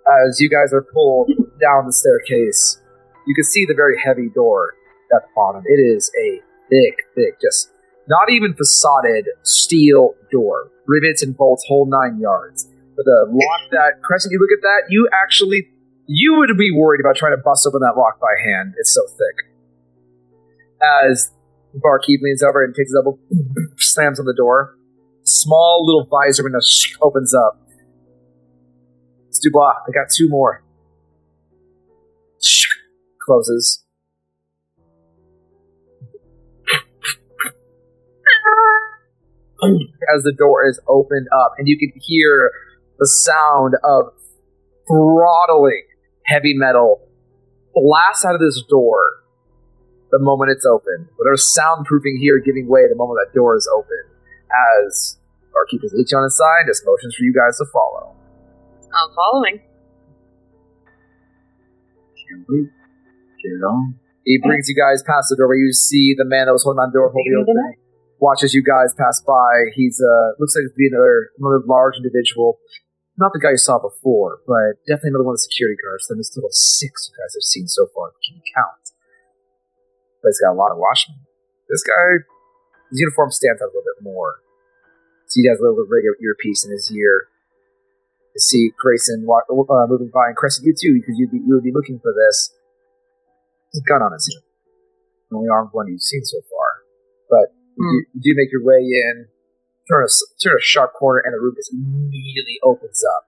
As you guys are pulled down the staircase, you can see the very heavy door at the bottom. It is a thick, just not even facaded steel door. Rivets and bolts, whole 9 yards. But the lock that, Crescent, you look at that, you would be worried about trying to bust open that lock by hand. It's so thick. As the barkeep leans over and takes his elbow, slams on the door. Small little visor window opens up. It's Dubois. I got 2 more. Closes. As the door is opened up, and you can hear the sound of throttling heavy metal blast out of this door the moment it's open. But there's soundproofing here giving way the moment that door is open. As barkeep is each on his side, just motions for you guys to follow. I'm following. Can't wait. Get it on. He brings you guys past the doorway. You see the man that was holding on the door, holding open. Watches you guys pass by. He's looks like to be another large individual. Not the guy you saw before, but definitely another one of the security guards. Then there's total of 6 you guys have seen so far. Can you count? But he's got a lot of watchmen. This guy, his uniform stands out a little bit more. So he has a little bit of regular earpiece in his ear. You see Grayson moving by and Crescent, you too, because you would be looking for this. There's a gun on his hip. The only armed one you've seen so far. But you do make your way in, turn a sharp corner, and the room just immediately opens up.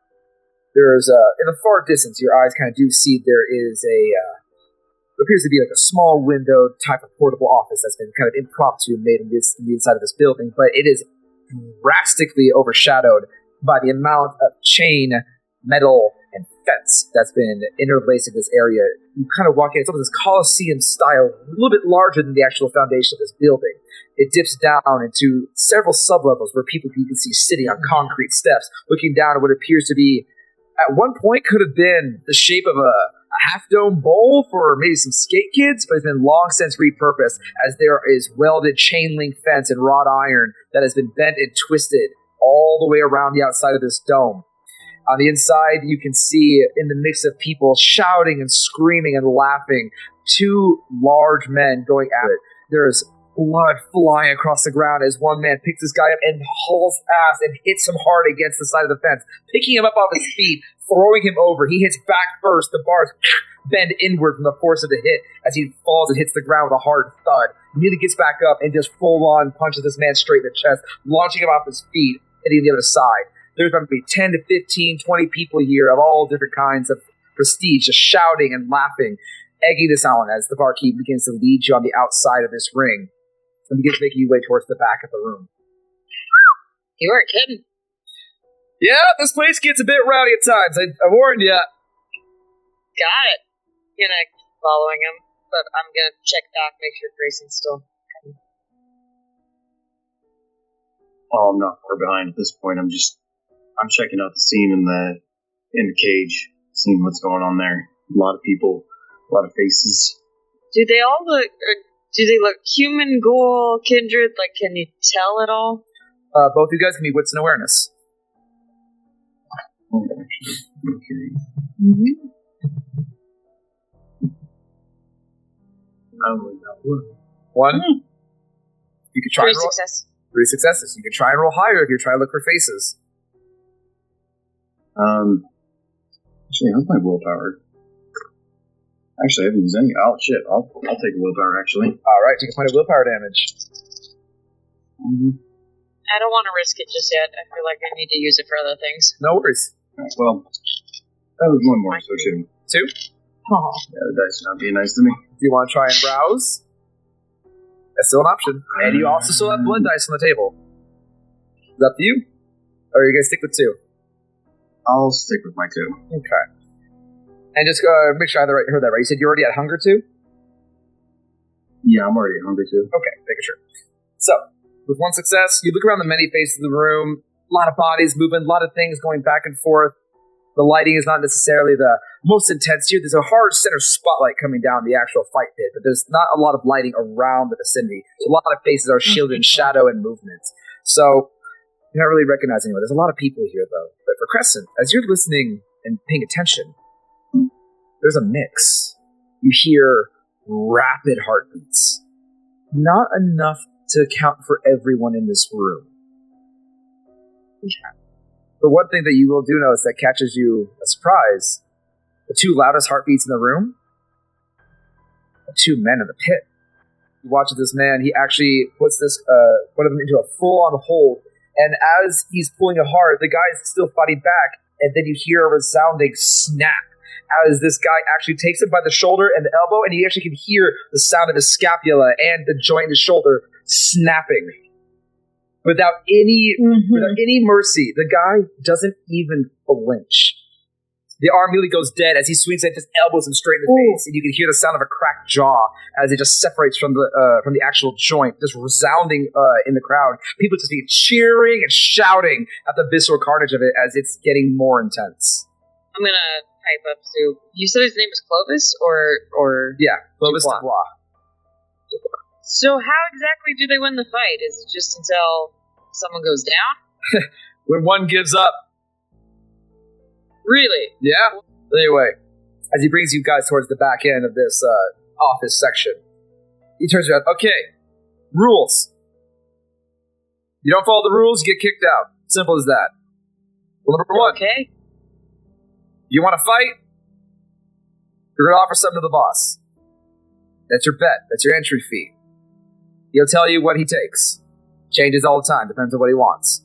There's in the far distance, your eyes kind of do see there is what appears to be like a small window type of portable office that's been kind of impromptu made in the inside of this building, but it is drastically overshadowed by the amount of chain, metal, and fence that's been interlaced in this area. You kind of walk in, it's almost this Colosseum style, a little bit larger than the actual foundation of this building. It dips down into several sublevels where you can see sitting on concrete steps, looking down at what appears to be, at one point, could have been the shape of a half-dome bowl for maybe some skate kids, but it's been long since repurposed, as there is welded chain-link fence and wrought iron that has been bent and twisted all the way around the outside of this dome. On the inside, you can see, in the mix of people shouting and screaming and laughing, 2 large men going at it. There's blood flying across the ground as one man picks this guy up and hauls ass and hits him hard against the side of the fence, picking him up off his feet, throwing him over. He hits back first. The bars bend inward from the force of the hit as he falls and hits the ground with a hard thud. Immediately gets back up and just full-on punches this man straight in the chest, launching him off his feet, hitting the other side. There's going to be 10 to 15, 20 people here of all different kinds of prestige, just shouting and laughing, egging this on as the barkeep begins to lead you on the outside of this ring and begins making you way towards the back of the room. You weren't kidding. Yeah, this place gets a bit rowdy at times. I warned you. Got it. Gonna keep following him, but I'm gonna check back, make sure Grayson's still coming. Oh, I'm not far behind at this point. I'm checking out the scene in the cage, seeing what's going on there. A lot of people, a lot of faces. Do they all look? Do they look human, ghoul, kindred? Like, can you tell at all? Both of you guys can be wits and awareness. Okay. Mm-hmm. I only got 1. 1. You can try 3 and roll. success. 3 successes. You can try and roll higher if you're trying to look for faces. Actually, how's my willpower? Actually, I haven't used any. Oh, shit. I'll take a willpower, actually. Alright, take a point of willpower damage. Mm-hmm. I don't want to risk it just yet. I feel like I need to use it for other things. No worries. Right, well, that was 1 more, so it shouldn't. 2. Oh. Yeah, the dice are not being nice to me. Do you want to try and browse? That's still an option. And you also still have blood dice on the table. Is that up to you? Or are you going to stick with 2? I'll stick with my 2. Okay. And just make sure I heard that right. You said you already had hunger too? Yeah, I'm already hungry too. Okay, making sure. So, with 1 success, you look around the many faces of the room, a lot of bodies moving, a lot of things going back and forth. The lighting is not necessarily the most intense here. There's a hard center spotlight coming down the actual fight pit, but there's not a lot of lighting around the vicinity. So a lot of faces are shielded in shadow and movement. So, you're not really recognizing anyone. There's a lot of people here, though. But for Crescent, as you're listening and paying attention, there's a mix. You hear rapid heartbeats. Not enough to account for everyone in this room. But one thing that you will do notice that catches you a surprise, the 2 loudest heartbeats in the room are 2 men in the pit. You watch this man, he actually puts this one of them into a full-on hold, and as he's pulling it hard, the guy is still fighting back, and then you hear a resounding snap as this guy actually takes him by the shoulder and the elbow, and you actually can hear the sound of his scapula and the joint in his shoulder snapping. Without any mercy. The guy doesn't even flinch. The arm nearly goes dead as he swings at his elbows and straight in the face, and you can hear the sound of a cracked jaw as it just separates from the actual joint, just resounding in the crowd. People just be cheering and shouting at the visceral carnage of it as it's getting more intense. I'm gonna pipe up to. You said his name was Clovis, or Yeah, Clovis Dubois. Dubois. So how exactly do they win the fight? Is it just until someone goes down? When one gives up. Really? Yeah. Anyway, as he brings you guys towards the back end of this office section, he turns around. Okay, rules. You don't follow the rules, you get kicked out. Simple as that. Rule number 1. Okay. You want to fight? You're going to offer something to the boss. That's your bet. That's your entry fee. He'll tell you what he takes. Changes all the time. Depends on what he wants.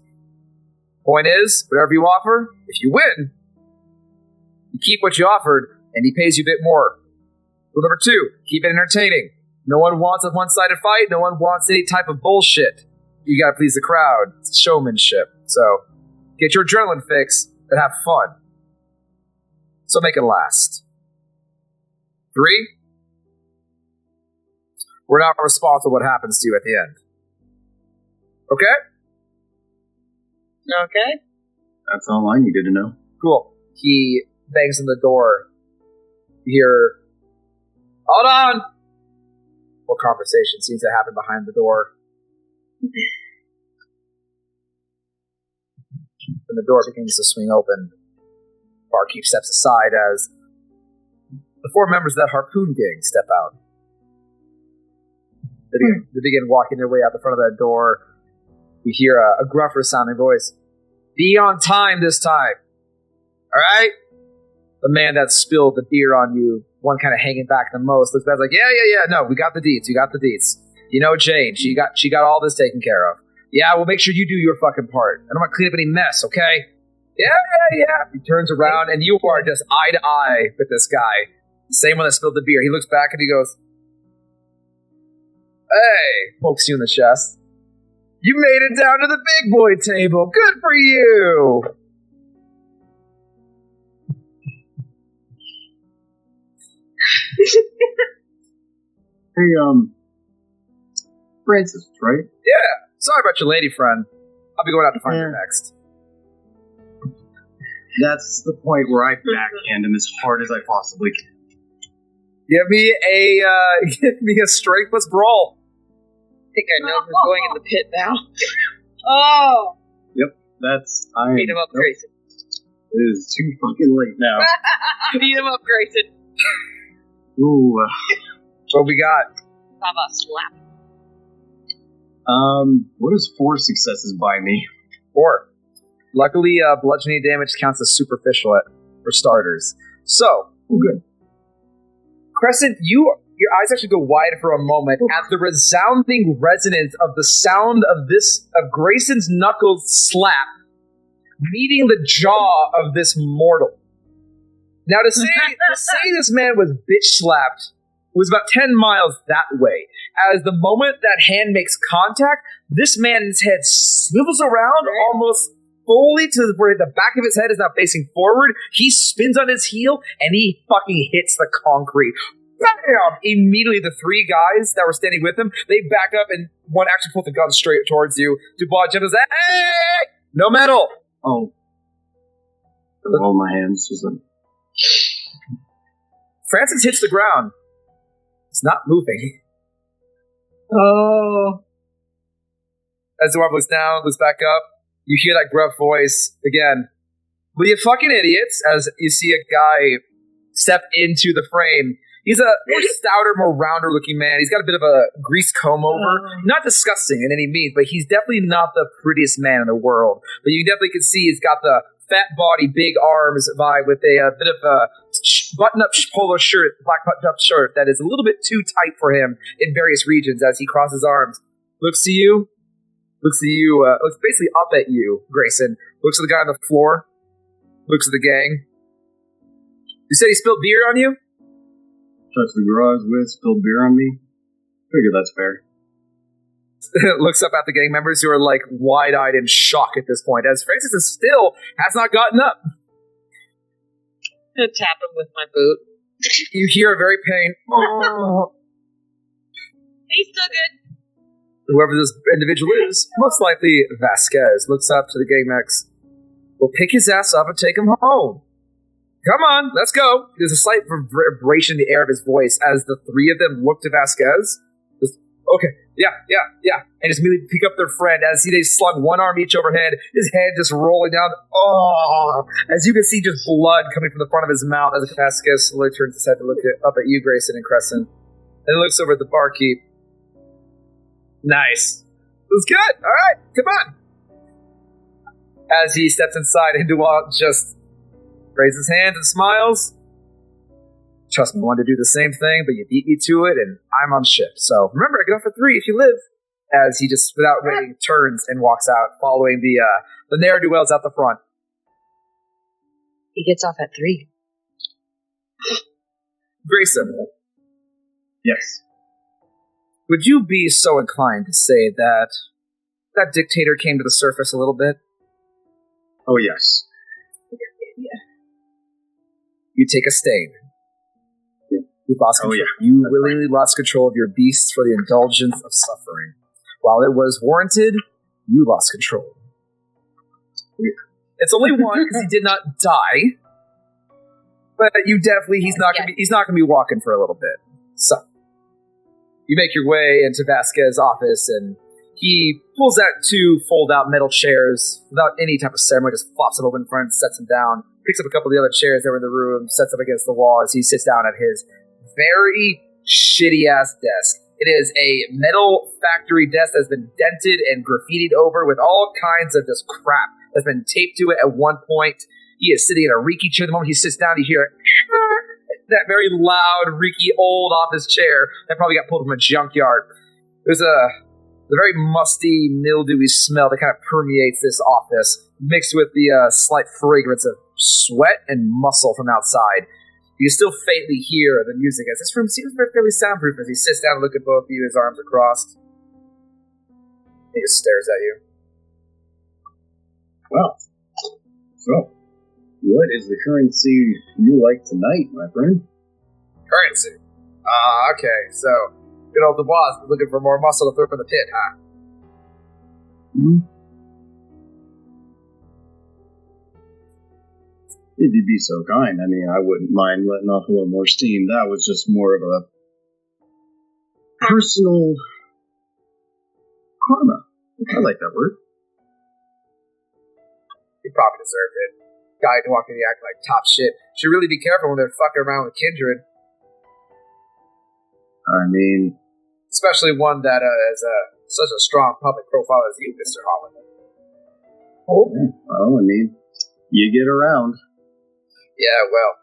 Point is, whatever you offer, if you win, you keep what you offered, and he pays you a bit more. Rule number 2, keep it entertaining. No one wants a one-sided fight. No one wants any type of bullshit. You gotta please the crowd. It's showmanship. So, get your adrenaline fix, and have fun. So make it last. 3, we're not responsible for what happens to you at the end. Okay? Okay. That's all I needed to know. Cool. He bangs on the door. You hear, hold on! What conversation seems to happen behind the door? When the door begins to swing open, Barkeep steps aside as the 4 members of that harpoon gang step out. They begin walking their way out the front of that door. You hear a gruffer sounding voice. Be on time this time. Alright? The man that spilled the beer on you, one kind of hanging back the most, looks back like, yeah, no, we got the deets. You know Jane, she got all this taken care of. Yeah, we'll make sure you do your fucking part. I don't want to clean up any mess, okay? Yeah. He turns around, and you are just eye to eye with this guy. The same one that spilled the beer. He looks back and he goes, hey, pokes you in the chest. You made it down to the big boy table. Good for you. Hey, Francis, right? Yeah. Sorry about your lady friend. I'll be going out to find her next. That's the point where I backhand him as hard as I possibly can. Give me a strengthless brawl. I think I know who's going in the pit now. Oh! Yep, that's... Beat him up, Grayson. It is too fucking late now. Beat him up, Grayson. Ooh. What we got? How about slap? What does 4 successes buy me? 4. Luckily, bludgeoning damage counts as superficial for starters. So, good. Crescent, your eyes actually go wide for a moment at the resounding resonance of the sound of Grayson's knuckles slap meeting the jaw of this mortal. Now, to say this man was bitch slapped was about 10 miles that way. As the moment that hand makes contact, this man's head swivels around almost fully to where the back of his head is now facing forward. He spins on his heel, and he fucking hits the concrete. Bam! Immediately, the 3 guys that were standing with him, they back up, and one actually pulls the gun straight towards you. Dubois jumps in, hey! No metal! Oh. All my hands just like... Francis hits the ground. It's not moving. Oh. As the arm looks down, looks back up, you hear that gruff voice again. Well, you fucking idiots, as you see a guy step into the frame. He's a more stouter, more rounder looking man. He's got a bit of a grease comb over. Not disgusting in any means, but he's definitely not the prettiest man in the world. But you definitely can see he's got the fat body, big arms vibe with a bit of a button-up polo shirt, black button-up shirt that is a little bit too tight for him in various regions as he crosses arms. Looks basically up at you, Grayson. Looks at the guy on the floor. Looks at the gang. You said he spilled beer on you? Touched the garage with, spilled beer on me. Figure that's fair. Looks up at the gang members who are like wide-eyed in shock at this point, as Francis has not gotten up. I'm gonna tap him with my boot. You hear a very pain. Oh. He's still good. Whoever this individual is, most likely Vasquez, looks up to the gang max. We'll pick his ass up and take him home. Come on, let's go. There's a slight vibration in the air of his voice as the three of them look to Vasquez. Just, okay, yeah. And just immediately pick up their friend as they slung one arm each overhead, his head just rolling down. Oh, as you can see, just blood coming from the front of his mouth as Vasquez slowly turns his head to look up at you, Grayson and Crescent. And looks over at the barkeep. Nice. It was good. All right, come on. As he steps inside, Hinduwal just raises his hands and smiles. Trust me, I wanted to do the same thing, but you beat me to it, and I'm on shift. So remember, I get off at 3 if you live. As he just, without waiting, turns and walks out, following the ne'er-do-wells out the front. He gets off at 3. Grayson. Yes. Would you be so inclined to say that that dictator came to the surface a little bit? Oh, yes. You take a stain. You lost control. You willingly lost control of your beasts for the indulgence of suffering. While it was warranted, you lost control. It's only one because he did not die, but he's not going to be walking for a little bit. So you make your way into Vasquez's office, and he pulls out 2 fold-out metal chairs without any type of ceremony. Just flops them open in front, sets them down, picks up a couple of the other chairs that were in the room, sets them against the wall as he sits down at his very shitty-ass desk. It is a metal factory desk that's been dented and graffitied over with all kinds of just crap that's been taped to it at one point. He is sitting in a Reiki chair. The moment he sits down, you hear that very loud, Reiki old office chair that probably got pulled from a junkyard. There's a very musty, mildewy smell that kind of permeates this office, mixed with the slight fragrance of sweat and muscle from outside. You can still faintly hear the music as this room seems fairly soundproof as he sits down and looks at both of you, his arms are crossed. He just stares at you. Well, so, what is the currency you like tonight, my friend? Currency? Okay, so, good old DeBoss is looking for more muscle to throw in the pit, huh? Mm-hmm. If you'd be so kind, I mean, I wouldn't mind letting off a little more steam. That was just more of a personal karma. I like that word. You probably deserved it. Guy walking the act like top shit. Should really be careful when they're fucking around with Kindred. I mean, especially one that has such a strong public profile as you, Mr. Holland. Oh, well, I mean, you get around. Yeah, well,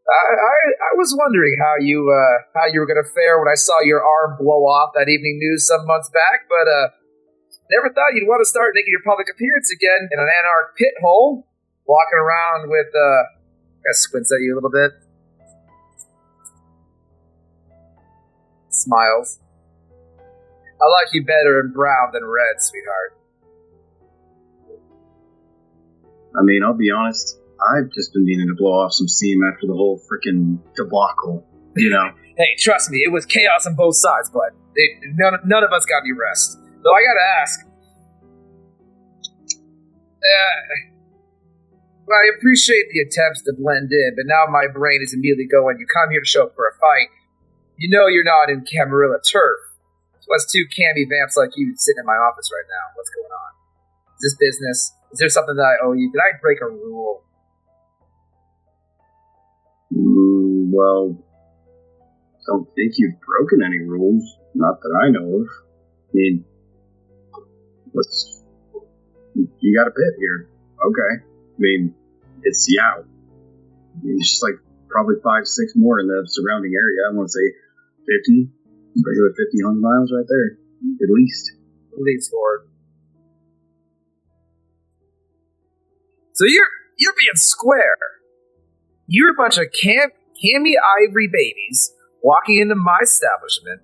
I was wondering how you were going to fare when I saw your arm blow off that evening news some months back, but never thought you'd want to start making your public appearance again in an anarch pit hole, walking around with I squints at you a little bit. Smiles. I like you better in brown than red, sweetheart. I mean, I'll be honest, I've just been meaning to blow off some steam after the whole frickin' debacle, you know? Hey, trust me, it was chaos on both sides, but none of us got any rest. Though I gotta ask, I appreciate the attempts to blend in, but now my brain is immediately going, you come here to show up for a fight. You know you're not in Camarilla turf. So that's 2 Cammy vamps like you sitting in my office right now. What's going on? Is this business? Is there something that I owe you? Did I break a rule? Well, I don't think you've broken any rules. Not that I know of. I mean, you got a pit here. Okay. I mean, it's Yao. I mean, it's just like probably 5-6 more in the surrounding area. I want to say 50. Regular 50 100 miles right there. At least. At least for. So you're being square. You're a bunch of Cammy Ivory babies walking into my establishment,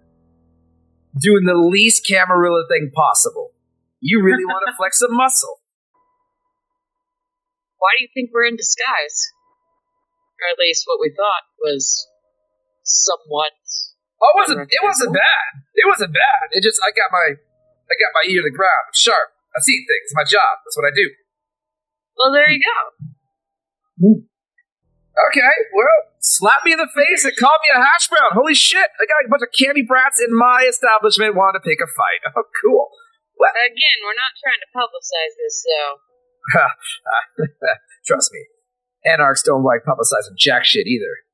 doing the least Camarilla thing possible. You really want to flex some muscle. Why do you think we're in disguise? Or at least what we thought was somewhat. Oh, it wasn't bad. It wasn't bad. It just I got my ear to the ground. I'm sharp. I see things. It's my job. That's what I do. Well, there you go. Okay, well, slap me in the face and call me a hash brown. Holy shit, I got a bunch of candy brats in my establishment wanting to pick a fight. Oh, cool. Well, Again, we're not trying to publicize this, so... trust me, anarchs don't like publicizing jack shit either.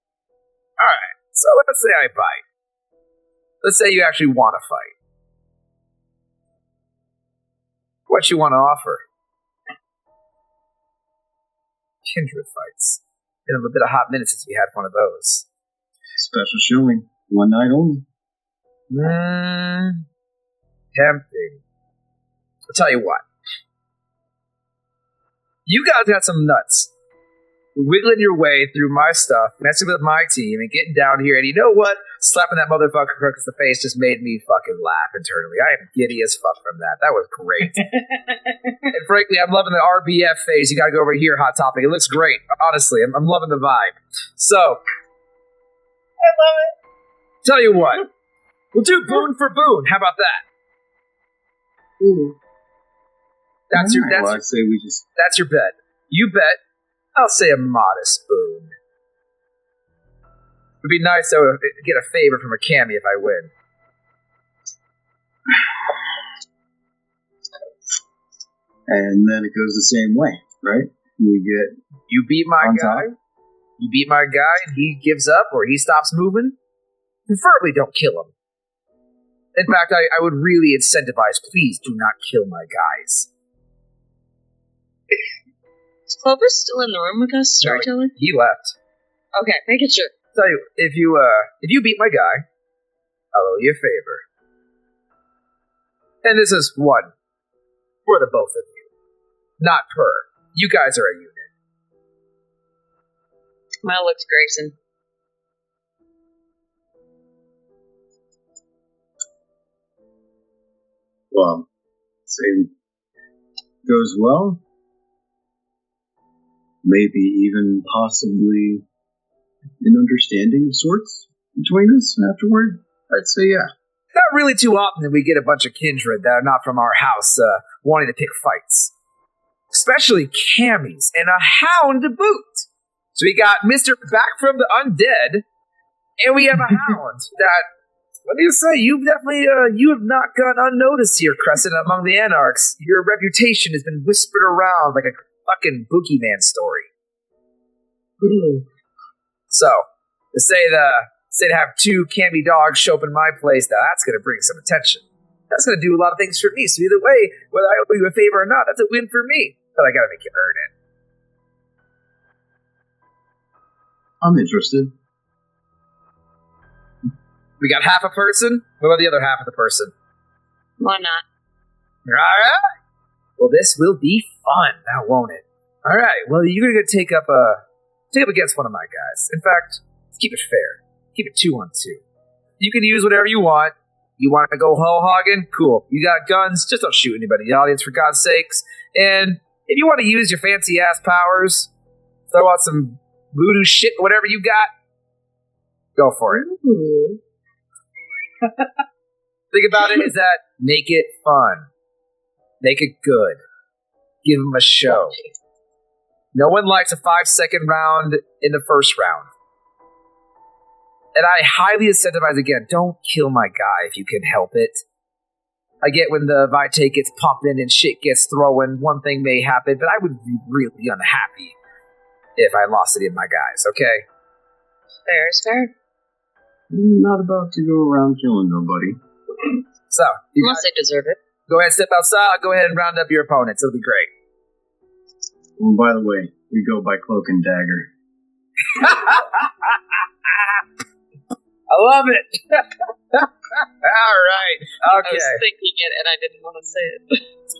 Alright, so let's say I bite. Let's say you actually want to fight. What you want to offer? Kindred fights. Been a bit of hot minutes since we had one of those. Special showing. One night only. Tempting. I'll tell you what. You guys got some nuts. Wiggling your way through my stuff, messing with my team, and getting down here, and you know what? Slapping that motherfucker across the face just made me fucking laugh internally. I am giddy as fuck from that. That was great. And frankly, I'm loving the RBF phase. You gotta go over here, Hot Topic. It looks great. Honestly, I'm loving the vibe. So, I love it. Tell you what. We'll do boon for boon. How about that? Ooh. That's your bet. You bet. I'll say a modest boon. It'd be nice though to get a favor from a Cammy if I win. And then it goes the same way, right? We get you beat my guy. Top. You beat my guy, and he gives up or he stops moving. Preferably, don't kill him. In fact, I would really incentivize. Please do not kill my guys. Is Clover still in the room with us, storyteller? He left. Okay, make it sure. Tell you, if you beat my guy, I'll owe you a favor. And this is one for the both of you, not per. You guys are a unit. Well, looks Grayson. Well, say goes well. Maybe even possibly an understanding of sorts between us afterward. I'd say yeah. Not really too often that we get a bunch of kindred that are not from our house wanting to pick fights. Especially Cammies and a hound to boot. So we got Mr. Back from the Undead, and we have a hound that, let me just say, you have not gone unnoticed here, Crescent, among the Anarchs. Your reputation has been whispered around like a fucking boogeyman story. So, to say to have two Cammy dogs show up in my place, that's going to bring some attention. That's going to do a lot of things for me. So either way, whether I owe you a favor or not, that's a win for me. But I got to make you earn it. I'm interested. We got half a person. What about the other half of the person? Why not? Alright. Well, this will be fun, now won't it? Alright, well, you're going to take up against one of my guys. In fact, let's keep it fair. Keep it 2-on-2. You can use whatever you want. You want to go ho-hogging? Cool. You got guns? Just don't shoot anybody in the audience, for God's sakes. And if you want to use your fancy-ass powers, throw out some voodoo shit, whatever you got, go for it. Thing about it is that make it fun. Make it good. Give them a show. No one likes a 5-second round in the first round. And I highly incentivize, again, don't kill my guy if you can help it. I get when the Vitae gets pumping and shit gets throwing, one thing may happen, but I would be really unhappy if I lost any of my guys, okay? Fair is fair. I'm not about to go around killing nobody. So, unless they deserve it. Go ahead, step outside. I'll go ahead and round up your opponents. It'll be great. Oh, by the way, we go by Cloak and Dagger. I love it. All right. Okay. I was thinking it and I didn't want to say it.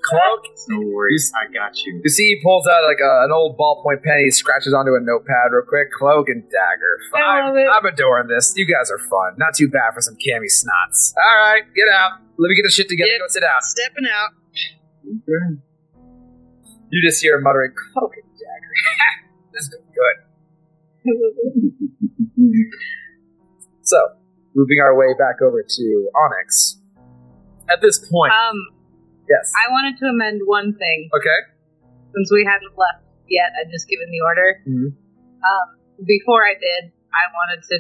Cloak. No worries. I got you. You see, he pulls out like an old ballpoint pen. He scratches onto a notepad real quick. Cloak and Dagger. I love it. I'm adoring this. You guys are fun. Not too bad for some Cammy snots. All right, get out. Let me get the shit together. Yep. Go sit down. Stepping out. Okay. You just hear him muttering, Cloak and Dagger. This is good. So, moving our way back over to Onyx. At this point, yes. I wanted to amend one thing. Okay. Since we hadn't left yet, I'd just given the order. Mm-hmm. before I did, I wanted to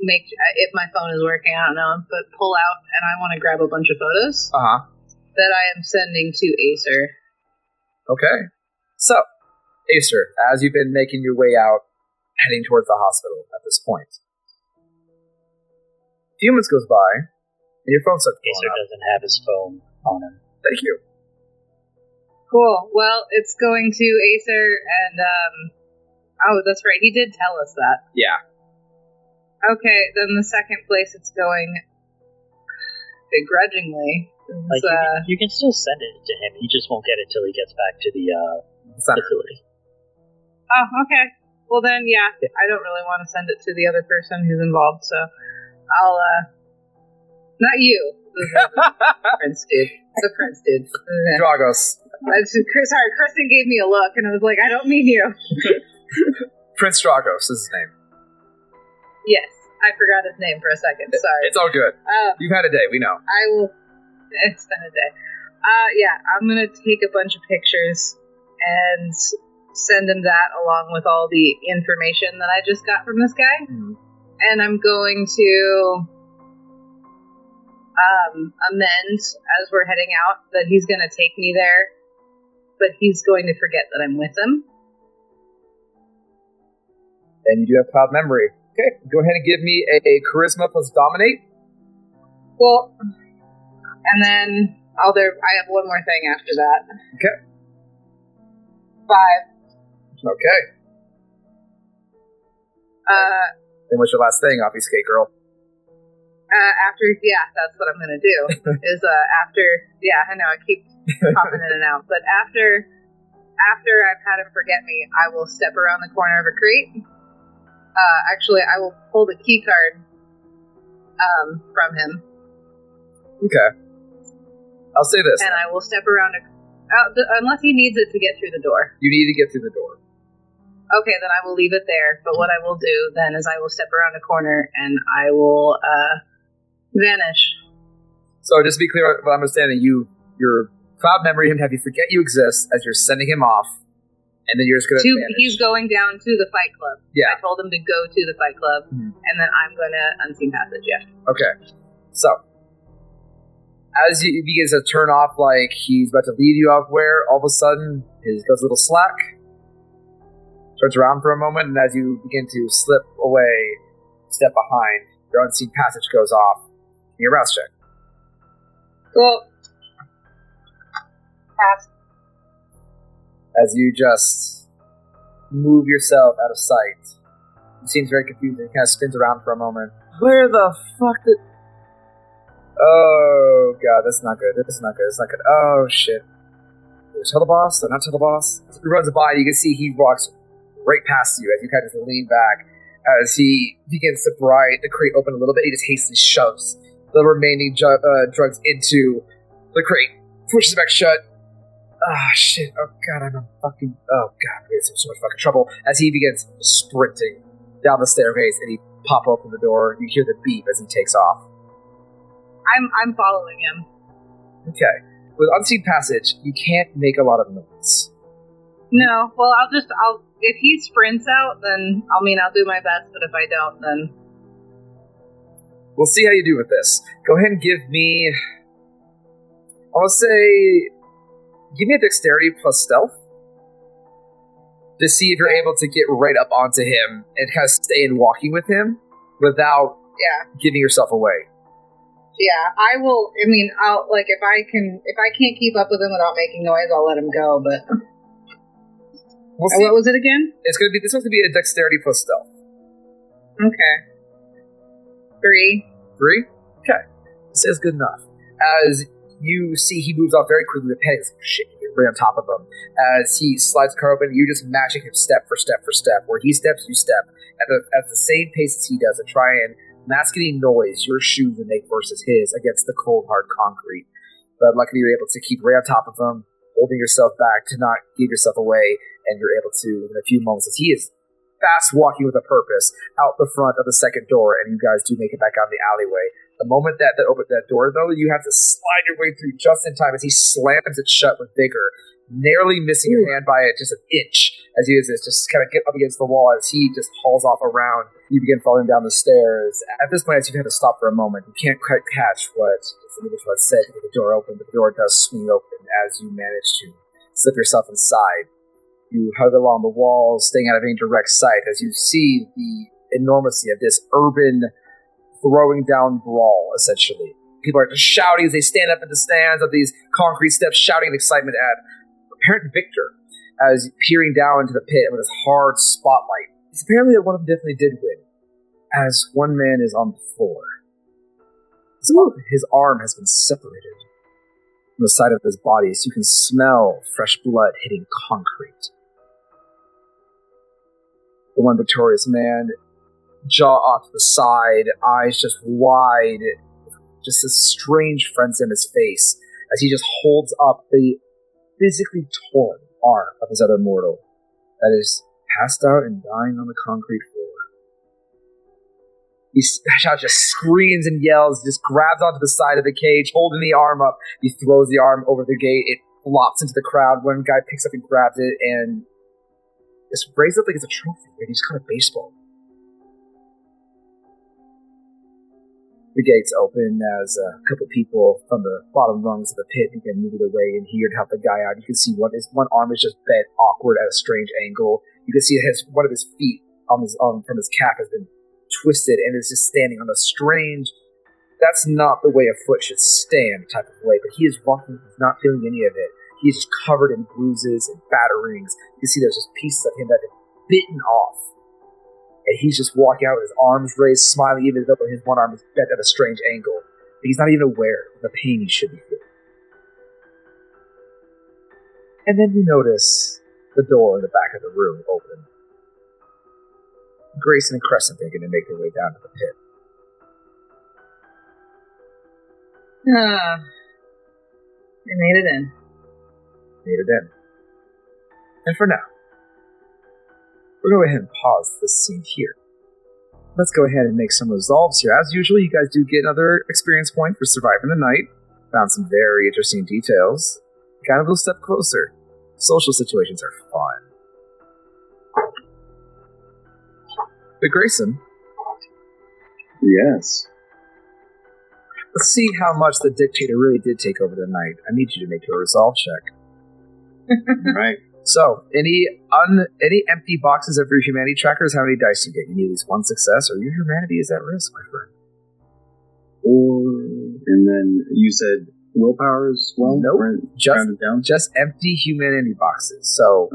make, if my phone is working, I don't know, but pull out, and I want to grab a bunch of photos that I am sending to Acer. Okay. So, Acer, as you've been making your way out, heading towards the hospital at this point, a few minutes goes by, and your phone starts blowing Acer up. doesn't have his phone on him. Thank you. Cool. Well, it's going to Acer, and, oh, that's right, he did tell us that. Yeah. Okay, then the second place it's going, begrudgingly, is, You can still send it to him. He just won't get it till he gets back to the facility. oh, okay. Well then, yeah, I don't really want to send it to the other person who's involved, so I'll, not you. The Prince dude. The Prince dude. Dragos. Sorry, Kristen gave me a look, and I was like, I don't mean you. Prince Dragos is his name. Yes, I forgot his name for a second, sorry. It's all good. You've had a day, we know. I will, it's been a day. Yeah, I'm gonna take a bunch of pictures and send him that along with all the information that I just got from this guy. Mm-hmm. And I'm going to amend as we're heading out that he's gonna take me there, but he's going to forget that I'm with him. And you do have cloud memory. Okay, go ahead and give me a charisma plus dominate. Well, and then I have one more thing after that. Okay. 5. Okay. Then what's your last thing, obfuscate girl? That's what I'm gonna do. I know I keep popping in and out, but after I've had him forget me, I will step around the corner of a crate. Actually, I will pull the key card from him. Okay. I'll say this. And I will step around unless he needs it to get through the door. You need to get through the door. Okay, then I will leave it there. But what I will do then is I will step around a corner and I will vanish. So just to be clear, what I'm understanding, your cloud memory him have you forget you exist as you're sending him off, and then you're just going to vanish. He's going down to the fight club. Yeah. I told him to go to the fight club, and then I'm going to unseen passage, yeah. Okay. So, as he begins to turn off like he's about to lead you off where, all of a sudden, he goes a little slack, turns around for a moment, and as you begin to slip away, step behind, your unseen passage goes off. Your rouse check. Well, pass. As you just move yourself out of sight, he seems very confused and he kind of spins around for a moment. Where the fuck did... Oh, God, that's not good. That's not good. It's not good. Oh, shit. Did I tell the boss? Did I not tell the boss? As he runs by, you can see he walks right past you as you kind of just lean back. As he begins to pry the crate open a little bit, he just hastily shoves the remaining drugs into the crate, pushes it back shut. Ah, shit. Oh, God, I'm fucking... Oh, God, I'm in so much fucking trouble. As he begins sprinting down the staircase and he pop open the door, you hear the beep as he takes off. I'm following him. Okay. With Unseen Passage, you can't make a lot of noise. No, well, if he sprints out, then, I'll do my best, but if I don't, then... We'll see how you do with this. Go ahead and give me... I'll say... Give me a dexterity plus stealth. To see if you're able to get right up onto him and kind of stay in walking with him without giving yourself away. Yeah, I will. I'll if I can't keep up with him without making noise, I'll let him go. But we'll see. What was it again? This one's gonna be a dexterity plus stealth. Okay. 3. 3? Okay. This is good enough. As you see, he moves off very quickly. The panic is shit, right on top of him. As he slides the car open, you're just matching him step for step for step. Where he steps, you step at the same pace as he does, and try and mask any noise your shoes would make versus his against the cold, hard concrete. But luckily you're able to keep right on top of him, holding yourself back to not give yourself away, and you're able to, in a few moments, as he is fast walking with a purpose, out the front of the second door, and you guys do make it back out in the alleyway. The moment that opened that door, though, you have to slide your way through just in time as he slams it shut with vigor, narrowly missing your hand by just an inch as you just kind of get up against the wall as he just hauls off around. You begin falling down the stairs. At this point, as you've had to stop for a moment, you can't quite catch what the individual had said to get the door open, but the door does swing open as you manage to slip yourself inside. You hug along the walls, staying out of any direct sight as you see the enormity of this urban throwing down brawl, essentially. People are just shouting as they stand up in the stands of these concrete steps, shouting in excitement at apparent victor as peering down into the pit with his hard spotlight. It's apparently that one of them definitely did win, as one man is on the floor. His arm has been separated from the side of his body, so you can smell fresh blood hitting concrete. The one victorious man, jaw off to the side, eyes just wide, just a strange frenzy in his face as he just holds up the physically torn arm of his other mortal that is passed out and dying on the concrete floor. He just screams and yells, just grabs onto the side of the cage, holding the arm up. He throws the arm over the gate. It flops into the crowd. One guy picks up and grabs it and just raises it up like it's a trophy. And he's kind of baseball. The gates open as a couple people from the bottom rungs of the pit begin moving their way in here to help the guy out. You can see one arm is just bent awkward at a strange angle. You can see one of his feet from his calf has been twisted and is just standing on a strange, that's not the way a foot should stand type of way, but he is walking, he's not feeling any of it. He is just covered in bruises and batterings. You can see there's just pieces of him that have been bitten off. And he's just walking out with his arms raised, smiling, even though his one arm is bent at a strange angle. But he's not even aware of the pain he should be feeling. And then you notice the door in the back of the room open. Grayson and Crescent begin to make their way down to the pit. They made it in. And for now, we're going to go ahead and pause this scene here. Let's go ahead and make some resolves here. As usual, you guys do get another experience point for surviving the night. Found some very interesting details. Got a little step closer. Social situations are fun. But Grayson. Yes. Let's see how much the dictator really did take over the night. I need you to make a resolve check. Right. So, any empty boxes of your humanity trackers, how many dice you get? You need at least one success, or your humanity is at risk, my friend. And then you said willpower as well? Nope, just empty humanity boxes. So,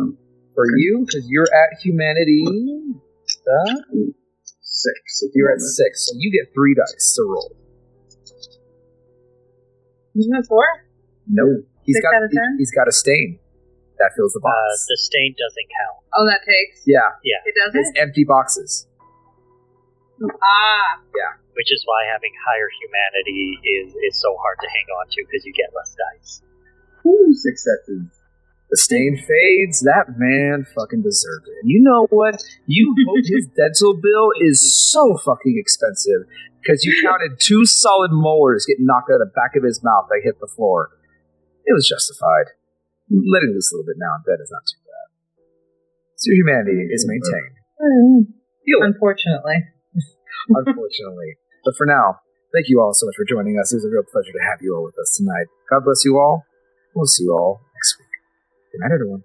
for you, because you're at humanity... 6. You're at 6, so you get 3 dice to roll. Isn't it 4? No. 6 out of 10? He's got a stain. That fills the box. The stain doesn't count. Oh, that takes? Yeah. It doesn't? It's empty boxes. Ah. Yeah. Which is why having higher humanity is so hard to hang on to, because you get less dice. 2 successes. The stain fades. That man fucking deserved it. And you know what? You hope his dental bill is so fucking expensive, because you counted 2 solid molars getting knocked out of the back of his mouth that hit the floor. It was justified. Letting loose a little bit now and then is not too bad. So your humanity is maintained. Unfortunately. Unfortunately. But for now, thank you all so much for joining us. It was a real pleasure to have you all with us tonight. God bless you all. We'll see you all next week. Good night, everyone.